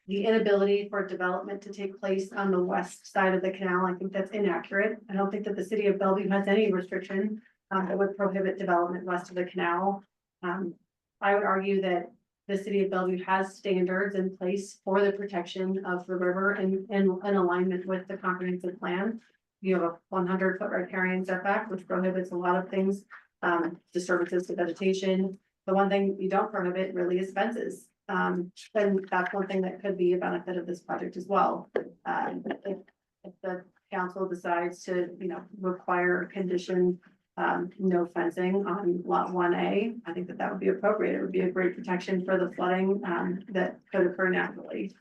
the inability for development to take place on the west side of the canal, I think that's inaccurate. I don't think that the city of Bellevue has any restriction that would prohibit development west of the canal. I would argue that the city of Bellevue has standards in place for the protection of the river and in alignment with the comprehensive plan. You have a 100-foot riparian setback, which prohibits a lot of things, disturbances to vegetation. The one thing you don't prohibit really is fences. And that's one thing that could be a benefit of this project as well. If the council decides to, require a condition, no fencing on lot 1A, I think that would be appropriate. It would be a great protection for the flooding that could occur naturally.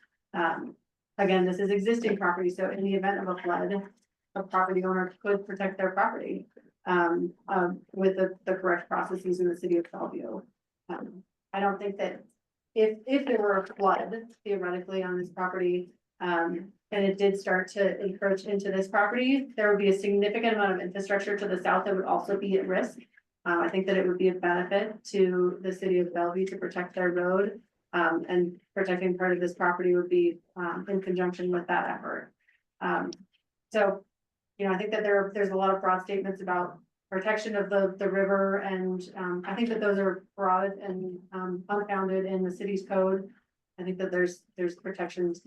Again, this is existing property, so in the event of a flood, a property owner could protect their property with the correct processes in the city of Bellevue. I don't think that if there were a flood theoretically on this property, and it did start to encroach into this property, there would be a significant amount of infrastructure to the south that would also be at risk. I think that it would be a benefit to the city of Bellevue to protect their road, and protecting part of this property would be in conjunction with that effort. So, I think that there's a lot of broad statements about protection of the river, and I think that those are broad and unfounded in the city's code. I think that there's protections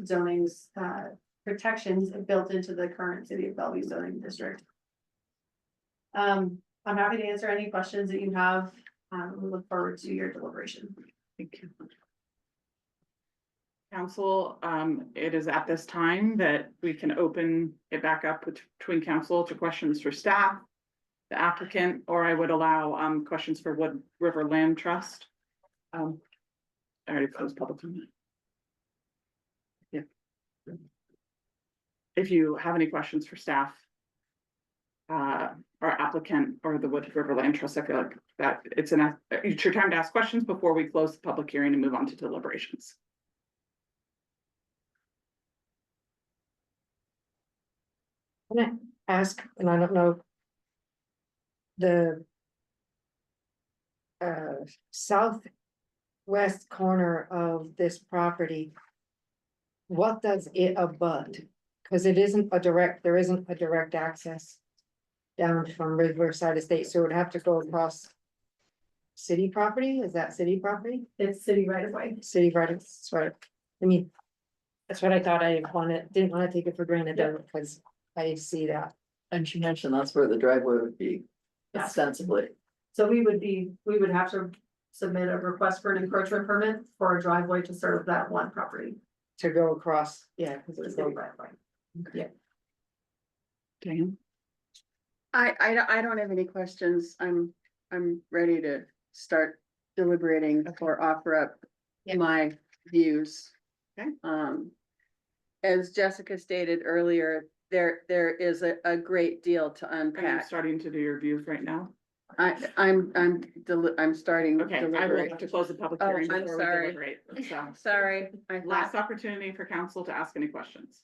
built into the current city of Bellevue zoning district. I'm happy to answer any questions that you have. We look forward to your deliberation. Thank you. Council, it is at this time that we can open it back up between council to questions for staff, the applicant, or I would allow questions for Wood River Land Trust. I already closed public comment. Yeah. If you have any questions for staff or applicant or the Wood River Land Trust, I feel like that it's your time to ask questions before we close the public hearing and move on to deliberations. Can I ask, and I don't know. The southwest corner of this property. What does it abut? Cause it isn't a direct, there isn't a direct access. Down from Riverside Estate, so it would have to go across. City property, is that city property? It's city right of way. City right, that's right, I mean. That's what I thought. I didn't wanna take it for granted though, because I see that. And she mentioned that's where the driveway would be ostensibly. So we would have to submit a request for an encroachment permit for a driveway to serve that one property. To go across, yeah, cause The it's city like, right of way. yeah. Dan? I don't have any questions. I'm ready to start deliberating or offer up my views. Okay. As Jessica stated earlier, there is a great deal to Are you unpack. starting to do your views right now? I'm starting. Okay, I will deliberate. have to close the public Oh, hearing I'm before we sorry. deliberate. So, Sorry. last opportunity for council to ask any questions.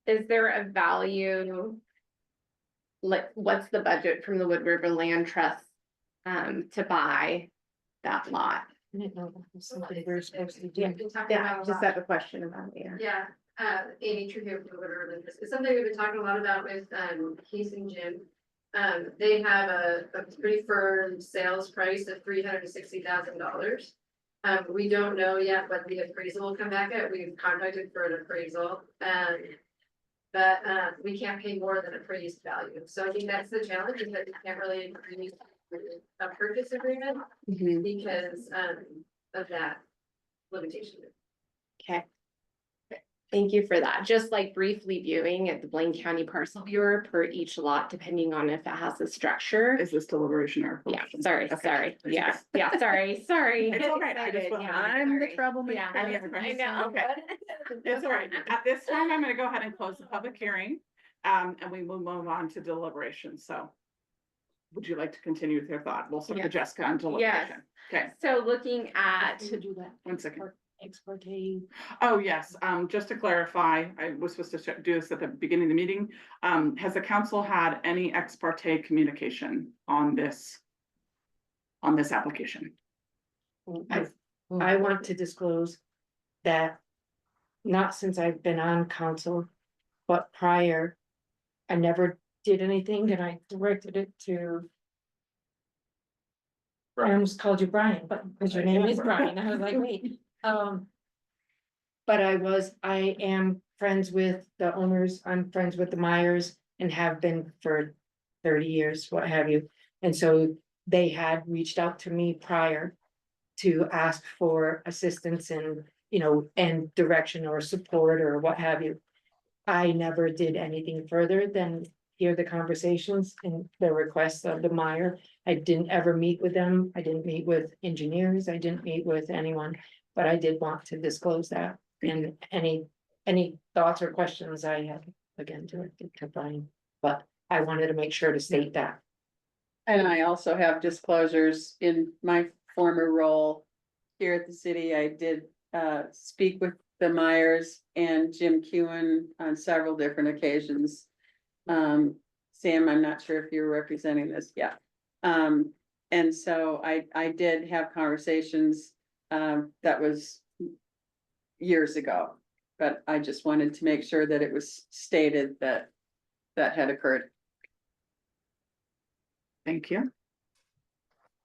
Is there a value? Like, what's the budget from the Wood River Land Trust, to buy that lot? I didn't know that was something we were supposed to do. Yeah, just have a question about it. Yeah, Amy Trujillo from the Wood River Land Trust. It's something we've been talking a lot about with, Keith and Jim. They have a pretty firm sales price of $360,000. We don't know yet what the appraisal will come back at. We've contacted for an appraisal. But we can't pay more than appraised value. So I think that's the challenge, is that we can't really agree a purchase agreement because of that limitation. Okay. Thank you for that. Just like briefly viewing at the Blaine County Parcel Viewer per each lot, depending on if it has a structure. Is this deliberation or? Yeah, sorry. Okay. Sorry. Yeah, sorry. It's all right. I just wasn't- I'm the troublemaker. Yeah, Any other questions? I know. Okay. It's all right. At this time, I'm gonna go ahead and close the public hearing, and we will move on to deliberation, so. Would you like to continue with your thought? We'll start with Yes. Jessica on deliberation. Okay, So looking at, To do that. 1 second. Export. Oh, yes, just to clarify, I was supposed to do this at the beginning of the meeting. Has the council had any ex parte communication on this application? I want to disclose that. Not since I've been on council, but prior. I never did anything and I directed it to. I almost called you Brian, but because your name is Brian, I was like, wait, But I am friends with the owners, I'm friends with the Myers and have been for 30 years, what have you. And so they had reached out to me prior to ask for assistance and, and direction or support or what have you. I never did anything further than hear the conversations and the requests of the Meyer. I didn't ever meet with them. I didn't meet with engineers. I didn't meet with anyone, but I did want to disclose that. And any thoughts or questions I have, again, directed to Brian, but I wanted to make sure to state that. And I also have disclosures in my former role here at the city. I did speak with the Myers and Jim Kewen on several different occasions. Sam, I'm not sure if you're representing this yet. And so I did have conversations that was years ago, but I just wanted to make sure that it was stated that that had occurred. Thank you.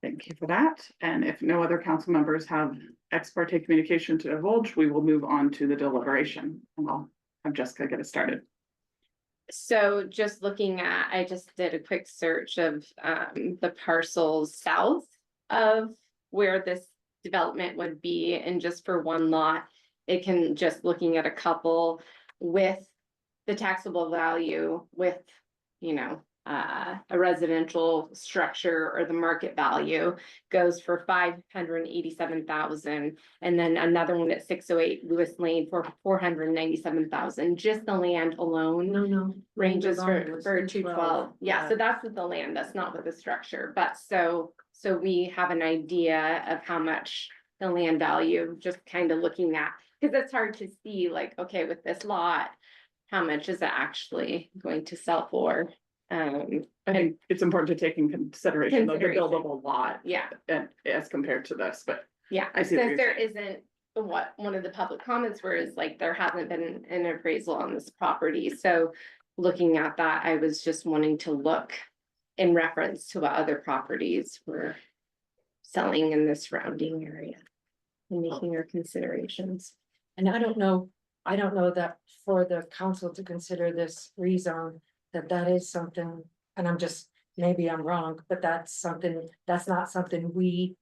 Thank you for that. And if no other council members have ex parte communication to divulge, we will move on to the deliberation and I'll have Jessica get us started. so just looking at, I just did a quick search of, the parcels south of where this development would be, and just for one lot, it can, just looking at a couple with the taxable value with, a residential structure or the market value goes for 587,000. And then another one at 608 Lewis Lane for 497,000. Just the land alone No. ranges Bond was for 212. Yeah, so that's with the land, that's not with the structure, but so we have an idea of how much the land value, just kind of looking at, because it's hard to see like, okay, with this lot, how much is it actually going to sell for? I think it's important to take in consideration the buildable lot. Yeah. And as compared to this, but Yeah, I see what since you're there isn't, what one of the public comments were is like, there hasn't been an appraisal on this property, so looking at that, I was just wanting to look in reference to what other properties were selling in the surrounding area and making our considerations. And I don't know that for the council to consider this rezone, that is something, and maybe I'm wrong, but that's not something we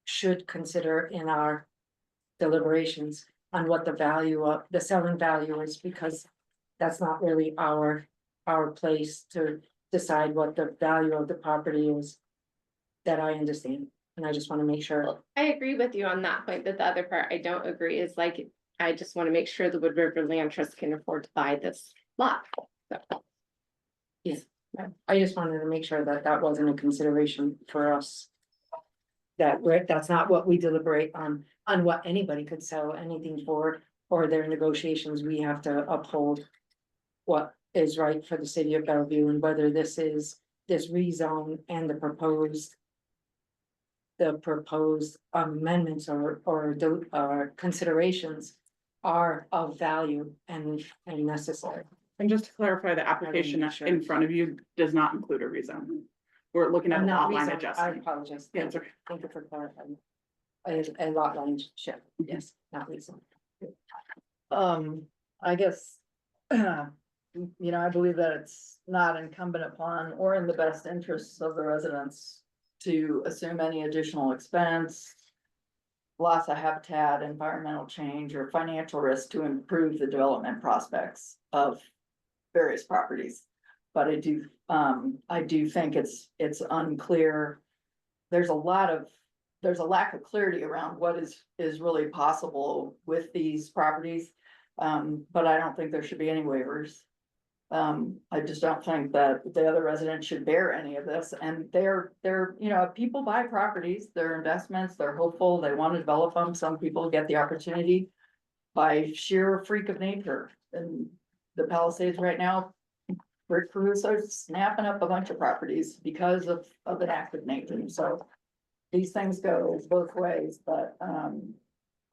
should consider in our deliberations on what the selling value is, because that's not really our place to decide what the value of the property is, that I understand, and I just want to make sure. I agree with you on that point, but the other part I don't agree is like, I just want to make sure the Wood River Land Trust can afford to buy this lot. So. Yes, I just wanted to make sure that wasn't a consideration for us. That's not what we deliberate on what anybody could sell anything for, or their negotiations. We have to uphold what is right for the city of Bellevue, and whether this rezone and the proposed amendments or considerations are of value and necessary. And just to clarify, the application in front of you does not include a rezone. We're looking at a lot line I adjustment. apologize. Yeah, it's okay. Thank you for clarifying. A lot line shift, yes, not rezone. I guess, I believe that it's not incumbent upon or in the best interests of the residents to assume any additional expense, loss of habitat, environmental change, or financial risk to improve the development prospects of various properties. But I do think it's unclear. There's a lack of clarity around what is really possible with these properties. But I don't think there should be any waivers. I just don't think that the other residents should bear any of this, and they're, people buy properties, they're investments, they're hopeful, they want to develop them. Some people get the opportunity by sheer freak of nature. And the Palisades right now, Rick Caruso is snapping up a bunch of properties because of an act of nature. So these things go both ways, but,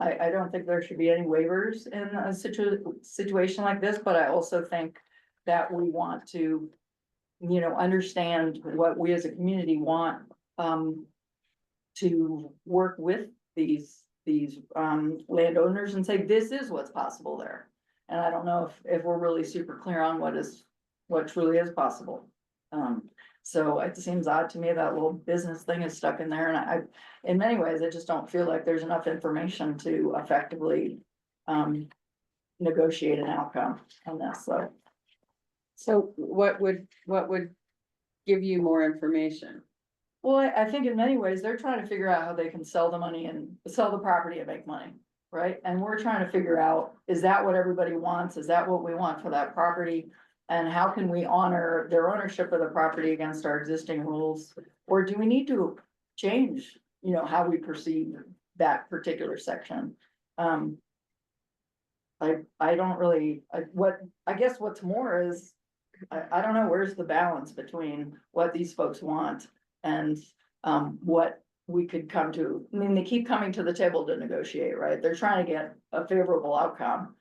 I don't think there should be any waivers in a situation like this, but I also think that we want to, understand what we as a community want, to work with these landowners and say, this is what's possible there. And I don't know if we're really super clear on what truly is possible. So it seems odd to me that little business thing is stuck in there, and in many ways, I just don't feel like there's enough information to effectively negotiate an outcome on this, So what would give you more information? Well, I think in many ways, they're trying to figure out how they can sell the money and sell the property and make money, right? And we're trying to figure out, is that what everybody wants? Is that what we want for that property? And how can we honor their ownership of the property against our existing rules? Or do we need to change, how we perceive that particular section? I don't really, I guess what's more is, I don't know, where's the balance between what these folks want and what we could come to. I mean, they keep coming to the table to negotiate, right? They're trying to get a favorable outcome.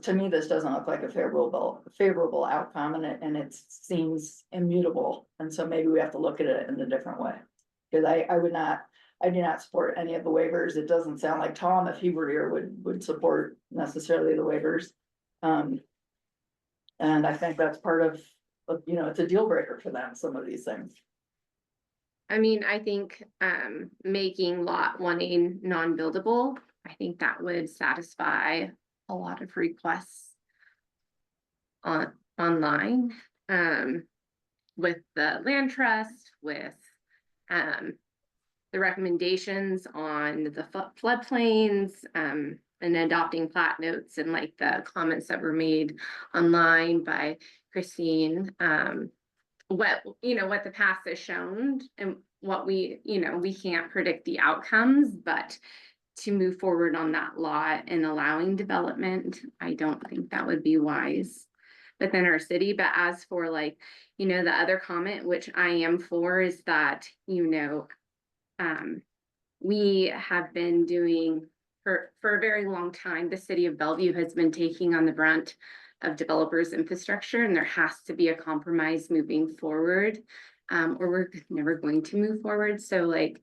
To me, this doesn't look like a favorable outcome, and it seems immutable. And so maybe we have to look at it in a different way. Because I do not support any of the waivers. It doesn't sound like Tom, if he were here, would support necessarily the waivers. And I think that's part of, it's a deal breaker for them, some of these things. I mean, I think making lot 1A non-buildable, I think that would satisfy a lot of requests online. with the land trust, with, the recommendations on the floodplains, and adopting plat notes and like the comments that were made online by Christine, what, what the past has shown and what we can't predict the outcomes, but to move forward on that lot and allowing development, I don't think that would be wise within our city. But as for like, the other comment, which I am for, is that, we have been doing for a very long time, the city of Bellevue has been taking on the brunt of developers' infrastructure, and there has to be a compromise moving forward, or we're never going to move forward. So like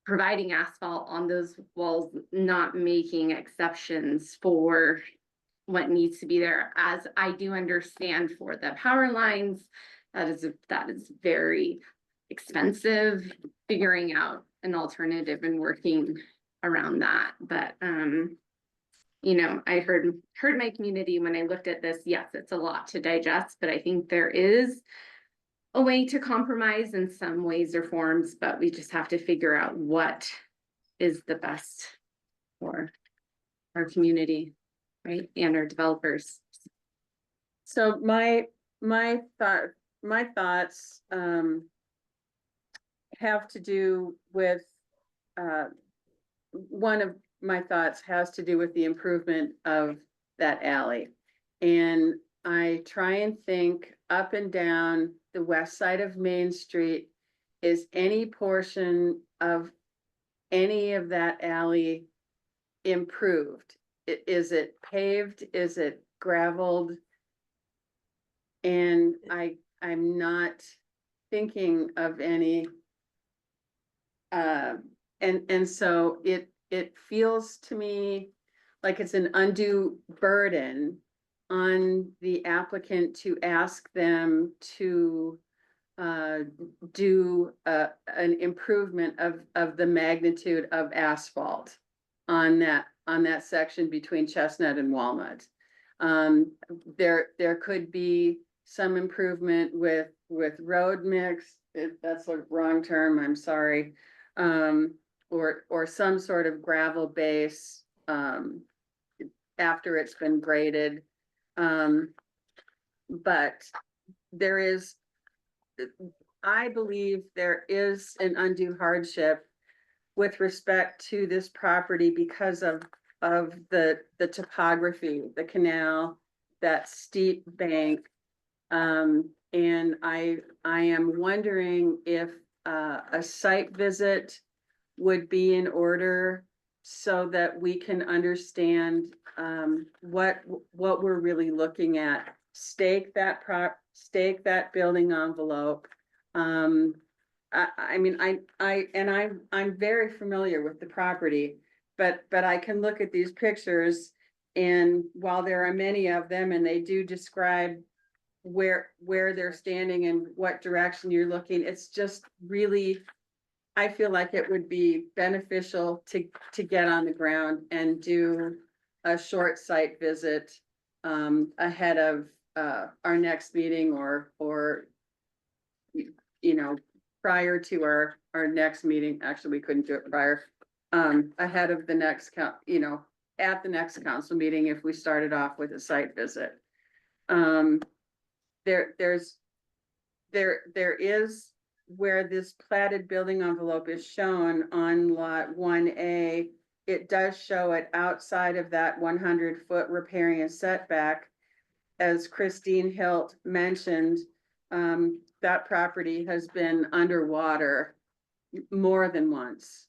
providing asphalt on those walls, not making exceptions for what needs to be there, as I do understand for the power lines, that is very expensive, figuring out an alternative and working around that. But I heard my community when I looked at this. Yes, it's a lot to digest, but I think there is a way to compromise in some ways or forms, but we just have to figure out what is the best for our community, right? And our developers. So my thoughts, have to do with, one of my thoughts has to do with the improvement of that alley. And I try and think up and down the west side of Main Street, is any portion of any of that alley improved? Is it paved? Is it gravelled? And I'm not thinking of any. And so it feels to me like it's an undue burden on the applicant to ask them to do an improvement of the magnitude of asphalt on that section between Chestnut and Walnut. There could be some improvement with road mix, that's a wrong term, I'm sorry. Or some sort of gravel base, after it's been graded. But there is, I believe there is an undue hardship with respect to this property because of the topography, the canal, that steep bank. And I am wondering if a site visit would be in order so that we can understand what we're really looking at. Stake that building envelope. I'm very familiar with the property, but I can look at these pictures, and while there are many of them and they do describe where they're standing and what direction you're looking, it's just really, I feel like it would be beneficial to get on the ground and do a short site visit ahead of our next meeting, or prior to our next meeting. Actually, we couldn't do it prior, ahead of the next at the next council meeting, if we started off with a site visit. There is, where this platted building envelope is shown on lot 1A, it does show it outside of that 100-foot riparian setback. As Christine Hilt mentioned, that property has been underwater more than once.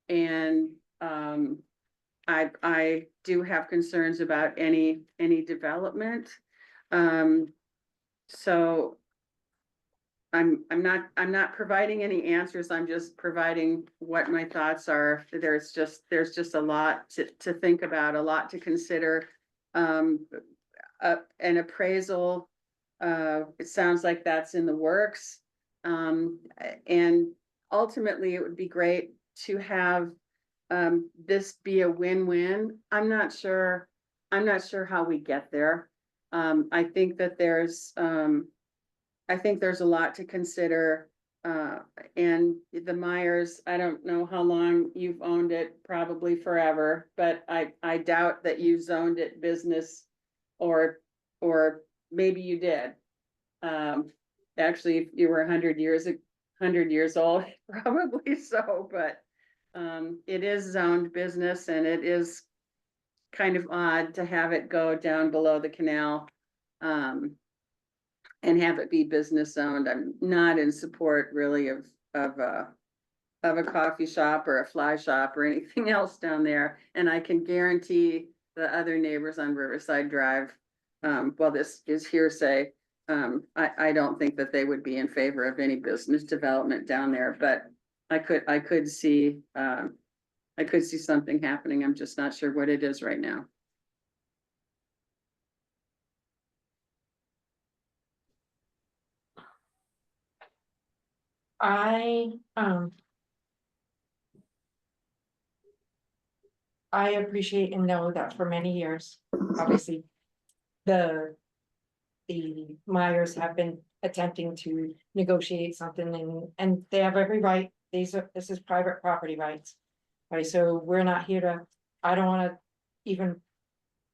And I do have concerns about any development. So I'm not providing any answers. I'm just providing what my thoughts are. There's just a lot to think about, a lot to consider. An appraisal, it sounds like that's in the works. And ultimately it would be great to have this be a win-win. I'm not sure how we get there. I think that there's I think there's a lot to consider. And the Myers, I don't know how long you've owned it, probably forever, but I doubt that you zoned it business or maybe you did. Actually, if you were 100 years old, probably so, but it is zoned business and it is kind of odd to have it go down below the canal. And have it be business owned. I'm not in support really of a coffee shop or a fly shop or anything else down there. And I can guarantee the other neighbors on Riverside Drive, well, this is hearsay. I don't think that they would be in favor of any business development down there, but I could see something happening. I'm just not sure what it is right now. I appreciate and know that for many years, obviously, the Myers have been attempting to negotiate something and they have every right. This is private property rights. Right, so we're not here to, I don't wanna even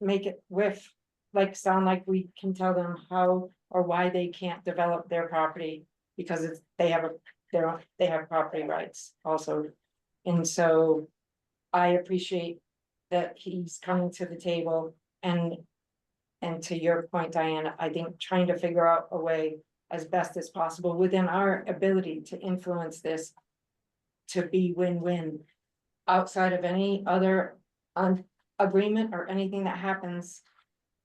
make it sound like we can tell them how or why they can't develop their property because they have property rights also. And so I appreciate that he's coming to the table and to your point, Diana, I think trying to figure out a way as best as possible within our ability to influence this to be win-win outside of any other agreement or anything that happens.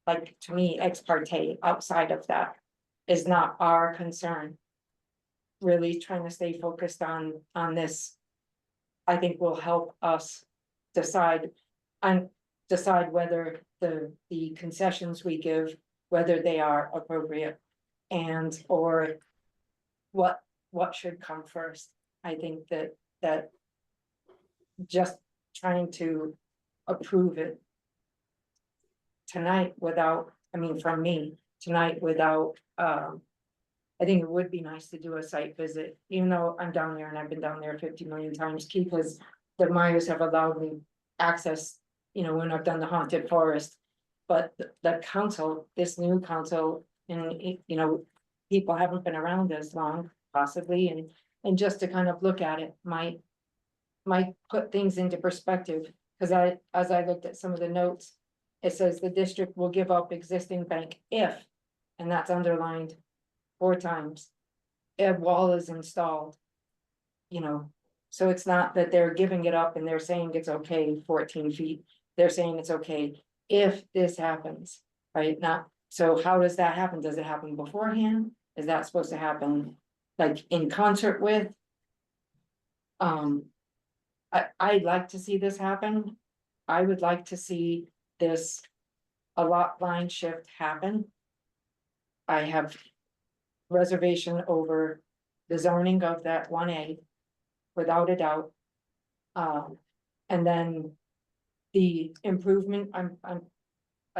Like to me, ex parte outside of that is not our concern. Really trying to stay focused on this, I think will help us decide whether the concessions we give, whether they are appropriate and or what should come first. I think that just trying to approve it tonight without, from me, tonight without, I think it would be nice to do a site visit, even though I'm down there and I've been down there 50 million times, because the Myers have allowed me access, when I've done the haunted forest. But the council, this new council, and people haven't been around as long, possibly, and just to kind of look at it might put things into perspective. Because as I looked at some of the notes, it says the district will give up existing bank if, and that's underlined 4 times, a wall is installed. So it's not that they're giving it up and they're saying it's okay, 14 feet. They're saying it's okay if this happens, right? Not, so how does that happen? Does it happen beforehand? Is that supposed to happen like in concert with? I'd like to see this happen. I would like to see a lot line shift happen. I have reservation over the zoning of that 1A, without a doubt. And then the improvement, I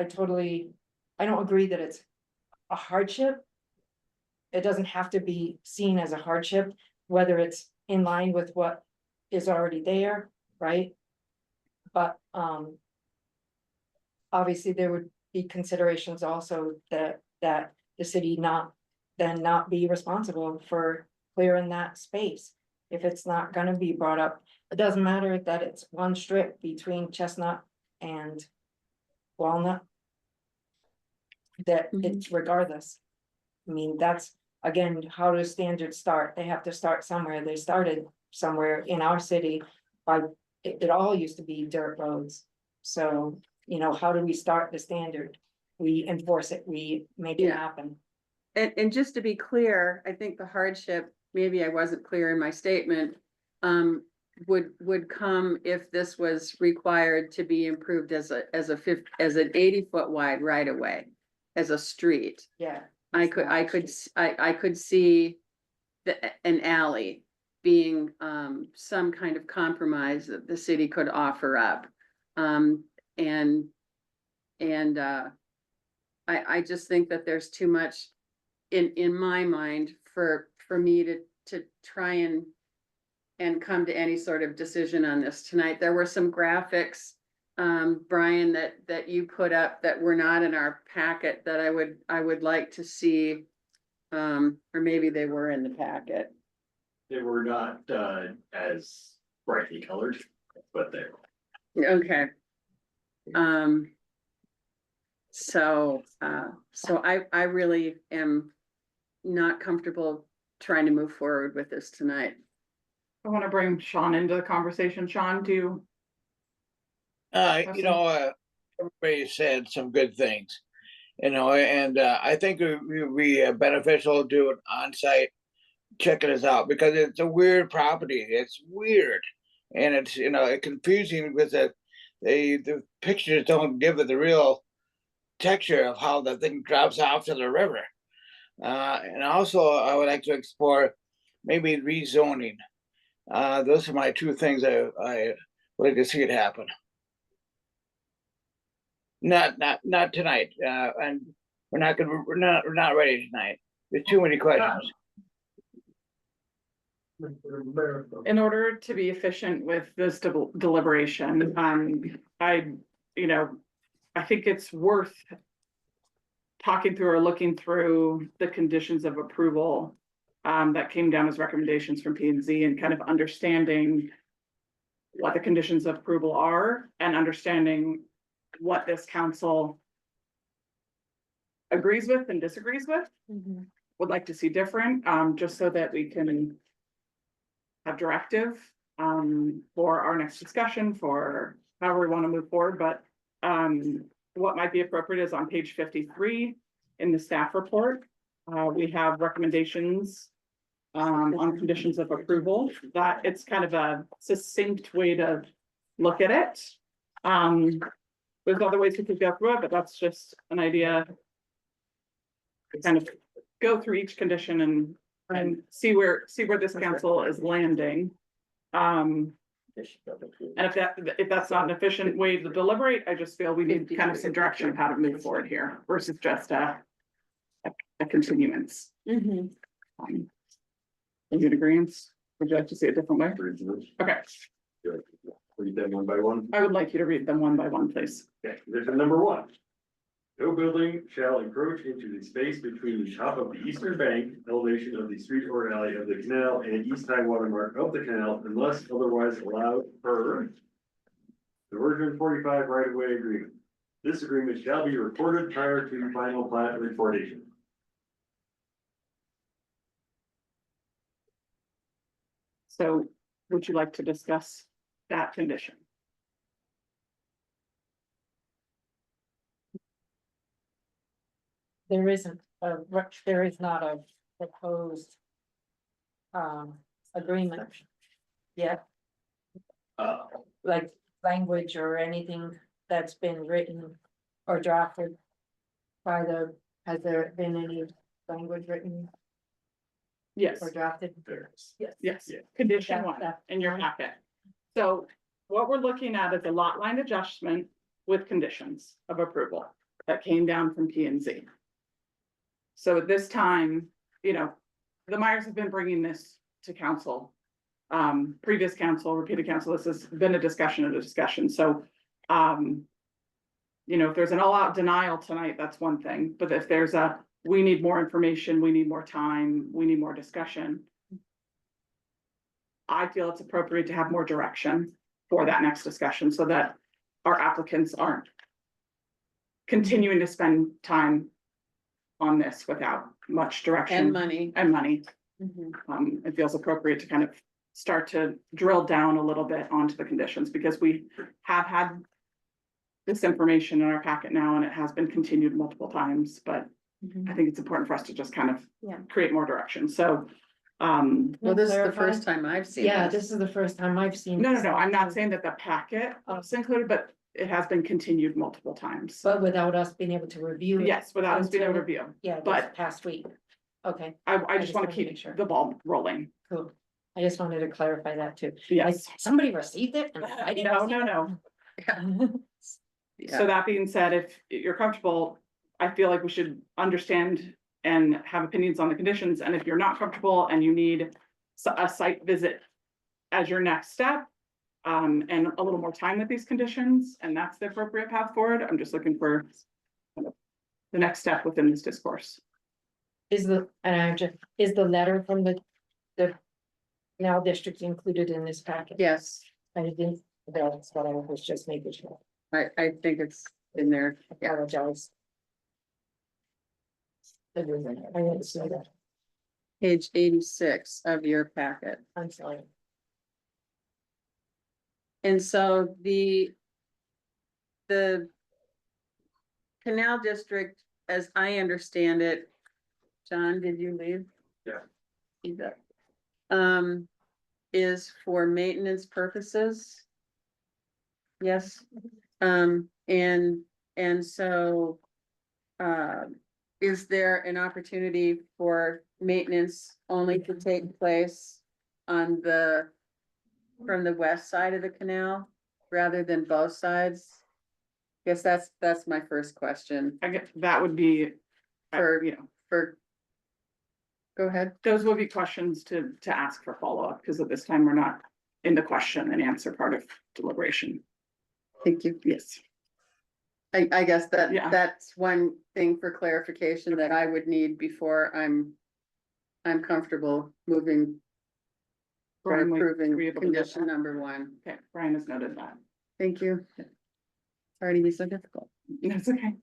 don't agree that it's a hardship. It doesn't have to be seen as a hardship, whether it's in line with what is already there, right? But obviously there would be considerations also that the city not be responsible for clearing that space. If it's not gonna be brought up, it doesn't matter that it's one strip between Chestnut and Walnut. That it's regardless. That's, again, how do standards start? They have to start somewhere. They started somewhere in our city. It all used to be dirt roads. So, how do we start the standard? We enforce it, we make it happen. And just to be clear, I think the hardship, maybe I wasn't clear in my statement, would come if this was required to be improved as an 80-foot wide right of way, as a street. Yeah. I could see an alley being some kind of compromise that the city could offer up. I just think that there's too much in my mind, for me to try and come to any sort of decision on this tonight. There were some graphics, Brian, that you put up that were not in our packet that I would like to see. Or maybe they were in the packet. They were not, as brightly colored, but they Okay. So I really am not comfortable trying to move forward with this tonight. I want to bring Sean into the conversation. Sean, do you? You know, everybody said some good things, you know, and I think it would be beneficial to do an on-site checking this out because it's a weird property. It's weird, and it's, you know, confusing because the pictures don't give it the real texture of how the thing drops off to the river. And also, I would like to explore maybe rezoning. Those are my two things I would like to see it happen. Not tonight. And we're not ready tonight. There's too many questions. In order to be efficient with this deliberation, I think it's worth talking through or looking through the conditions of approval that came down as recommendations from P and Z and kind of understanding what the conditions of approval are and understanding what this council agrees with and disagrees with, would like to see different, just so that we can have directive for our next discussion, for however we want to move forward. But what might be appropriate is on page 53 in the staff report. We have recommendations on conditions of approval. That it's kind of a succinct way to look at it. There's other ways we could go through it, but that's just an idea to kind of go through each condition and see where this council is landing. And if that's not an efficient way to deliberate, I just feel we need kind of some direction of how to move forward here versus just a continuance. In agreement? Would you like to see it a different way? Okay. Read them one by one. I would like you to read them one by one, please. Okay, condition number one. No building shall encroach into the space between the top of the eastern bank elevation of the street or alley of the canal and east high water mark of the canal unless otherwise allowed per the version 45 right of way agreement. This agreement shall be recorded prior to final plat recordation. So would you like to discuss that condition? There is not a proposed agreement yet. Like language or anything that's been written or drafted by has there been any language written Yes. or drafted? Yes, condition That- one that- in your packet. So what we're looking at is a lot line adjustment with conditions of approval that came down from P and Z. So at this time, the Myers have been bringing this to council. Previous council, repeated council, this has been a discussion. So, if there's an all-out denial tonight, that's one thing. But if there's we need more information, we need more time, we need more discussion. I feel it's appropriate to have more direction for that next discussion so that our applicants aren't continuing to spend time on this without much direction. And money. It feels appropriate to kind of start to drill down a little bit onto the conditions because we have had this information in our packet now and it has been continued multiple times, but I think it's important for us to just kind of create more direction. So, well, this is the first time I've seen This is the first time I've seen. no, I'm not saying that the packet was included, but it has been continued multiple times. But without us being able to review it. Yes, without us being able to until- review. Yeah, but- this past week. Okay, I just want wanted to to keep make sure. the ball rolling. cool. I just wanted to clarify that too. Yes. Like, somebody received it and I didn't. No. see So that being said, if you're comfortable, I feel like we should understand and have opinions on the conditions, and if you're not comfortable and you need a site visit as your next step, and a little more time with these conditions, and that's the appropriate path forward, I'm just looking for kind of the next step within this discourse. Is the letter from the now district included in this packet? Yes, I didn't, that's what I was just making sure. I think it's in there. I apologize. It was in there. I didn't see that. Page 86 of your packet. I'm sorry. And so the canal district, as I understand it, John, did you leave? Yeah. You bet. Is for maintenance purposes. Yes, and so, is there an opportunity for maintenance only to take place on from the west side of the canal rather than both sides? Guess that's my first question. I get, that would be, you know, go ahead. Those will be questions to ask for follow-up, because at this time, we're not in the question and answer part of deliberation. Thank you. Yes. I guess Yeah. that's one thing for clarification that I would need before I'm comfortable moving or Brian, might approving be able to do condition that. number 1. Okay, Brian has noted that. Thank you. Sorry to be so difficult. That's okay.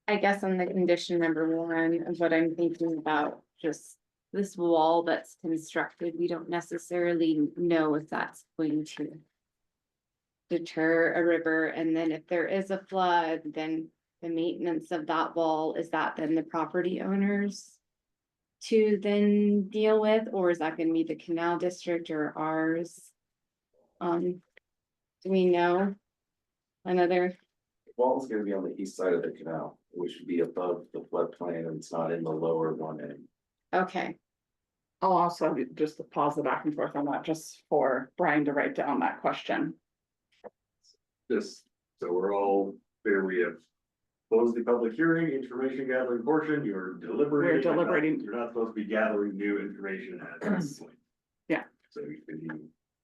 I guess on the condition number 1 of what I'm thinking about, just this wall that's constructed, we don't necessarily know if that's going to deter a river, and then if there is a flood, then the maintenance of that wall, is that then the property owners to then deal with, or is that gonna be the canal district or ours? Do we know? Another, Wall's gonna be on the east side of the canal, which would be above the floodplain, and it's not in the lower one end. okay, I'll also just pause the back and forth on that, just for Brian to write down that question. Just so we're all clear, we have closed the public hearing, information gathering portion, you're deliberating. We're deliberating. You're not supposed to be gathering new information at this point. Yeah. So you can be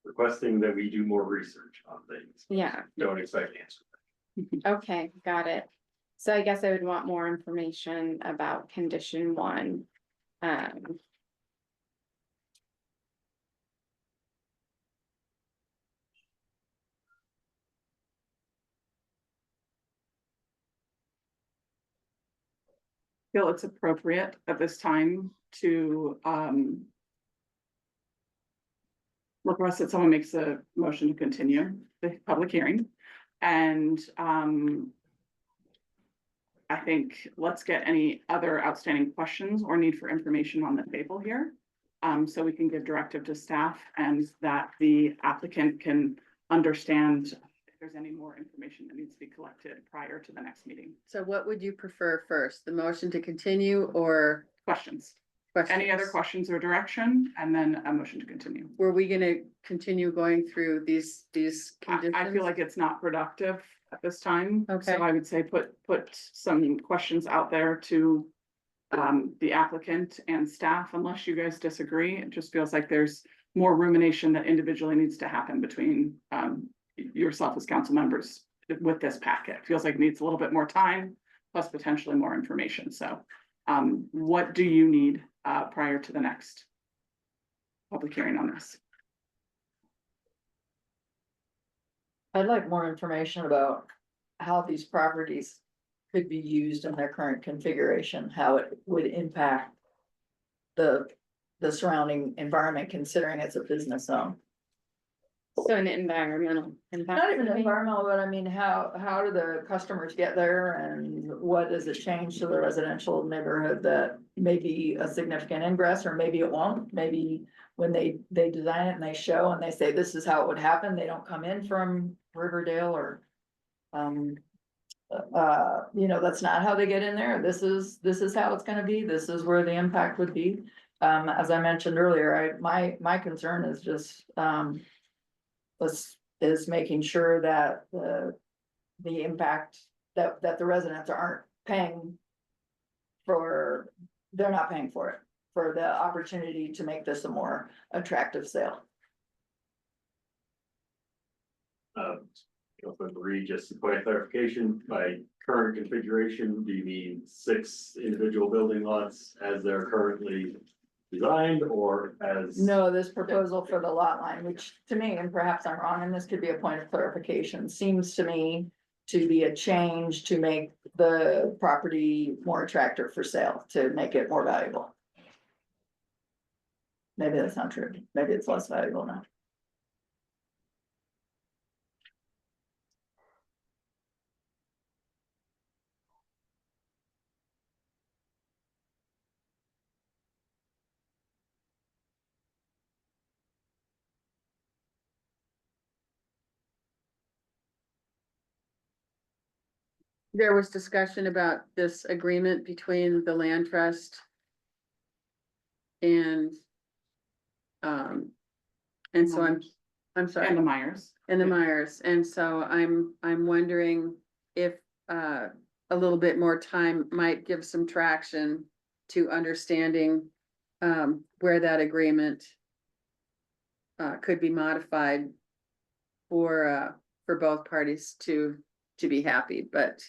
requesting that we do more research on things. yeah, Don't expect answers. okay, got it. So I guess I would want more information about condition 1. Feel it's appropriate at this time to request that someone makes a motion to continue the public hearing. And I think let's get any other outstanding questions or need for information on the table here. So we can give directive to staff and that the applicant can understand if there's any more information that needs to be collected prior to the next meeting. So what would you prefer first, the motion to continue or Questions? questions? Any other questions or direction, and then a motion to continue. Were we gonna continue going through these conditions? I feel like it's not productive at this time. Okay. So I would say put some questions out there to the applicant and staff, unless you guys disagree. It just feels like there's more rumination that individually needs to happen between yourself as council members with this packet. It feels like it needs a little bit more time, plus potentially more information. So what do you need prior to the next public hearing on this? I'd like more information about how these properties could be used in their current configuration, how it would impact the surrounding environment, considering it's a business zone. So an environmental impact. Not even environmental, but I mean, how do the customers get there, and what does it change to the residential neighborhood that may be a significant ingress, or maybe it won't? Maybe when they design it and they show and they say this is how it would happen, they don't come in from Riverdale or that's not how they get in there. This is how it's gonna be. This is where the impact would be. As I mentioned earlier, my concern is just is making sure that the impact that the residents aren't paying for, they're not paying for it, for the opportunity to make this a more attractive sale. Marie, just a point of clarification, by current configuration, do you mean 6 individual building lots as they're currently designed or as? No, this proposal for the lot line, which to me, and perhaps I'm wrong, and this could be a point of clarification, seems to me to be a change to make the property more attractive for sale, to make it more valuable. Maybe that's not true. Maybe it's less valuable now. There was discussion about this agreement between the land trust and so I'm sorry. And the Myers. And the Myers, and so I'm wondering if a little bit more time might give some traction to understanding where that agreement could be modified for both parties to be happy, but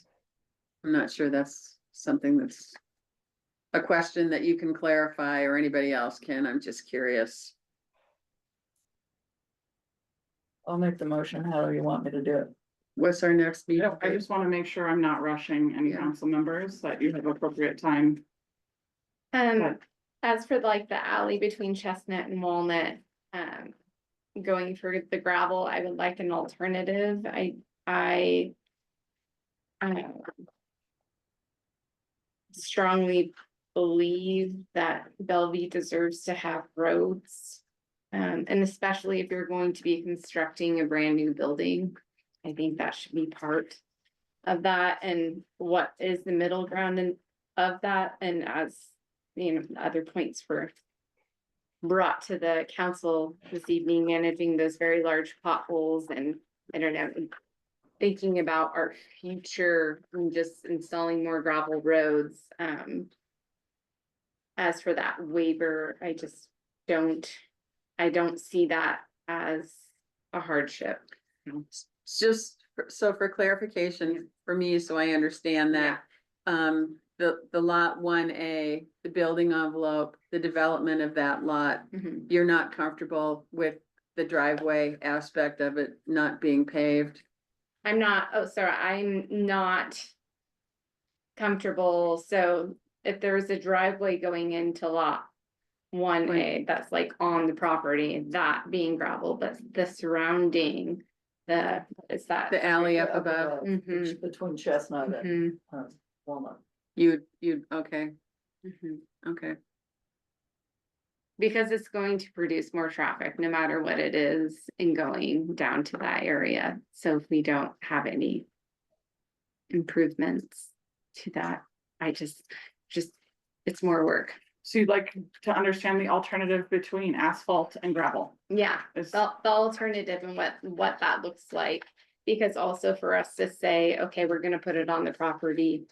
I'm not sure that's something that's a question that you can clarify or anybody else can. I'm just curious. I'll make the motion. How do you want me to do it? What's our next meeting? I just want to make sure I'm not rushing any council members, that you have appropriate time. As for like the alley between Chestnut and Walnut, going for the gravel, I would like an alternative. I strongly believe that Bellevue deserves to have roads. And especially if you're going to be constructing a brand new building, I think that should be part of that. And what is the middle ground of that? And as you know, other points were brought to the council this evening, managing those very large potholes and I don't know, thinking about our future and just installing more gravel roads. As for that waiver, I don't see that as a hardship. Just so for clarification for me, so I understand that, the lot 1A, the building envelope, the development of that lot, you're not comfortable with the driveway aspect of it not being paved? I'm not comfortable. So if there's a driveway going into lot 1A, that's like on the property, that being gravel, but the surrounding, is that The alley up above, Between Chestnut and Walnut. you'd, okay, okay. Because it's going to produce more traffic, no matter what it is, in going down to that area. So if we don't have any improvements to that, I just, it's more work. So you'd like to understand the alternative between asphalt and gravel? Yeah, the alternative and what that looks like. Because also for us to say, okay, we're gonna put it on the property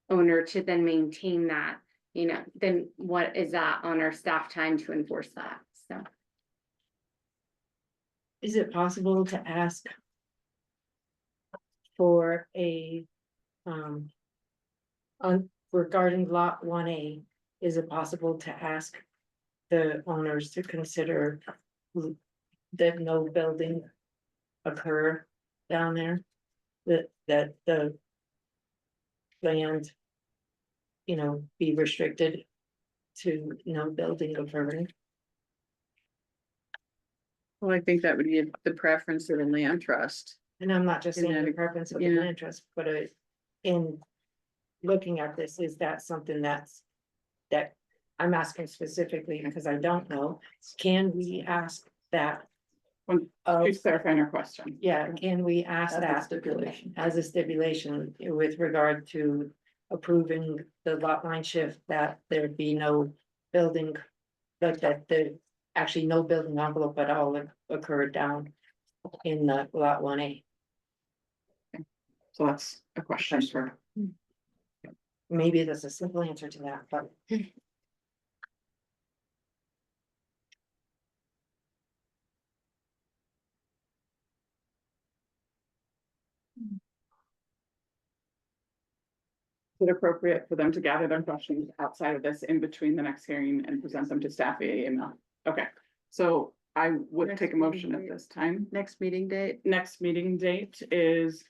owner to then maintain that, you know, then what is that on our staff time to enforce that? So. Is it possible to ask for regarding lot 1A, is it possible to ask the owners to consider that no building occur down there? That the land, you know, be restricted to no building occurring? Well, I think that would be the preference of the land trust. And I'm not just saying the preference of the land trust, but in looking at this, is that something that I'm asking specifically because I don't know, can we ask that? Please clarify your question. Yeah, can we ask As a that stipulation. as a stipulation with regard to approving the lot line shift, that there'd be no building, but that there actually no building envelope at all occurred down in the lot 1A? So that's a question for, Maybe there's a simple answer to that, but. is it appropriate for them to gather their questions outside of this in between the next hearing and present them to staff via email? Okay, so I would Next take a motion meeting at date. this time. Next meeting date, Next meeting date is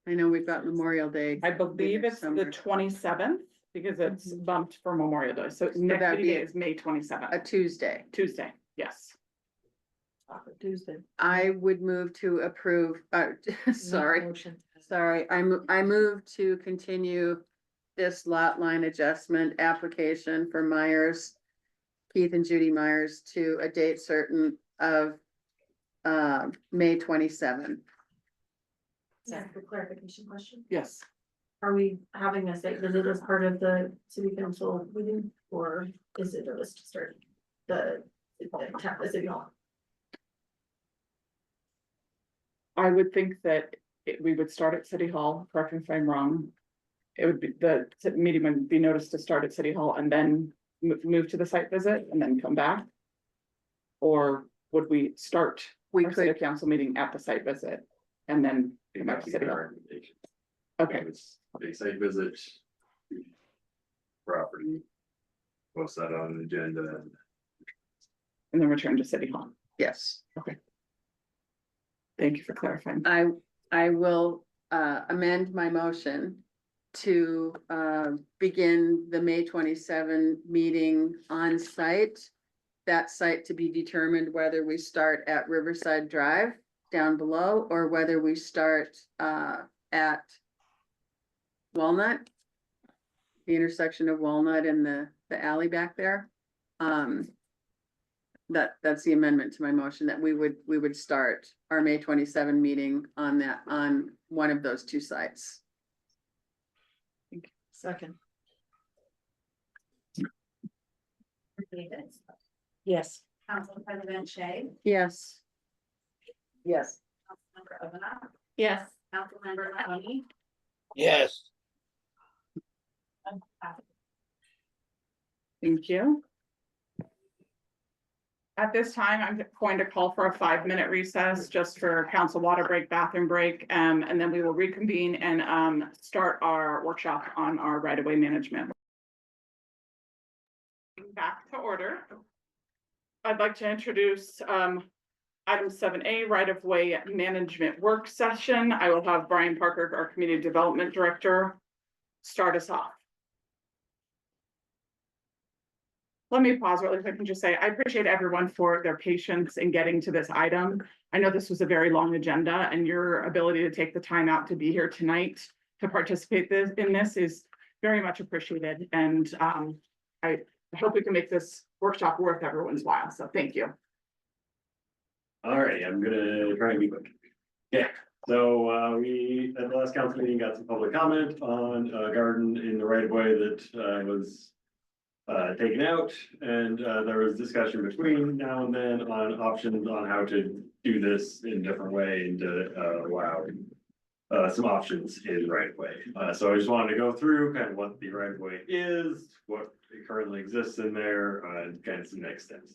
I know we've got Memorial Day. I believe next it's the summer. 27th, because it's bumped for Memorial Day, so next that'd meeting be day is May 27th. A Tuesday. Tuesday, yes. Tuesday. I would move to approve, sorry, I move to continue this lot line adjustment application for Myers, Keith and Judy Myers, to a date certain of May 27. Yeah, for clarification question. Yes. Are we having a site visit as part of the city council meeting, or is it just to start the city hall? I would think that we would start at City Hall, correct me if I'm wrong. It would be, the meeting would be noticed to start at City Hall and then move to the site visit and then come back? Or would we start We our city could, council meeting at the site visit and then come back to City Hall? Okay, A site visit. Property. Post that on the agenda. and then return to City Hall. yes, Thank you for clarifying. I will amend my motion to begin the May 27 meeting on site. That site to be determined whether we start at Riverside Drive down below or whether we start at Walnut. The intersection of Walnut and the alley back there. That's the amendment to my motion, that we would start our May 27 meeting on one of those two sites. Second. Davis, Yes. Council President Shay, Yes. Yes. Councilmember Ovina, Yes. Councilmember Mahoney. Yes. Thank you. At this time, I'm going to call for a 5-minute recess just for council water break, bathroom break, and then we will reconvene and start our workshop on our right-of-way management. Back to order. I'd like to introduce item 7A, right-of-way management work session. I will have Brian Parker, our community development director, start us off. Let me pause really quick and just say, I appreciate everyone for their patience in getting to this item. I know this was a very long agenda and your ability to take the time out to be here tonight to participate in this is very much appreciated. And I hope we can make this workshop worth everyone's while. So thank you. All right, I'm gonna try and be quick. Yeah, so we at the last council meeting got some public comment on a garden in the right of way that was taken out, and there was discussion between now and then on options on how to do this in a different way and to allow some options in right of way. So I just wanted to go through kind of what the right of way is, what currently exists in there, and kind of some next steps.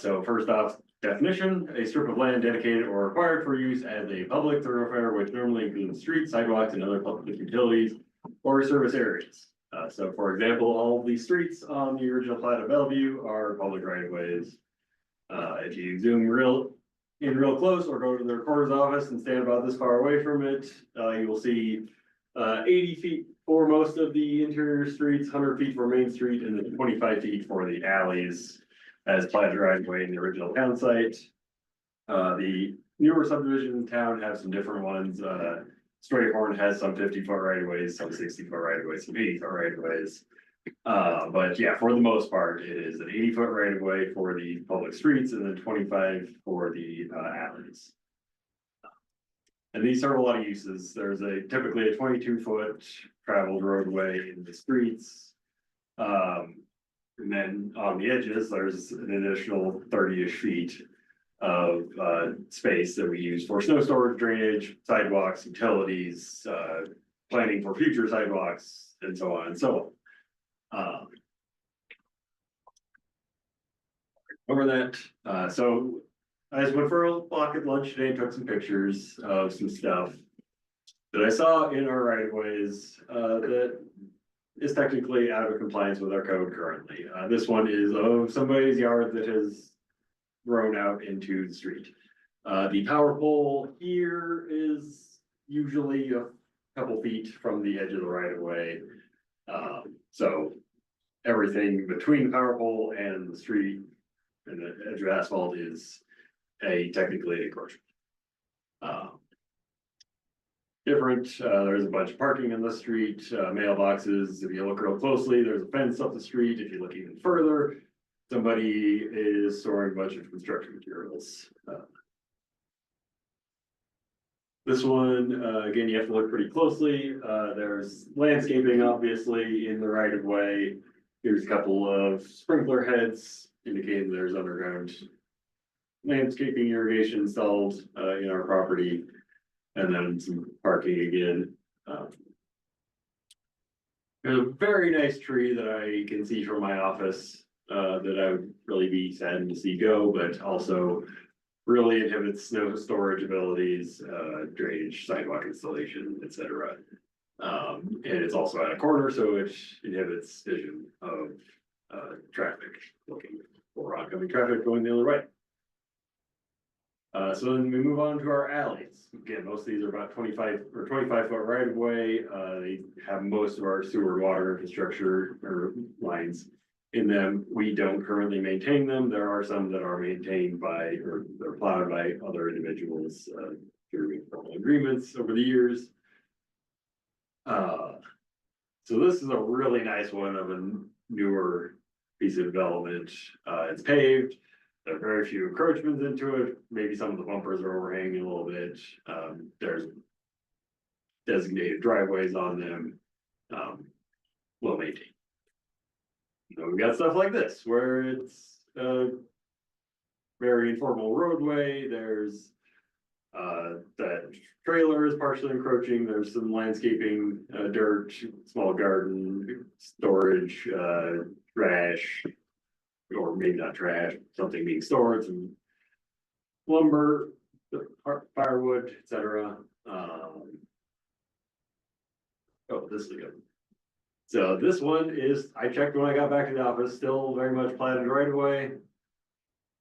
So first off, definition: a strip of land dedicated or required for use as a public thoroughfare, which normally includes streets, sidewalks, and other public utilities or service areas. So for example, all the streets on the original plat of Bellevue are public right of ways. If you zoom real close or go to the recorder's office and stand about this far away from it, you will see 80 feet for most of the interior streets, 100 feet for Main Street, and then 25 feet for the alleys as platted right of way in the original town site. The newer subdivisions in town have some different ones. Strayhorn has some 50-foot right of ways, some 60-foot right of ways, some 80-foot right of ways. But yeah, for the most part, it is an 80-foot right of way for the public streets and then 25 for the alleys. And these serve a lot of uses. There's typically a 22-foot traveled roadway in the streets. And then on the edges, there's an additional 30-ish feet of space that we use for snow storage, drainage, sidewalks, utilities, planning for future sidewalks, and so on and so on. Over that, so I just went for a walk at lunch today and took some pictures of some stuff that I saw in our right of ways that is technically out of compliance with our code currently. This one is of somebody's yard that has grown out into the street. The power pole here is usually a couple feet from the edge of the right of way. So everything between the power pole and the street and the edge of asphalt is technically an encroachment. There's a bunch of parking in the street, mailboxes. If you look real closely, there's a fence up the street. If you look even further, somebody is storing a bunch of construction materials. This one, again, you have to look pretty closely. There's landscaping, obviously, in the right of way. Here's a couple of sprinkler heads indicating there's underground landscaping irrigation installed in our property. And then some parking again. There's a very nice tree that I can see from my office that I would really be saddened to see go, but also really inhibits snow storage abilities, drainage, sidewalk installation, etc. And it's also at a corner, so it inhibits vision of traffic looking for oncoming traffic going the other way. So then we move on to our alleys. Again, most of these are about 25 foot right of way. They have most of our sewer and water infrastructure or lines in them. We don't currently maintain them. There are some that are maintained by, or they're plowed by other individuals through formal agreements over the years. So this is a really nice one of a newer piece of development. It's paved. There are very few encroachments into it. Maybe some of the bumpers are overhanging a little bit. There's designated driveways on them. Well maintained. We got stuff like this where it's a very informal roadway. There's that trailer is partially encroaching. There's some landscaping, dirt, small garden, storage, trash. Or maybe not trash, something being stored, some lumber, firewood, etc. Oh, this is good. So this one is, I checked when I got back to the office, still very much platted right away.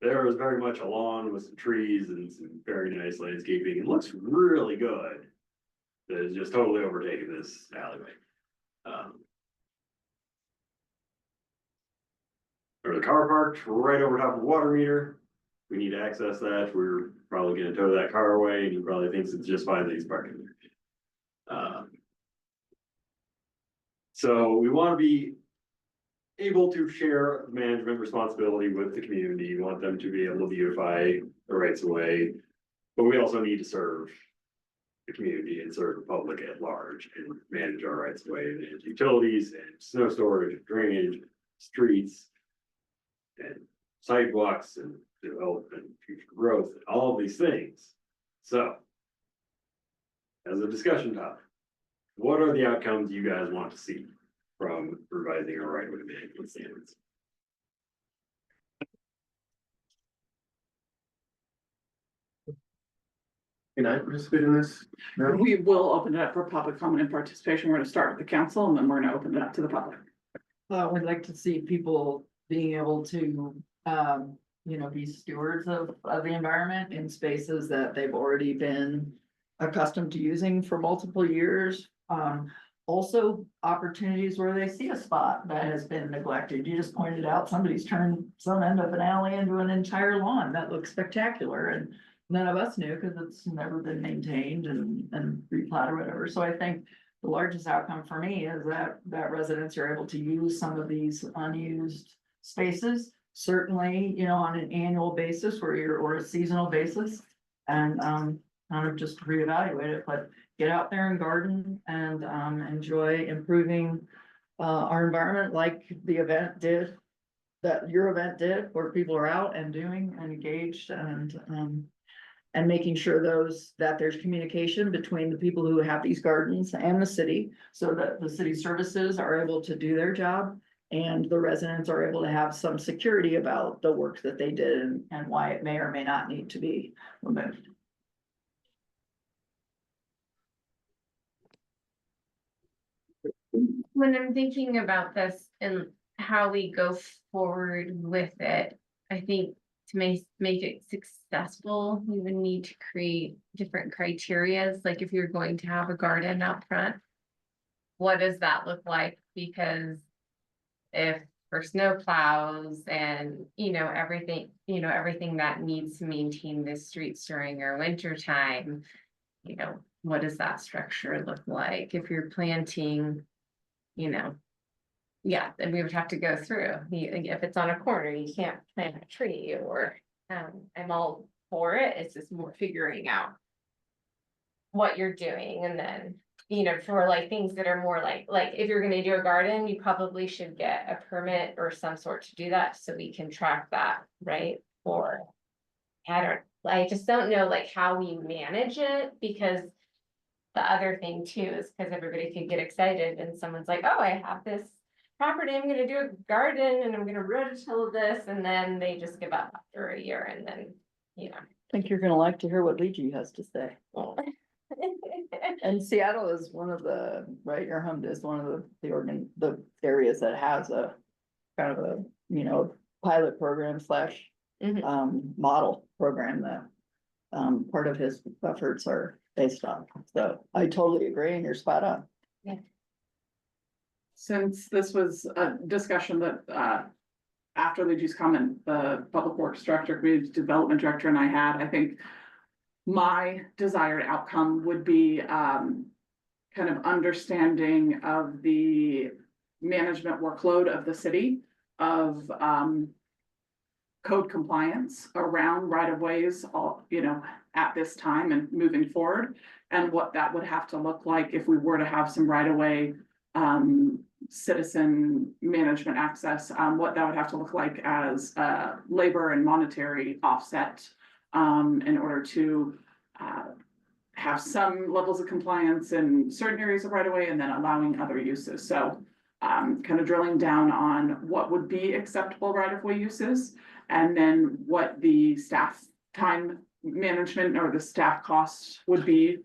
There was very much a lawn with some trees and some very nice landscaping. It looks really good. That is just totally overtaken this alleyway. There's a car parked right over top of the water meter. We need to access that. We're probably gonna tow that car away, and he probably thinks it's just fine that he's parking there. So we want to be able to share management responsibility with the community. We want them to be able to beautify the rights of way, but we also need to serve the community and serve the public at large and manage our rights of way and utilities and snow storage, drainage, streets, and sidewalks and development, future growth, and all of these things. So, as a discussion topic, what are the outcomes you guys want to see from revising our right of way management standards? Can I participate in this? No? We will open it up for public comment and participation. We're gonna start with the council and then we're gonna open it up to the public. We'd like to see people being able to, be stewards of the environment in spaces that they've already been accustomed to using for multiple years. Also opportunities where they see a spot that has been neglected. You just pointed out somebody's turned some end of an alley into an entire lawn that looks spectacular, and none of us knew because it's never been maintained and replatted or whatever. So I think the largest outcome for me is that residents are able to use some of these unused spaces, certainly, on an annual basis or a seasonal basis, and kind of just reevaluate it, but get out there and garden and enjoy improving our environment like the event did that your event did, where people are out and doing and engaged and making sure that there's communication between the people who have these gardens and the city, so that the city services are able to do their job and the residents are able to have some security about the work that they did and why it may or may not need to be removed. When I'm thinking about this and how we go forward with it, I think to make it successful, we would need to create different criterias. Like if you're going to have a garden out front, what does that look like? Because if for snow plows and, everything that needs to maintain the streets during our winter time, what does that structure look like? If you're planting, yeah, then we would have to go through. If it's on a corner, you can't plant a tree or, I'm all for it. It's just more figuring out what you're doing. And then, for like things that are more like if you're gonna do a garden, you probably should get a permit or some sort to do that so we can track that, right? Or I just don't know like how we manage it, because the other thing too is because everybody could get excited and someone's like, oh, I have this property, I'm gonna do a garden and I'm gonna rototill this, and then they just give up after a year and then, I think you're gonna like to hear what Leachy has to say. And Seattle is one of the, right, your home is one of the areas that has a kind of a, pilot program slash model program that part of his efforts are based on. So I totally agree, and you're spot on. Yeah. Since this was a discussion that, after Luigi's comment, the Public Works Director, Community Development Director and I had, I think my desired outcome would be, kind of understanding of the management workload of the city, of, code compliance around right-of-ways, at this time and moving forward, and what that would have to look like if we were to have some right-of-way citizen management access, what that would have to look like as labor and monetary offset in order to have some levels of compliance in certain areas of right-of-way and then allowing other uses. So kind of drilling down on what would be acceptable right-of-way uses, and then what the staff time management or the staff costs would be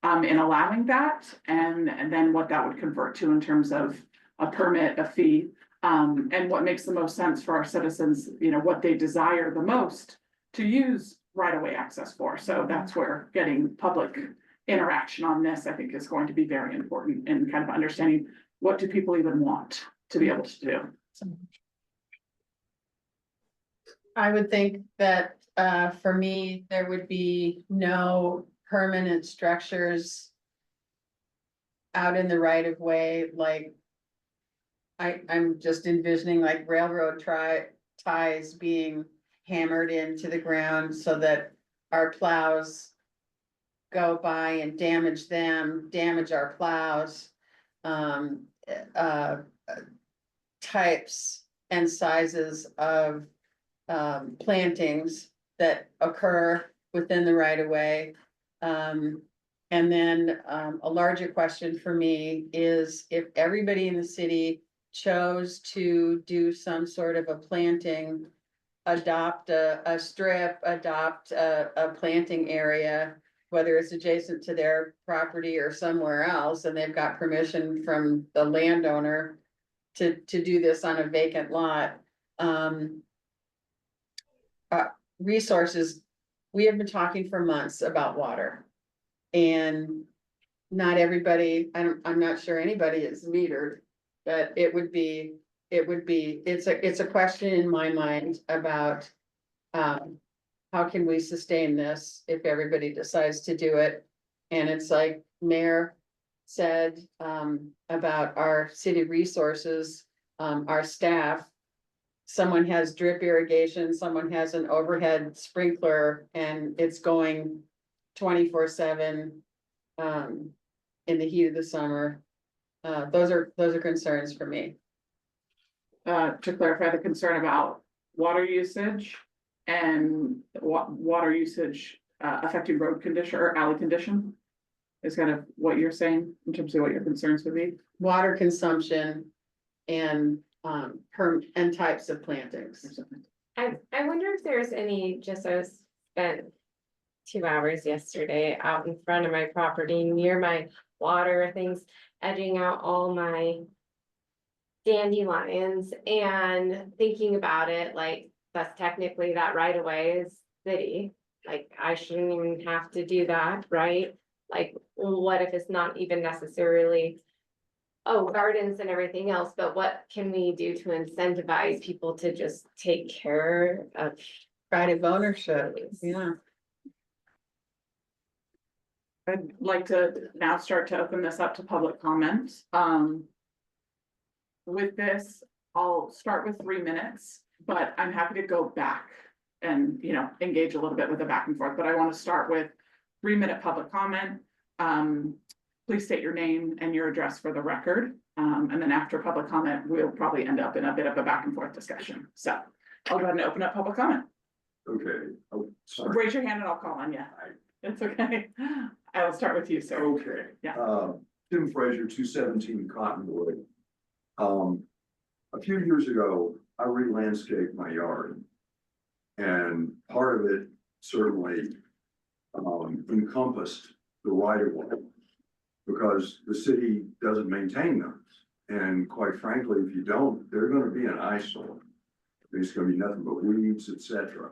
in allowing that, and then what that would convert to in terms of a permit, a fee, and what makes the most sense for our citizens, what they desire the most to use right-of-way access for. So that's where getting public interaction on this, I think, is going to be very important in kind of understanding what do people even want to be able to do. I would think that, for me, there would be no permanent structures out in the right of way, like I'm just envisioning like railroad ties being hammered into the ground so that our plows go by and damage them, damage our plows. Types and sizes of plantings that occur within the right of way. And then a larger question for me is if everybody in the city chose to do some sort of a planting, adopt a strip, adopt a planting area, whether it's adjacent to their property or somewhere else, and they've got permission from the landowner to do this on a vacant lot. Resources, we have been talking for months about water. And not everybody, I'm not sure anybody is metered, but it's a question in my mind about how can we sustain this if everybody decides to do it? And it's like Mayor said about our city resources, our staff. Someone has drip irrigation, someone has an overhead sprinkler, and it's going 24/7 in the heat of the summer. Those are concerns for me. to clarify the concern about water usage and water usage, affecting road condition or alley condition. Is kind of what you're saying in terms of what your concerns would be. Water consumption and, and types of plantings. I wonder if there's any, just I was spent 2 hours yesterday out in front of my property near my water things, edging out all my dandelions and thinking about it, like, that's technically that right of way is city. Like, I shouldn't even have to do that, right? Like, what if it's not even necessarily, oh, gardens and everything else, but what can we do to incentivize people to just take care of Pride of ownership, yeah. I'd like to now start to open this up to public comment. With this, I'll start with 3 minutes, but I'm happy to go back and, you know, engage a little bit with the back and forth, but I want to start with 3-minute public comment. Please state your name and your address for the record. And then after public comment, we'll probably end up in a bit of a back and forth discussion. So I'll go ahead and open up public comment. Okay, oh, sorry. Raise your hand and I'll call on you. It's okay. I will start with you, sir. Okay. Yeah. Tim Fraser, 217 Cottonwood. A few years ago, I re-landscaped my yard. And part of it certainly encompassed the right of way. Because the city doesn't maintain them. And quite frankly, if you don't, they're gonna be an eyesore. There's gonna be nothing but weeds, etc.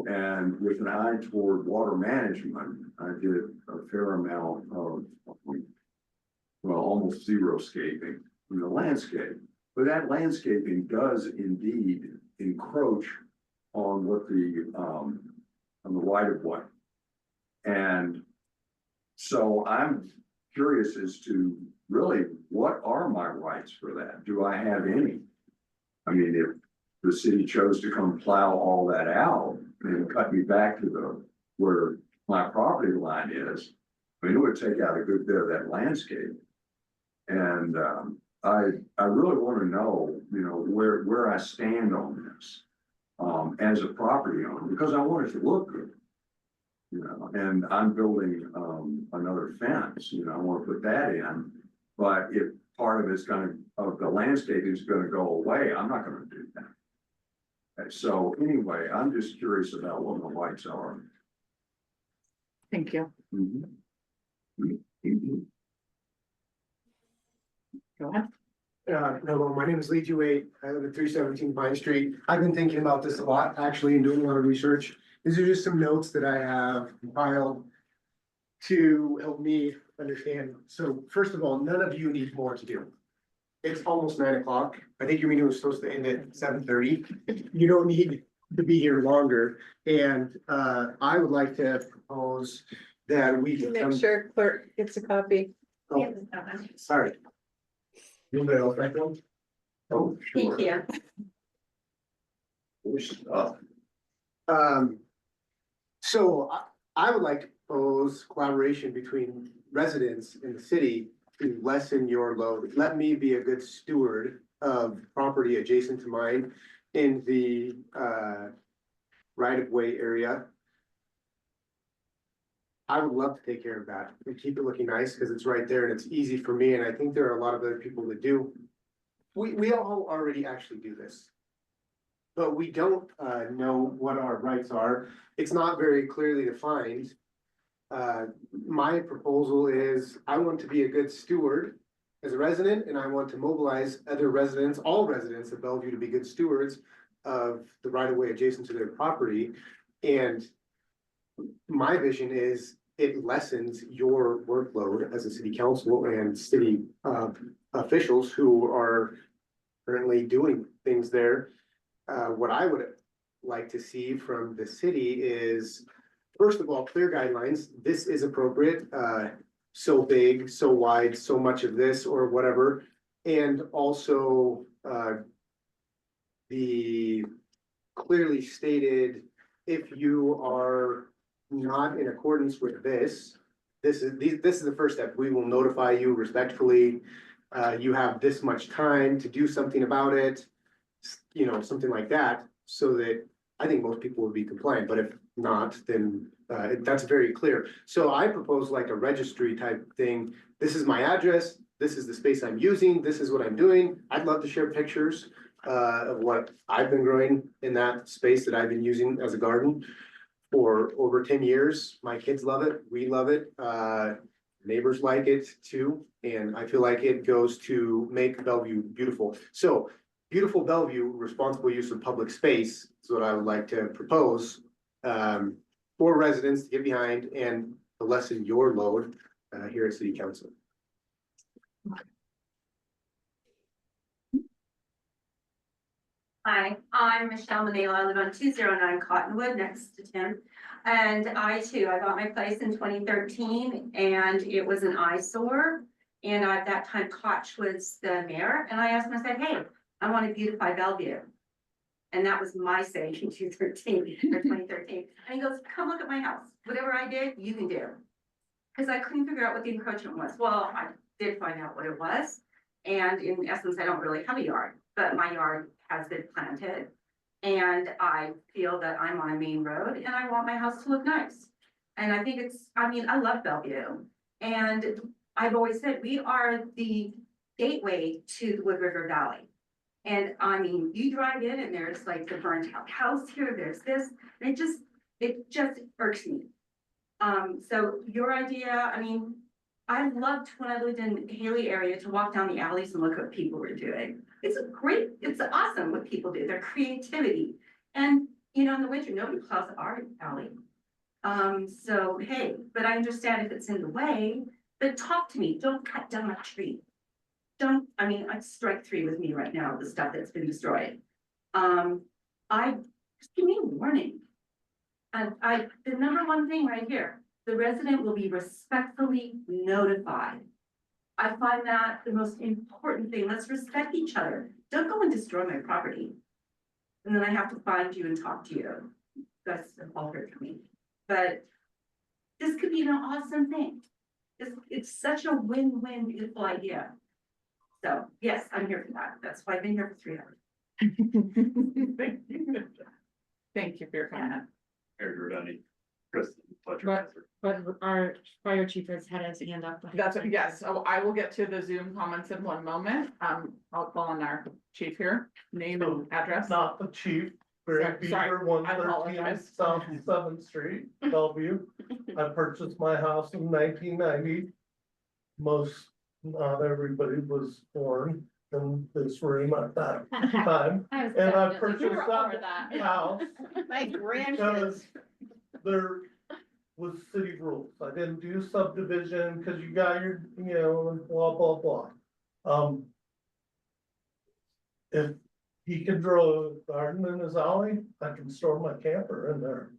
And with an eye toward water management, I did a fair amount of, well, almost zero scaping in the landscape. But that landscaping does indeed encroach on what on the right of way. And so I'm curious as to really what are my rights for that? Do I have any? I mean, if the city chose to come plow all that out and cut me back to where my property line is, I mean, it would take out a good bit of that landscape. And I really want to know, you know, where I stand on this as a property owner, because I want it to look good. You know, and I'm building another fence, you know, I want to put that in. But if part of it's the landscape is gonna go away, I'm not gonna do that. Okay, so anyway, I'm just curious about what my rights are. Thank you. Go ahead. Hello, my name is Lee Jewett. I live at 317 Pine Street. I've been thinking about this a lot, actually, and doing a lot of research. These are just some notes that I have compiled to help me understand. So first of all, none of you need more to do. It's almost 9 o'clock. I think your meeting was supposed to end at 7:30. You don't need to be here longer. And I would like to propose that we. Make sure clerk gets a copy. Oh, sorry. Anybody else like one? Oh, sure. Yeah. So I would like to propose collaboration between residents in the city to lessen your load. Let me be a good steward of property adjacent to mine in the right-of-way area. I would love to take care of that and keep it looking nice because it's right there and it's easy for me, and I think there are a lot of other people that do. We all already actually do this. But we don't know what our rights are. It's not very clearly defined. My proposal is I want to be a good steward as a resident, and I want to mobilize other residents, all residents of Bellevue, to be good stewards of the right of way adjacent to their property. And my vision is it lessens your workload as a city council and city officials who are currently doing things there. What I would like to see from the city is, first of all, clear guidelines. This is appropriate, so big, so wide, so much of this or whatever. And also the clearly stated, if you are not in accordance with this is the first step. We will notify you respectfully. You have this much time to do something about it. you know, something like that, so that I think most people would be compliant, but if not, then that's very clear. So I propose like a registry type thing. This is my address, this is the space I'm using, this is what I'm doing. I'd love to share pictures of what I've been growing in that space that I've been using as a garden for over 10 years. My kids love it, we love it, neighbors like it too, and I feel like it goes to make Bellevue beautiful. So beautiful Bellevue, responsible use of public space is what I would like to propose for residents to get behind and to lessen your load here at City Council. Hi, I'm Michelle Manila. I live on 209 Cottonwood next to Tim. And I bought my place in 2013 and it was an eyesore. And at that time, Koch was the mayor. And I asked him, I said, hey, I want to beautify Bellevue. And that was my say in 2013 or 2013. And he goes, come look at my house. Whatever I did, you can do. Because I couldn't figure out what the encroachment was. Well, I did find out what it was. And in essence, I don't really have a yard, but my yard has been planted. And I feel that I'm on a main road and I want my house to look nice. And I think I love Bellevue. And I've always said, we are the gateway to the Wood River Valley. And I mean, you drive in and there's like the burnt out house here, there's this, and it just irks me. So your idea, I loved when I lived in Haley area to walk down the alleys and look at what people were doing. It's awesome what people do, their creativity. And, in the winter, nobody plows our alley. So, hey, but I understand if it's in the way, but talk to me, don't cut down a tree. I'd strike 3 with me right now, the stuff that's been destroyed. Just give me a warning. And the number one thing right here, the resident will be respectfully notified. I find that the most important thing. Let's respect each other. Don't go and destroy my property. And then I have to find you and talk to you. That's all hurt for me. But this could be an awesome thing. It's such a win-win, beautiful idea. So yes, I'm here for that. That's why I've been here for 3 hours. Thank you for your comment. But our fire chief has had his hand up. Yes, so I will get to the Zoom comments in one moment. I'll call on our chief here, name and address. Not the chief, Greg Beaver, 113 South 7th Street, Bellevue. I purchased my house in 1990. Not everybody was born in this room at that time. And I purchased that house because there was city rules. I didn't do subdivision because you got your, blah, blah, blah. If he can grow a garden in his alley, I can store my camper in there.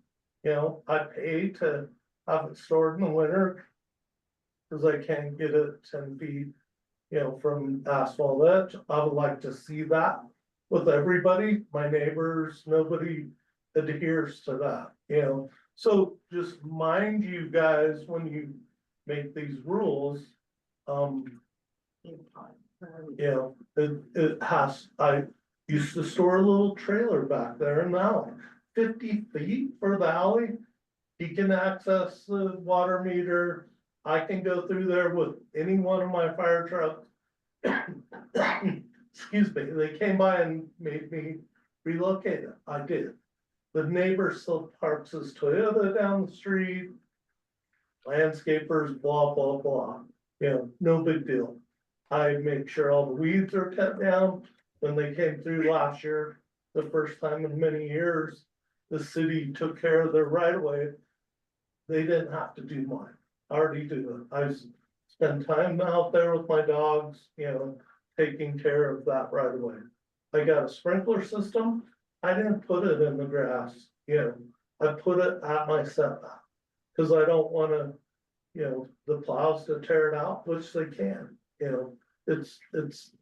I pay to have it stored in the winter because I can't get it 10 feet, from asphalt edge. I would like to see that with everybody, my neighbors, nobody adheres to that, So just mind you guys, when you make these rules, I used to store a little trailer back there and now 50 feet for the alley. He can access the water meter. I can go through there with any one of my fire trucks. Excuse me, they came by and made me relocate it. I did. The neighbor still parks his Toyota down the street. Landscapers, blah, blah, blah. No big deal. I make sure all the weeds are cut down. When they came through last year, the first time in many years, the city took care of their right of way. They didn't have to do mine. I already do it. I spend time out there with my dogs, taking care of that right away. I got a sprinkler system. I didn't put it in the grass, I put it at my setback. Cause I don't wanna, the plows to tear it out, which they can, it's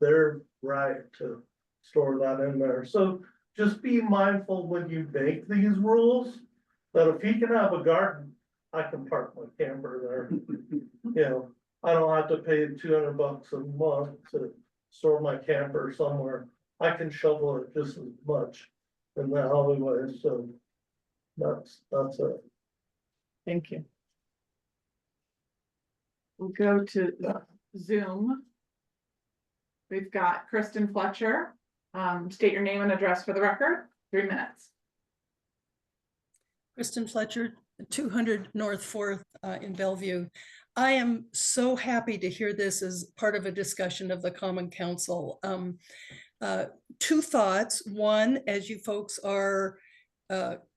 their right to store that in there. So just be mindful when you make these rules, that if he can have a garden, I can park my camper there. I don't have to pay $200 a month to store my camper somewhere. I can shovel it just as much in the alleyway, so that's it. Thank you. We'll go to Zoom. We've got Kristen Fletcher. State your name and address for the record, 3 minutes. Kristen Fletcher, 200 North 4th in Bellevue. I am so happy to hear this as part of a discussion of the Common Council. 2 thoughts. One, as you folks are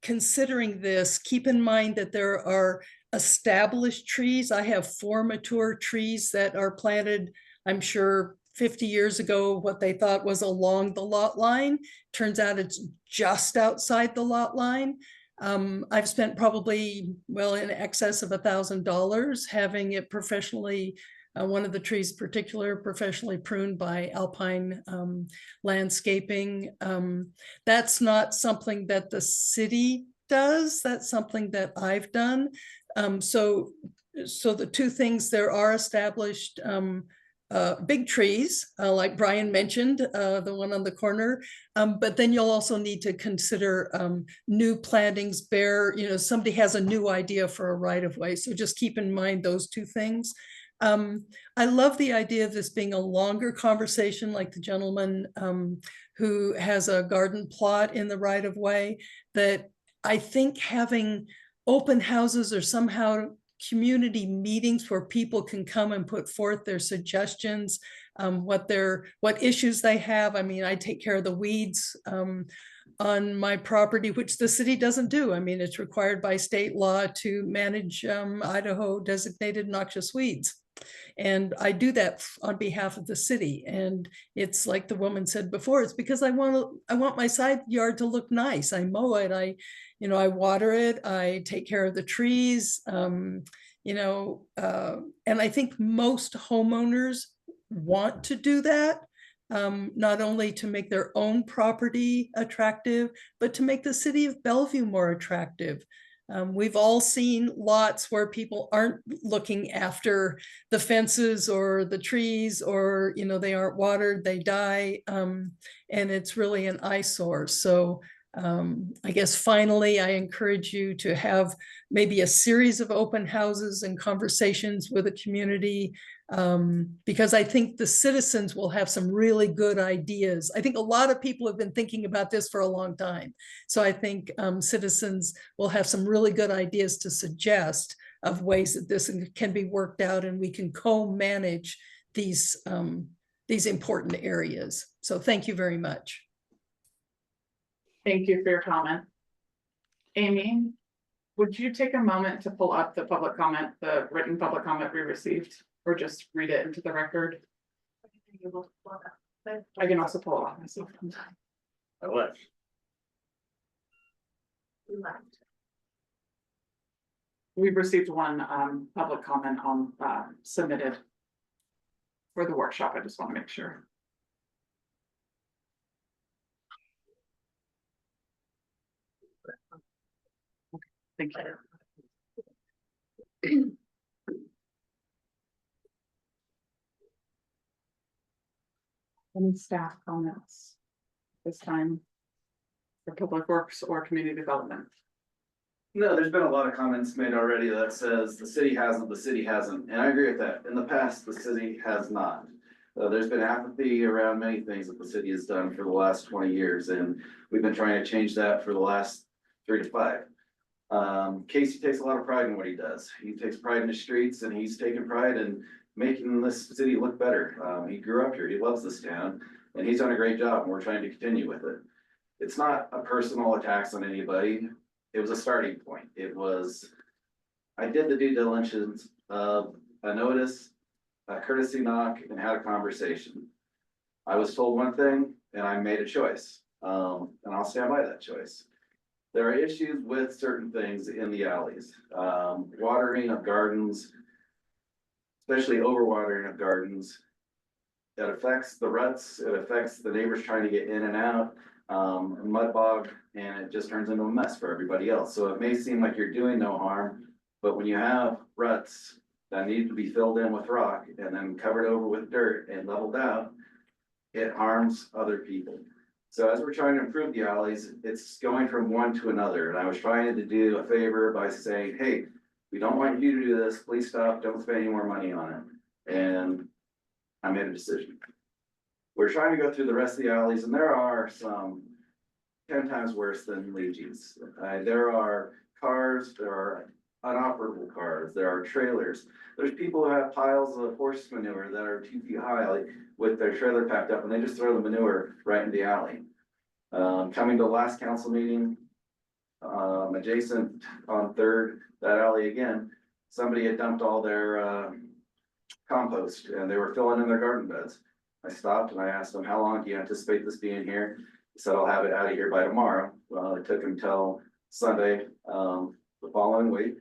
considering this, keep in mind that there are established trees. I have 4 mature trees that are planted, I'm sure 50 years ago, what they thought was along the lot line. Turns out it's just outside the lot line. I've spent probably, well, in excess of $1,000 having it professionally, one of the trees particular professionally pruned by Alpine Landscaping. That's not something that the city does. That's something that I've done. So the 2 things, there are established big trees, like Brian mentioned, the one on the corner. But then you'll also need to consider new plantings, somebody has a new idea for a right of way. So just keep in mind those 2 things. I love the idea of this being a longer conversation, like the gentleman who has a garden plot in the right of way, that I think having open houses or somehow community meetings where people can come and put forth their suggestions, what issues they have. I mean, I take care of the weeds on my property, which the city doesn't do. I mean, it's required by state law to manage Idaho designated noxious weeds. And I do that on behalf of the city. And it's like the woman said before, it's because I want my side yard to look nice. I mow it, I water it, I take care of the trees, and I think most homeowners want to do that, not only to make their own property attractive, but to make the city of Bellevue more attractive. We've all seen lots where people aren't looking after the fences or the trees, or, they aren't watered, they die, and it's really an eyesore. So I guess finally, I encourage you to have maybe a series of open houses and conversations with the community, because I think the citizens will have some really good ideas. I think a lot of people have been thinking about this for a long time. So I think citizens will have some really good ideas to suggest of ways that this can be worked out, and we can co-manage these important areas. So thank you very much. Thank you for your comment. Amy, would you take a moment to pull up the public comment, the written public comment we received, or just read it into the record? I can also pull it off myself. I left. We've received one public comment on submitted for the workshop. I just want to make sure. Thank you. Any staff comments this time for Public Works or Community Development? No, there's been a lot of comments made already that says the city hasn't, and I agree with that. In the past, the city has not. There's been apathy around many things that the city has done for the last 20 years, and we've been trying to change that for the last 3 to 5. Casey takes a lot of pride in what he does. He takes pride in the streets, and he's taken pride in making this city look better. He grew up here, he loves this town, and he's done a great job, and we're trying to continue with it. It's not a personal attacks on anybody. It was a starting point. I did the due diligence of a notice, a courtesy knock, and had a conversation. I was told one thing, and I made a choice, and I'll stand by that choice. There are issues with certain things in the alleys, watering of gardens, especially overwatering of gardens. It affects the ruts, it affects the neighbors trying to get in and out, mud bog, and it just turns into a mess for everybody else. So it may seem like you're doing no harm, but when you have ruts that need to be filled in with rock and then covered over with dirt and leveled out, it harms other people. So as we're trying to improve the alleys, it's going from one to another, and I was trying to do a favor by saying, hey, we don't want you to do this, please stop, don't spend any more money on it, and I made a decision. We're trying to go through the rest of the alleys, and there are some 10 times worse than Luigi's. There are cars, there are unoperable cars, there are trailers. There's people who have piles of horse manure that are 2 feet high, like with their trailer packed up, and they just throw the manure right in the alley. Coming to the last council meeting, adjacent on Third, that alley again, somebody had dumped all their compost and they were filling in their garden beds. I stopped and I asked them, how long do you anticipate this being here? He said, I'll have it out of here by tomorrow. Well, it took him till Sunday, the following week.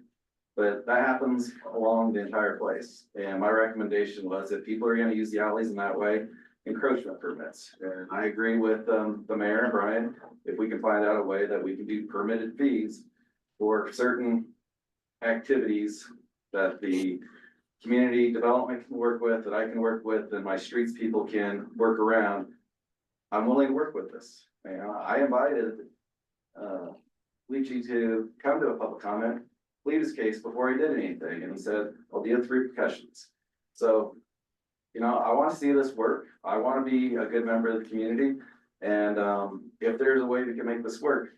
But that happens along the entire place. And my recommendation was if people are gonna use the alleys in that way, encroachment permits. And I agree with the mayor and Brian, if we can find out a way that we can do permitted fees for certain activities that the community development can work with, that I can work with, and my streets people can work around, I'm willing to work with this. You know, I invited Leachy to come to a public comment, plead his case before he did anything, and he said, I'll deal with repercussions. So, you know, I want to see this work. I want to be a good member of the community, and if there's a way we can make this work,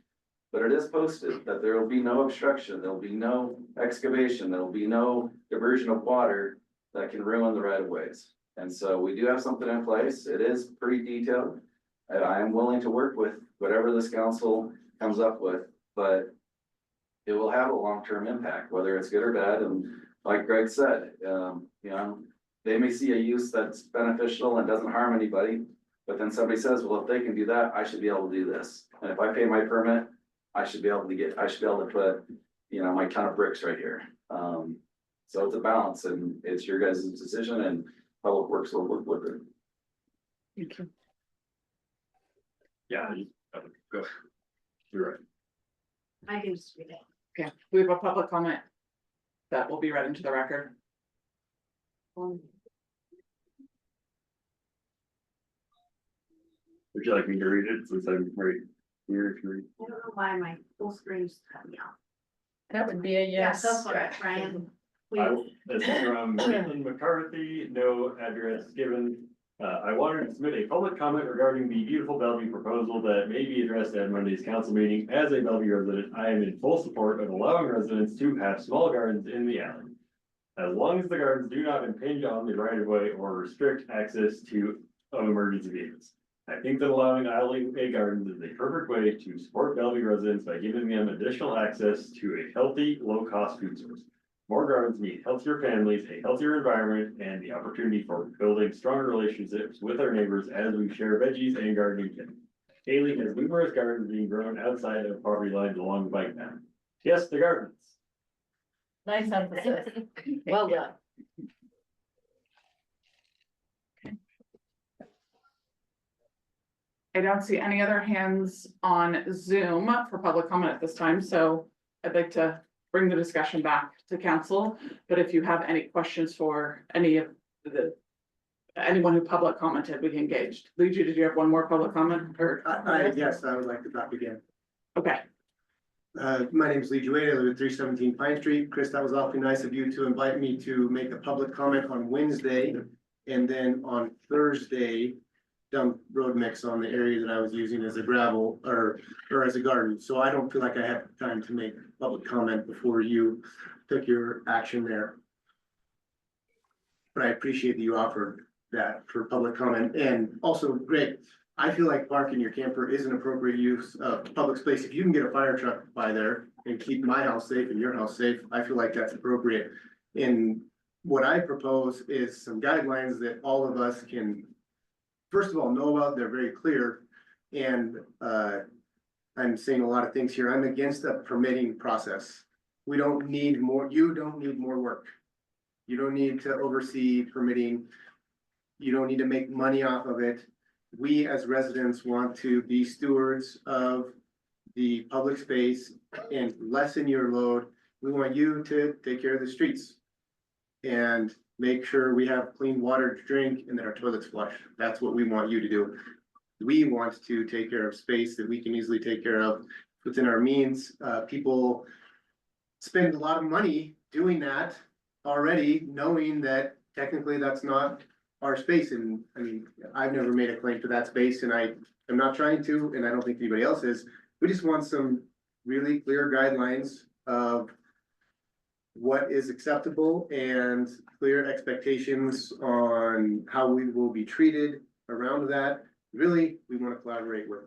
but it is posted that there will be no obstruction, there will be no excavation, there will be no diversion of water that can ruin the right of ways. And so we do have something in place. It is pretty detailed. And I am willing to work with whatever this council comes up with, but it will have a long-term impact, whether it's good or bad. And like Greg said, you know, they may see a use that's beneficial and doesn't harm anybody, but then somebody says, well, if they can do that, I should be able to do this. And if I pay my permit, I should be able to put, you know, my ton of bricks right here. So it's a balance, and it's your guys' decision, and Public Works will work with it. Thank you. Yeah, go. You're right. I can just read it. Okay, we have a public comment that will be read into the record. Would you like me to read it since I'm right here? I don't know why my full screen's cut me off. That would be a yes. Go for it, Brian. This is from Caitlin McCarthy, no address given. I wanted to submit a public comment regarding the beautiful Bellevue proposal that may be addressed at Monday's council meeting. As a Bellevue resident, I am in full support of allowing residents to have small gardens in the alley, as long as the gardens do not impinge on the right of way or restrict access of emergency vehicles. I think that allowing alleyway gardens is a perfect way to support Bellevue residents by giving them additional access to a healthy, low-cost food source. More gardens mean healthier families, a healthier environment, and the opportunity for building stronger relationships with our neighbors as we share veggies and gardening kits. Haley has numerous gardens being grown outside of property lines along the bike path. Yes, the gardens. Nice emphasis. Well done. I don't see any other hands on Zoom for public comment at this time, so I'd like to bring the discussion back to council. But if you have any questions for anyone who public commented, we can engage. Luigi, did you have one more public comment or? Yes, I would like to talk again. Okay. My name is Lee Wade. I live at 317 Pine Street. Chris, that was awfully nice of you to invite me to make a public comment on Wednesday. And then on Thursday, dump road mix on the area that I was using as a gravel or as a garden. So I don't feel like I have time to make public comment before you took your action there. But I appreciate that you offered that for public comment. And also, Greg, I feel like parking your camper is an appropriate use of public space. If you can get a fire truck by there and keep my house safe and your house safe, I feel like that's appropriate. And what I propose is some guidelines that all of us can, first of all, know about. They're very clear. And I'm saying a lot of things here. I'm against the permitting process. We don't need more, you don't need more work. You don't need to oversee permitting. You don't need to make money off of it. We as residents want to be stewards of the public space and lessen your load. We want you to take care of the streets. And make sure we have clean water to drink and that our toilets flush. That's what we want you to do. We want to take care of space that we can easily take care of within our means. People spend a lot of money doing that already, knowing that technically that's not our space. And I mean, I've never made a claim to that space and I am not trying to, and I don't think anybody else is. We just want some really clear guidelines of what is acceptable and clear expectations on how we will be treated around that. Really, we want to collaborate with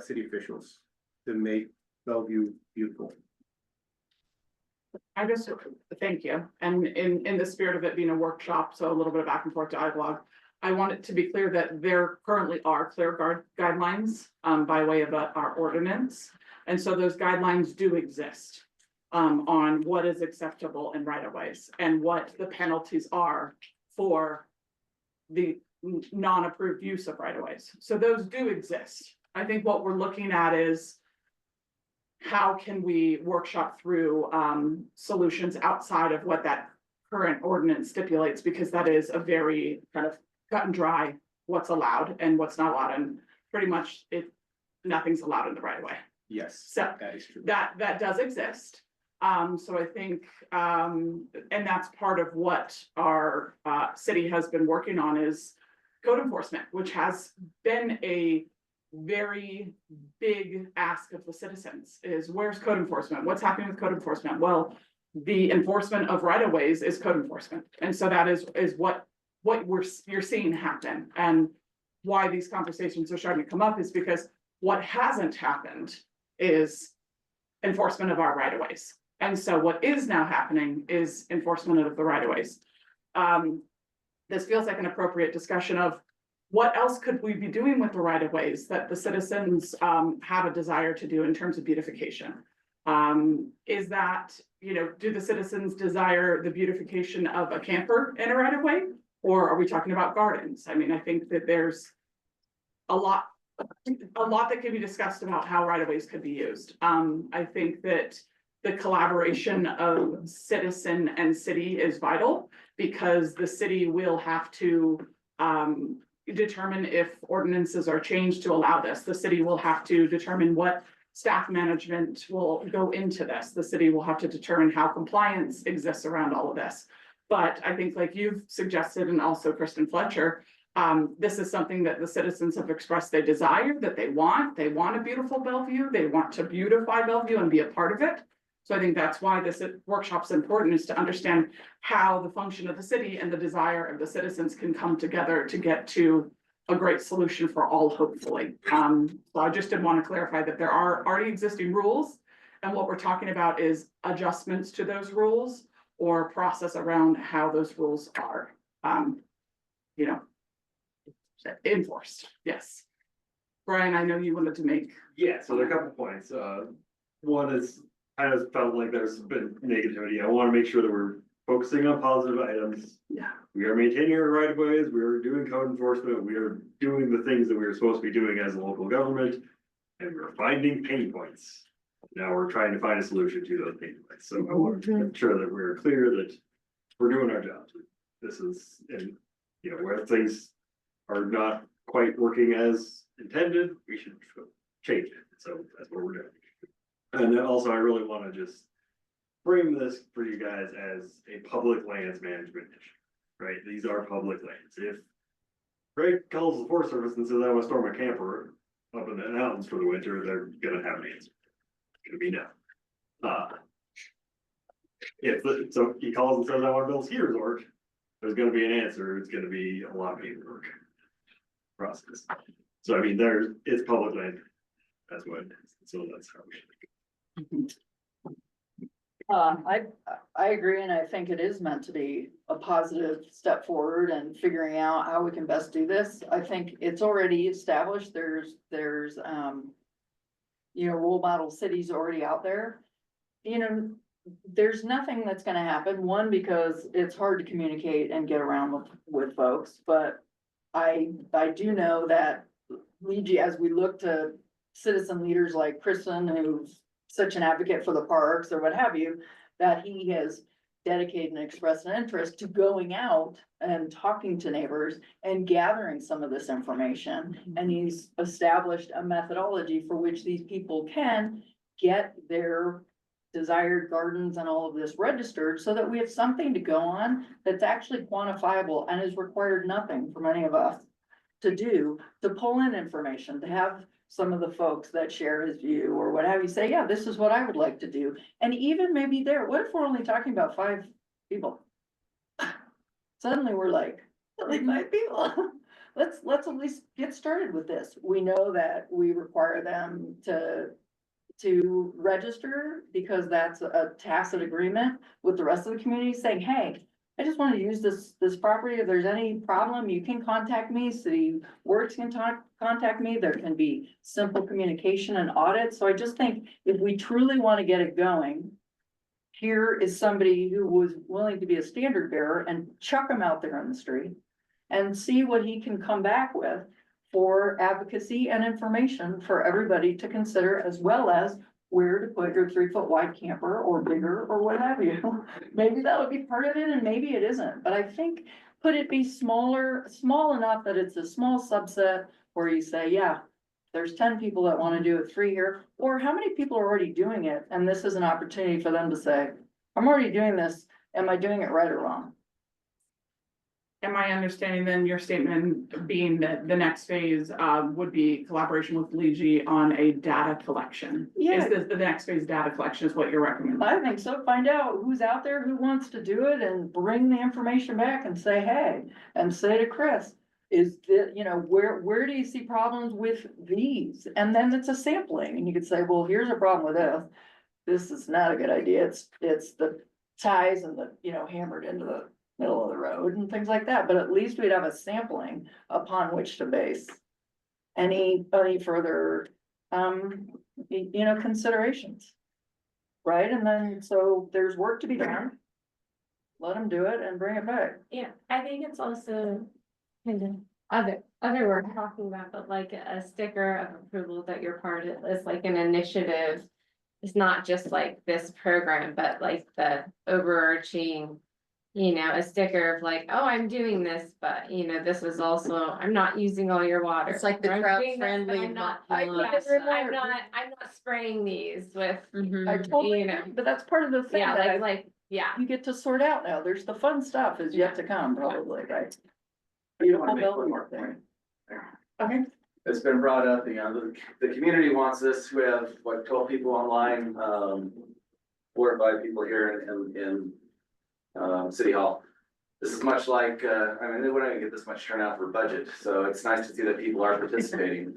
city officials to make Bellevue beautiful. I just, thank you. And in the spirit of it being a workshop, so a little bit of back and forth dialogue, I want it to be clear that there currently are clear guidelines by way of our ordinance. And so those guidelines do exist on what is acceptable in right of ways and what the penalties are for the non-approved use of right of ways. So those do exist. I think what we're looking at is how can we workshop through solutions outside of what that current ordinance stipulates, because that is a very kind of cut and dry what's allowed and what's not allowed, and pretty much nothing's allowed in the right of way. Yes, So that is true. that does exist. So I think, and that's part of what our city has been working on is code enforcement, which has been a very big ask of the citizens is where's code enforcement? What's happening with code enforcement? Well, the enforcement of right of ways is code enforcement. And so that is what you're seeing happen. And why these conversations are starting to come up is because what hasn't happened is enforcement of our right of ways. And so what is now happening is enforcement of the right of ways. This feels like an appropriate discussion of what else could we be doing with the right of ways that the citizens have a desire to do in terms of beautification? Is that, do the citizens desire the beautification of a camper in a right of way? Or are we talking about gardens? I mean, I think that there's a lot that can be discussed about how right of ways could be used. I think that the collaboration of citizen and city is vital because the city will have to determine if ordinances are changed to allow this. The city will have to determine what staff management will go into this. The city will have to determine how compliance exists around all of this. But I think like you've suggested, and also Kristen Fletcher, this is something that the citizens have expressed they desire, that they want a beautiful Bellevue. They want to beautify Bellevue and be a part of it. So I think that's why this workshop's important, is to understand how the function of the city and the desire of the citizens can come together to get to a great solution for all, hopefully. So I just did want to clarify that there are already existing rules. And what we're talking about is adjustments to those rules or process around how those rules are, enforced. Yes. Brian, I know you wanted to make. Yeah, so there are a couple points. One is, I just felt like there's been negativity. I want to make sure that we're focusing on positive items. Yeah. We are maintaining our right of ways, we are doing code enforcement, we are doing the things that we are supposed to be doing as a local government. And we're finding pain points. Now we're trying to find a solution to those pain points. So I want to make sure that we're clear that we're doing our job. This is, and where things are not quite working as intended, we should change it. So that's what we're doing. And then also, I really want to just frame this for you guys as a public lands management issue, right? These are public lands. If Greg calls the Forest Service and says, I want to store my camper up in the mountains for the winter, they're gonna have an answer. It's gonna be no. So he calls and says, I want to build a ski resort, there's gonna be an answer. It's gonna be a lot of paperwork process. So I mean, it's public land. That's what it is. So that's how we should. I agree, and I think it is meant to be a positive step forward and figuring out how we can best do this. I think it's already established. There's role model cities already out there. There's nothing that's gonna happen, one, because it's hard to communicate and get around with folks, but I do know that as we look to citizen leaders like Kristen, who's such an advocate for the parks or what have you, that he has dedicate and express an interest to going out and talking to neighbors and gathering some of this information. And he's established a methodology for which these people can get their desired gardens and all of this registered, so that we have something to go on that's actually quantifiable and has required nothing from any of us to do, to pull in information, to have some of the folks that share his view or what have you say, yeah, this is what I would like to do. And even maybe there, what if we're only talking about 5 people? Suddenly we're like, only 5 people. Let's at least get started with this. We know that we require them to register, because that's a tacit agreement with the rest of the community saying, hey, I just want to use this property. If there's any problem, you can contact me. City Works can contact me. There can be simple communication and audit. So I just think if we truly want to get it going, here is somebody who was willing to be a standard bearer, and chuck him out there on the street and see what he can come back with for advocacy and information for everybody to consider, as well as where to put your 3-foot wide camper or bigger or what have you. Maybe that would be part of it and maybe it isn't, but I think could it be smaller, small enough that it's a small subset where you say, yeah, there's 10 people that want to do it 3 here, or how many people are already doing it? And this is an opportunity for them to say, I'm already doing this. Am I doing it right or wrong? Am I understanding then your statement being that the next phase would be collaboration with Luigi on a data collection? Yeah. Is this the next phase data collection is what you're recommending? I think so. Find out who's out there, who wants to do it, and bring the information back and say, hey, and say to Chris, is the, where do you see problems with these? And then it's a sampling, and you could say, well, here's a problem with this. This is not a good idea. It's the ties and the, hammered into the middle of the road and things like that. But at least we'd have a sampling upon which to base any further, considerations. Right? And then, so there's work to be done. Let them do it and bring it back. Yeah, I think it's also kind of other we're talking about, but like a sticker of approval that you're part of is like an initiative. It's not just like this program, but like the overarching, a sticker of like, oh, I'm doing this, but this is also, I'm not using all your water. It's like the Or I'm crowd doing this, but friendly. I'm not, I yes, never I'm know. not spraying these with, I totally, you know. agree, but that's part of the thing. yeah, that yeah. you get to sort out now. There's the fun stuff is yet to come, probably, right? You want Beautiful to make one building more thing. point. Okay. It's been brought up, the community wants this. We have, 12 people online, 4 or 5 people here in City Hall. This is much like, we wouldn't even get this much turnout for budget, so it's nice to see that people are participating.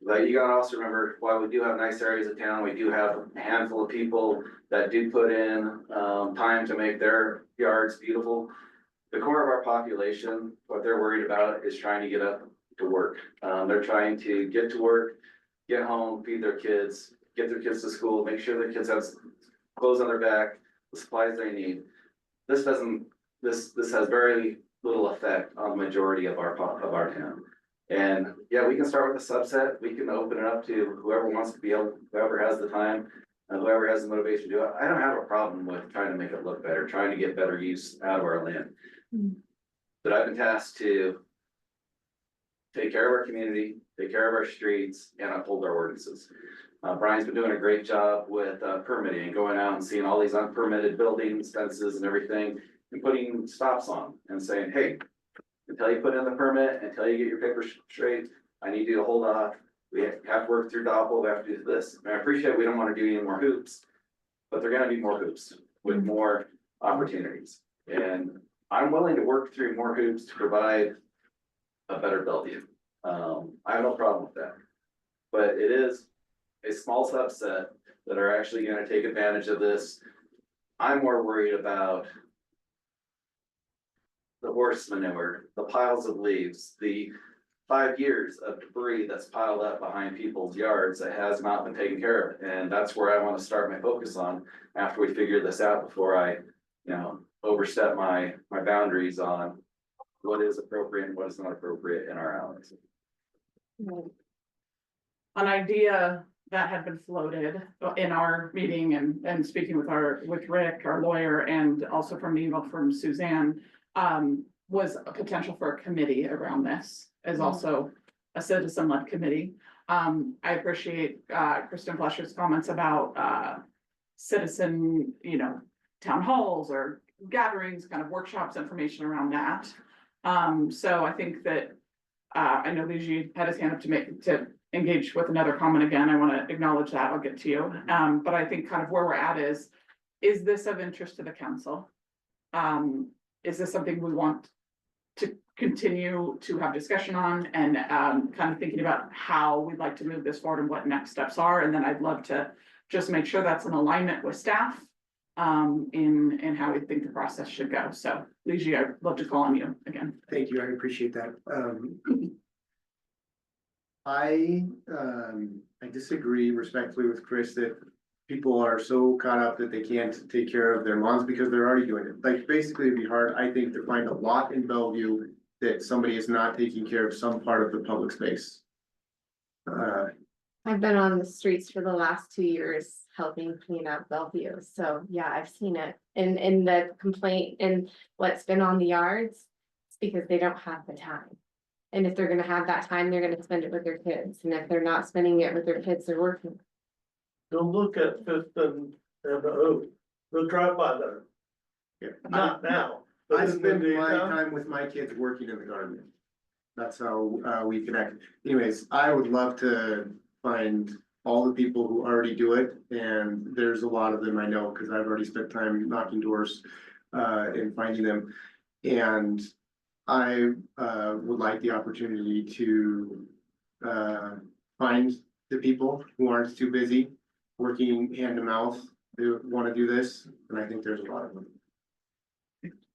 But you gotta also remember, while we do have nice areas of town, we do have a handful of people that do put in, time to make their yards beautiful. The core of our population, what they're worried about is trying to get up to work. They're trying to get to work, get home, feed their kids, get their kids to school, make sure their kids have clothes on their back, the supplies they need. This has very little effect on the majority of our town. And yeah, we can start with a subset. We can open it up to whoever wants to be able, whoever has the time and whoever has the motivation to do it. I don't have a problem with trying to make it look better, trying to get better use out of our land. But I've been tasked to take care of our community, take care of our streets, and uphold our ordinances. Brian's been doing a great job with permitting, going out and seeing all these unpermitted buildings, fences and everything, and putting stops on and saying, hey, until you put in the permit, until you get your papers straight, I need you to hold off. We have to work through DOPL, we have to do this. And I appreciate we don't want to do any more hoops, but there are gonna be more hoops with more opportunities. And I'm willing to work through more hoops to provide a better Bellevue. I have no problem with that. But it is a small subset that are actually gonna take advantage of this. I'm more worried about the horse manure, the piles of leaves, the 5 years of debris that's piled up behind people's yards that has not been taken care of. And that's where I want to start my focus on after we figure this out, before I, overstep my boundaries on what is appropriate and what is not appropriate in our alleys. An idea that had been floated in our meeting and speaking with Rick, our lawyer, and also from the email from Suzanne, was a potential for a committee around this, as also a citizen-led committee. I appreciate, Kristen Fletcher's comments about, citizen, town halls or gatherings, kind of workshops, information around that. So I think that, I know Luigi had his hand up to engage with another comment again. I want to acknowledge that. I'll get to you. But I think kind of where we're at is this of interest to the council? Is this something we want to continue to have discussion on and, kind of thinking about how we'd like to move this forward and what next steps are? And then I'd love to just make sure that's in alignment with staff, in how we think the process should go. So Luigi, I'd love to call on you again. Thank you, I appreciate that. I disagree respectfully with Chris that people are so caught up that they can't take care of their lawns because they're already doing it. Like, basically, it'd be hard, I think, to find a lot in Bellevue that somebody is not taking care of some part of the public space. I've been on the streets for the last 2 years helping clean up Bellevue, so yeah, I've seen it. And the complaint and what's been on the yards, it's because they don't have the time. And if they're gonna have that time, they're gonna spend it with their kids, and if they're not spending it with their kids, they're working. Go look at Fifth and Oak, they'll drive by there, Yeah, not now. but I in the spend my daytime. time with my kids working in the garden. That's how we connect. Anyways, I would love to find all the people who already do it, and there's a lot of them I know, because I've already spent time knocking doors and finding them. And I would like the opportunity to find the people who aren't too busy working hand to mouth, who want to do this, and I think there's a lot of them.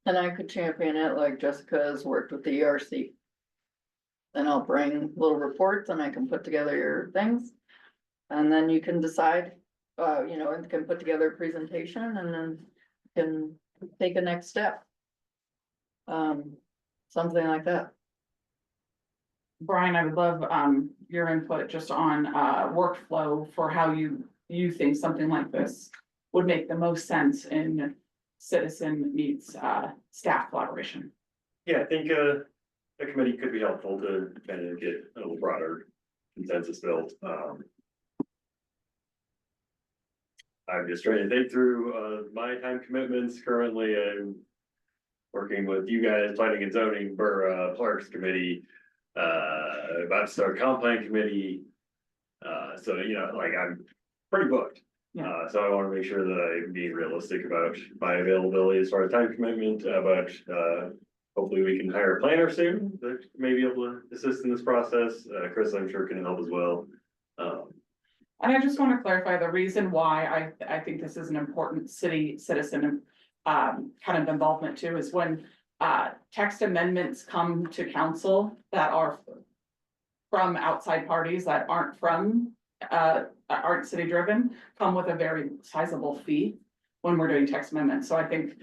And I could champion it like Jessica has worked with the ERC. Then I'll bring little reports and I can put together your things. And then you can decide, and can put together a presentation and then can take a next step. Something like that. Brian, I would love your input just on workflow for how you think something like this would make the most sense in citizen meets staff collaboration. Yeah, I think a committee could be helpful to kind of get a little broader consensus built. I'm just trying to think through my time commitments. Currently, I'm working with you guys, planning and zoning, Parks Committee, about to start comp plan committee. So, like, I'm pretty booked. So I want to make sure that I'm being realistic about my availability as far as time commitment, but hopefully we can hire a planner soon that may be able to assist in this process. Chris, I'm sure, can help as well. And I just want to clarify the reason why I think this is an important citizen kind of involvement too, is when text amendments come to council that are from outside parties that aren't city driven, come with a very sizable fee when we're doing text amendments. So I think,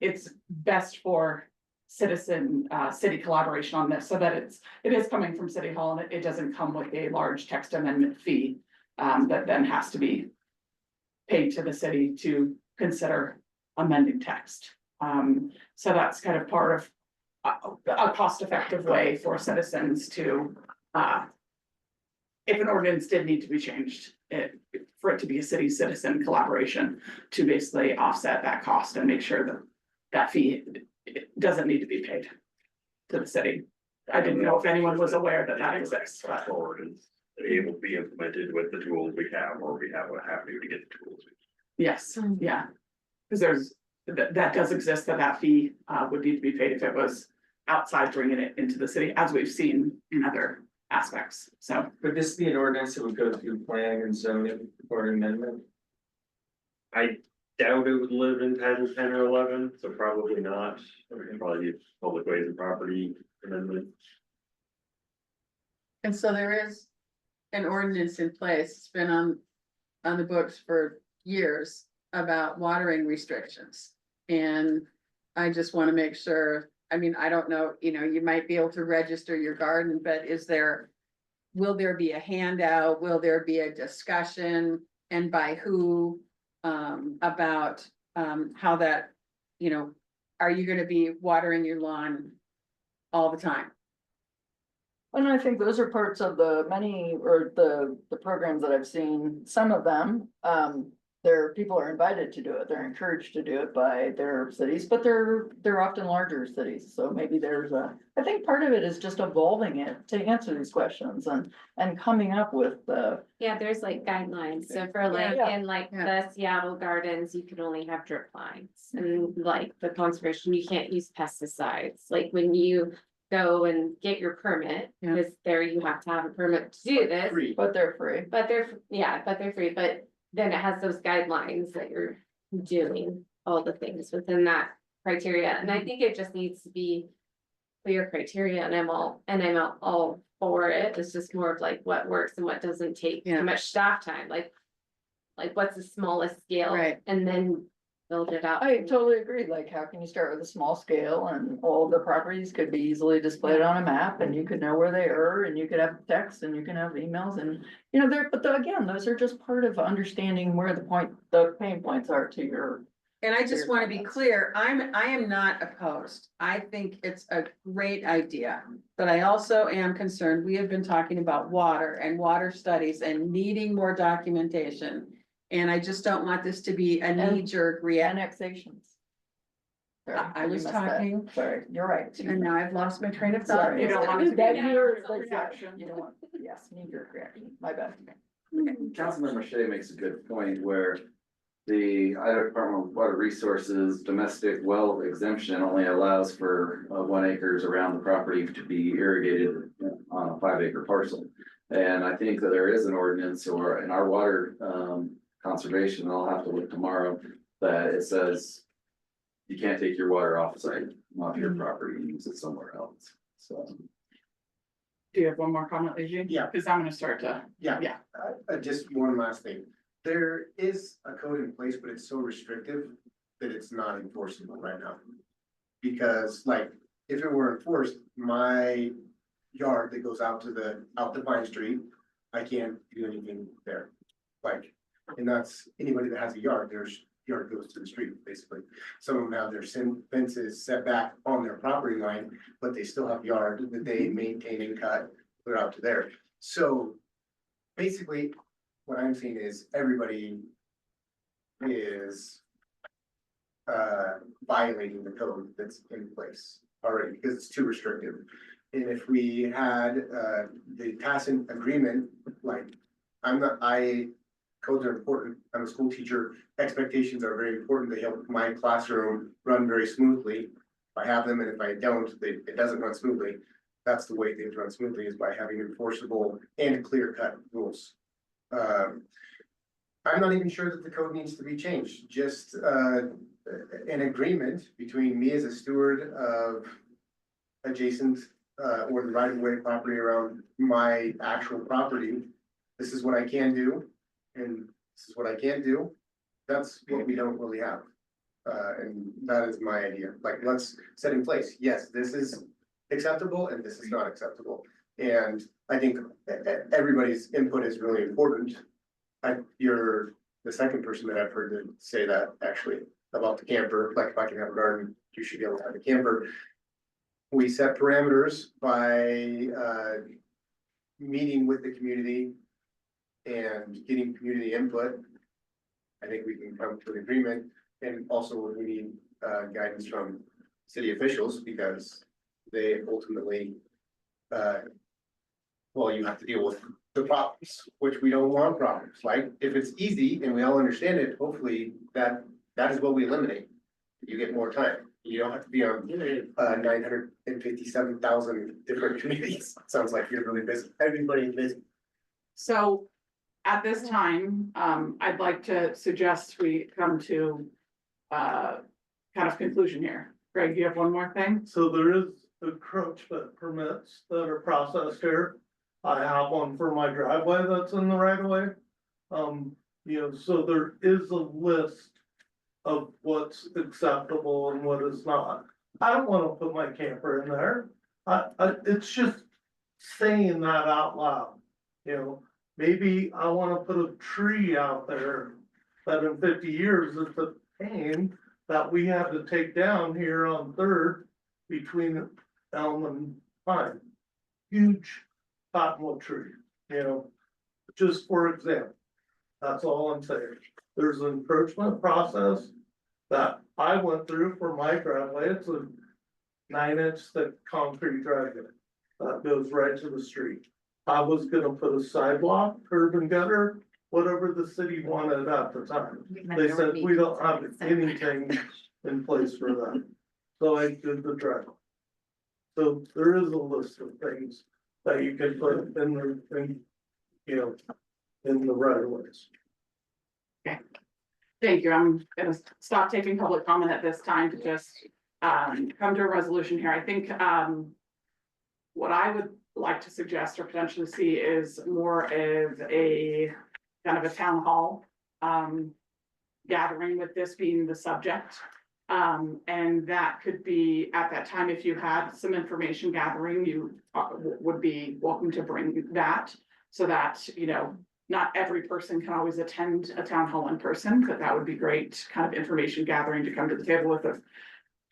it's best for city collaboration on this, so that it is coming from City Hall and it doesn't come with a large text amendment fee that then has to be paid to the city to consider amending text. So that's kind of part of a cost-effective way for citizens to, if an ordinance did need to be changed, for it to be a city citizen collaboration to basically offset that cost and make sure that that fee doesn't need to be paid to the city. I didn't know if anyone was aware that exists, but. Forward is able to be implemented with the tools we have, or we have to get the tools. Yes, yeah, because that does exist, that fee would need to be paid if it was outside bringing it into the city, as we've seen in other aspects, so. Would this be an ordinance that would go through planning and zoning for an amendment? I doubt it would live in 10 or 11, so probably not. Probably public ways and property amendment. And so there is an ordinance in place, it's been on the books for years about watering restrictions. And I just want to make sure, I mean, I don't know, you might be able to register your garden, but is there will there be a handout? Will there be a discussion? And by who? About, how that, you know, are you gonna be watering your lawn all the time? And I think those are parts of the many, or the programs that I've seen, some of them, people are invited to do it, they're encouraged to do it by their cities, but they're often larger cities, so maybe I think part of it is just evolving it to answer these questions and coming up with the. Yeah, there's like guidelines, so for like, Yeah. in like the Seattle gardens, you can only have drip lines. And like the conservation, you can't use pesticides, like when you go and get your permit, because there you have to have a permit to do this. But they're free. But they're free, but then it has those guidelines that you're doing all the things within that criteria, and I think it just needs to be clear criteria, and I'm all for it. It's just more of like what works and what doesn't take too much staff time, like what's the smallest scale, Right. and then build it up. I totally agree, like, how can you start with a small scale and all the properties could be easily displayed on a map and you could know where they are and you could have text and you can have emails and. You know, again, those are just part of understanding where the pain points are to your. And I just want to be clear, I am not opposed. I think it's a great idea. But I also am concerned, we have been talking about water and water studies and needing more documentation. And I just don't want this to be a knee-jerk reaction. Annexations. I was talking. Sorry, you're right. And now I've lost my train of thought. Sorry. You don't want it to be That an you're- adverse reaction. You don't want, yes, knee-jerk reaction, my bad. Councilmember Shea makes a good point where the Idaho Department of Water Resources domestic well exemption only allows for 1 acres around the property to be irrigated on a 5 acre parcel. And I think that there is an ordinance or in our water conservation, and I'll have to look tomorrow, that it says you can't take your water off your property and use it somewhere else, so. Do you have one more comment, Leji? Yeah. Cause I'm gonna start to. Yeah. Yeah. Just one last thing. There is a code in place, but it's so restrictive that it's not enforceable right now. Because like, if it were enforced, my yard that goes out to Pine Street, I can't do anything there. Like, and that's anybody that has a yard, their yard goes to the street, basically. Some of them have their fences set back on their property line, but they still have yard that they maintain and cut, put out to there. So basically, what I'm seeing is everybody is violating the code that's in place already because it's too restrictive. And if we had the tacit agreement, like codes are important. I'm a school teacher. Expectations are very important. They help my classroom run very smoothly. If I have them and if I don't, it doesn't run smoothly. That's the way things run smoothly, is by having enforceable and clear cut rules. I'm not even sure that the code needs to be changed, just an agreement between me as a steward of adjacent or the right of way property around my actual property. This is what I can do and this is what I can't do. That's what we don't really have. And that is my idea. Like, let's set in place. Yes, this is acceptable and this is not acceptable. And I think everybody's input is really important. You're the second person that I've heard to say that, actually, about the camper. Like, if I can have a garden, you should be able to have a camper. We set parameters by meeting with the community and getting community input. I think we can come to an agreement, and also we need guidance from city officials, because they ultimately well, you have to deal with the problems, which we don't want problems. Like, if it's easy and we all understand it, hopefully that is what we eliminate. You get more time. You don't have to be on 957,000 different committees. Sounds like you're really busy. Everybody's busy. So at this time, I'd like to suggest we come to kind of conclusion here. Greg, you have one more thing? So there is encroachment permits that are processed here. I have one for my driveway that's in the right of way. So there is a list of what's acceptable and what is not. I don't wanna put my camper in there. It's just saying that out loud. You know, maybe I wanna put a tree out there that in 50 years it's a pain that we have to take down here on Third between Elm and Pine. Huge cottonwood tree, you know, just for example. That's all I'm saying. There's an encroachment process that I went through for my driveway. It's a 9-inch thick concrete driveway that goes right to the street. I was gonna put a sidewalk, curb and gutter, whatever the city wanted at the time. They said, we don't have anything in place for that. So I did the driveway. So there is a list of things that you can put in the, you know, in the right of ways. Thank you. I'm gonna stop taking public comment at this time to just come to a resolution here. I think what I would like to suggest or potentially see is more of a kind of a town hall gathering, with this being the subject. And that could be at that time, if you had some information gathering, you would be welcome to bring that, so that, you know, not every person can always attend a town hall in person, but that would be great kind of information gathering to come to the table with of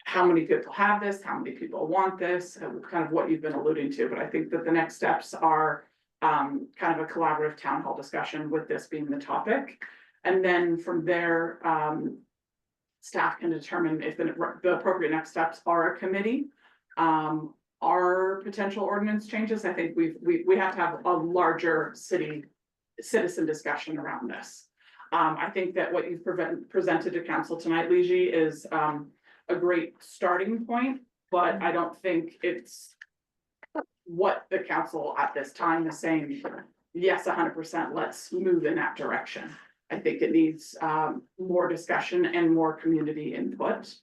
how many people have this, how many people want this, kind of what you've been alluding to. But I think that the next steps are kind of a collaborative town hall discussion, with this being the topic. And then from there, staff can determine if the appropriate next steps are a committee. Are potential ordinance changes. I think we have to have a larger citizen discussion around this. I think that what you've presented to council tonight, Leegi, is a great starting point, but I don't think it's what the council at this time is saying, yes, 100%, let's move in that direction. I think it needs more discussion and more community input,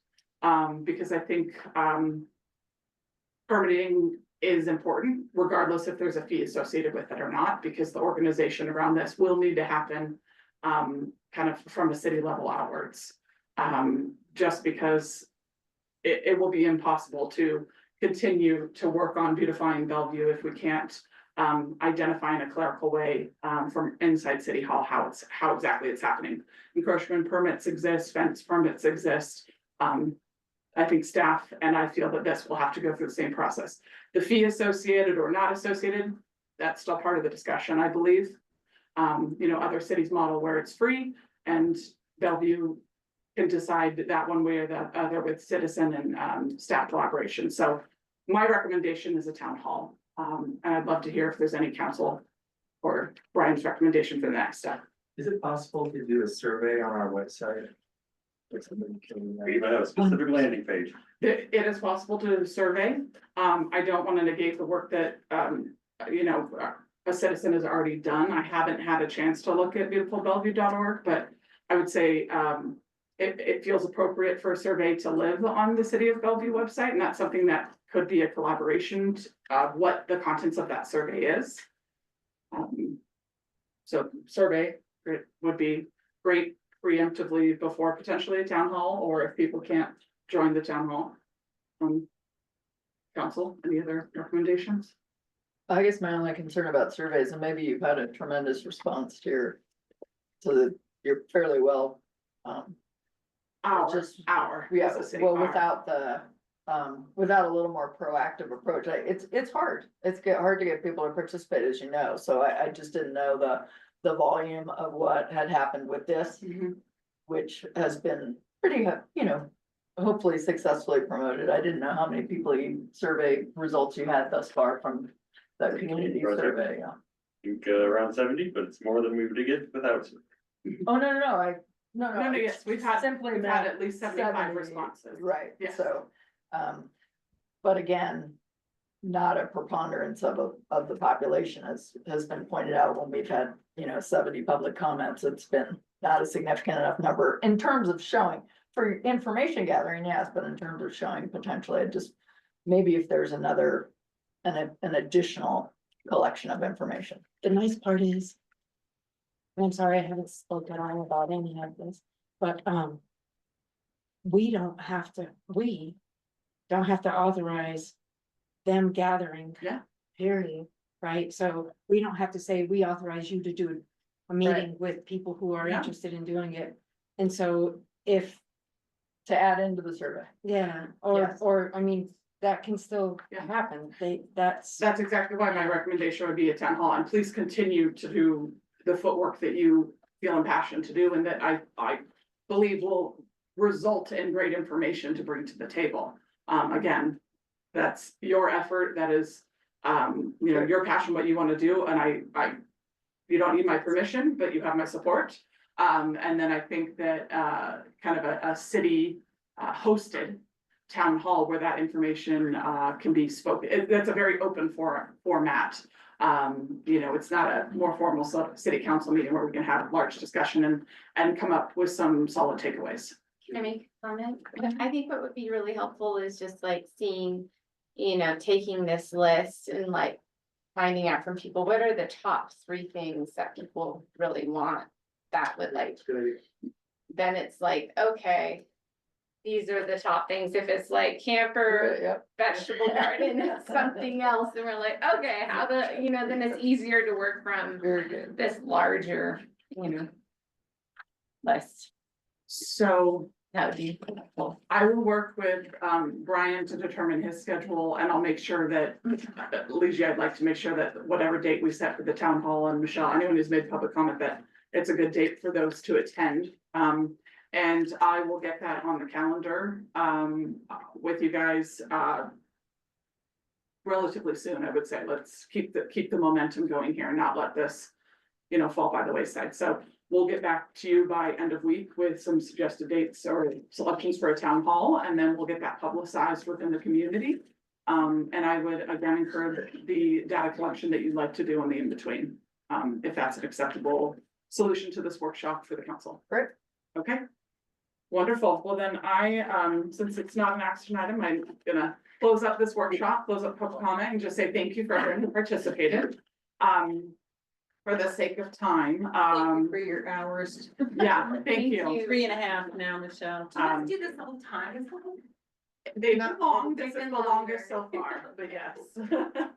because I think permitting is important, regardless if there's a fee associated with it or not, because the organization around this will need to happen kind of from a city level outwards. Just because it will be impossible to continue to work on beautifying Bellevue if we can't identify in a clerical way from inside City Hall how exactly it's happening. Encroachment permits exist, fence permits exist. I think staff and I feel that this will have to go through the same process. The fee associated or not associated, that's still part of the discussion, I believe. You know, other cities model where it's free, and Bellevue can decide that one way or the other with citizen and staff collaboration. So my recommendation is a town hall. And I'd love to hear if there's any council or Brian's recommendation for the next step. Is it possible to do a survey on our website? We even have a specific landing page. It is possible to do a survey. I don't want to negate the work that, you know, a citizen has already done. I haven't had a chance to look at beautifulbellevue.org, but I would say it feels appropriate for a survey to live on the City of Bellevue website, and that's something that could be a collaboration of what the contents of that survey is. So survey would be great preemptively before potentially a town hall, or if people can't join the town hall. Council, any other recommendations? I guess my only concern about surveys, and maybe you've had a tremendous response here, so that you're fairly well. Yeah, well, without a little more proactive approach, it's hard. It's hard to get people to participate, as you know, so I just didn't know the volume of what had happened with this, which has been pretty, you know, hopefully successfully promoted. I didn't know how many people survey results you had thus far from the community survey. I think around 70, but it's more than we would get without. Oh, no, No, yes, we've had meant at least 75 responses. Right, Yes. so, but again, not a preponderance of the population has been pointed out when we've had, you know, 70 public comments. It's been not a significant enough number in terms of showing for information gathering, yes, but in terms of showing potentially, maybe if there's an additional collection of information. The nice part is, I'm sorry, I haven't spoken on about any of this, but, we don't have to authorize them gathering. Yeah. Period. right? So we don't have to say, we authorize you to do a meeting with people who are Yeah. interested in doing it. And so if, To add into the survey. yeah, Yes. or, I mean, that can still Yeah. happen. That's That's exactly why my recommendation would be a town hall, and please continue to do the footwork that you feel impassioned to do, and that I believe will result in great information to bring to the table. Again, that's your effort, that is, your passion, what you want to do, and you don't need my permission, but you have my support. And then I think that, kind of a city, hosted town hall where that information, can be spoken, that's a very open format. It's not a more formal city council meeting where we can have large discussion and come up with some solid takeaways. Can I make a comment? I think what would be really helpful is just like seeing, taking this list and like finding out from people, what are the top 3 things that people really want? That would like, then it's like, okay, these are the top things. If it's like camper, Yep. vegetable garden, it's something else. And we're like, okay, then it's easier to work from Very good. this larger, list. So That would be helpful. I will work with Brian to determine his schedule, and I'll make sure that, Ligia, I'd like to make sure that whatever date we set for the town hall, and Michelle, anyone who's made public comment, that it's a good date for those to attend. And I will get that on the calendar with you guys relatively soon, I would say. Let's keep the momentum going here and not let this, fall by the wayside. So we'll get back to you by end of week with some suggested dates or selections for a town hall, and then we'll get that publicized within the community. And I would again encourage the data collection that you'd like to do in the in-between, if that's an acceptable solution to this workshop for the council. Great. Okay. Wonderful. Well, then since it's not an action item, I'm gonna close up this workshop, close up public comment, and just say thank you for everyone who participated. For the sake of time, Thank you for your hours. yeah, thank you. 3.5 now, Michelle. Let's do this all the time. They've been long, this is the longest so far, but yes.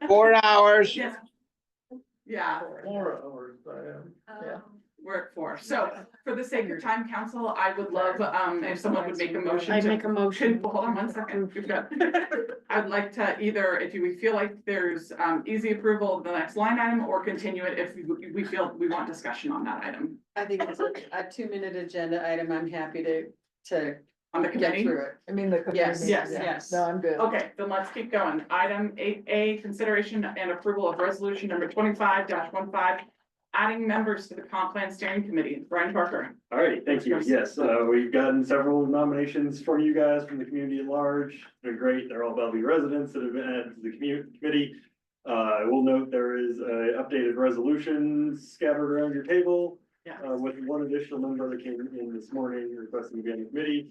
4 hours. Yes. Yeah, 4 hours, Diane. Yeah. we're at 4. So for the sake of time, council, I would love, if someone would make a motion. I'd to- make a motion. Hold on 1 second. We've got- I'd like to either, if you feel like there's easy approval of the next line item, or continue it if we feel we want discussion on that item I think it's a 2-minute agenda item. I'm happy to on the get committee. through it. I mean, the. Yes, yes, yeah. yes. No, I'm good. Okay, then let's keep going. Item 8A, consideration and approval of resolution number 25-15, adding members to the comp plan steering committee. Brian Parker. All right, thank you. Yes, we've gotten several nominations from you guys from the community at large. They're great. They're all Bellevue residents that have been added to the committee. I will note there is a updated resolution scattered around your table. Yeah. With one additional member that came in this morning requesting to be on the committee,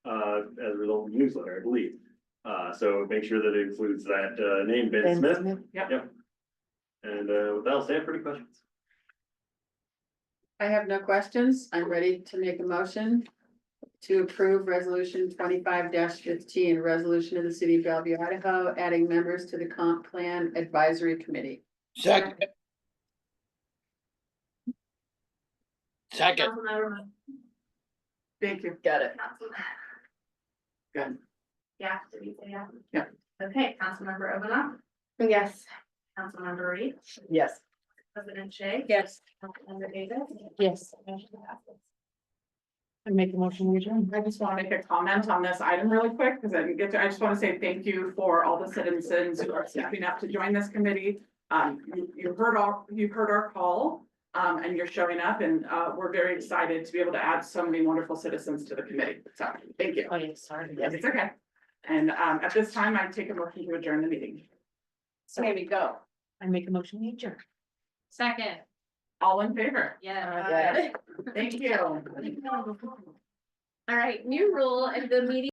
as a result of the newsletter, I believe. So make sure that it includes that, name, Ben Smith. Yep. And, with that, I'll stand for any questions. I have no questions. I'm ready to make a motion to approve resolution 25-15, resolution of the city of Bellevue, Idaho, adding members to the comp plan advisory committee. Second. Thank you. Got it. Good. Yeah, did you say yeah? Yeah. Okay, Councilmember Ovina, Yes. Councilmember Reed, Yes. President Shay. Yes. Councilmember Davis. Yes. Motion passes. I make a motion, we adjourn. I just want to make a comment on this item really quick, because I didn't get to, I just want to say thank you for all the citizens who are stepping up to join this committee. You heard our call, and you're showing up, and we're very excited to be able to add so many wonderful citizens to the committee. So, thank you. Oh, yes, sorry. Yes, it's okay. And at this time, I take a motion to adjourn the meeting. So here we go. I make a motion, we adjourn. Second. All in favor? Yeah. Thank you. All right, new rule of the meeting.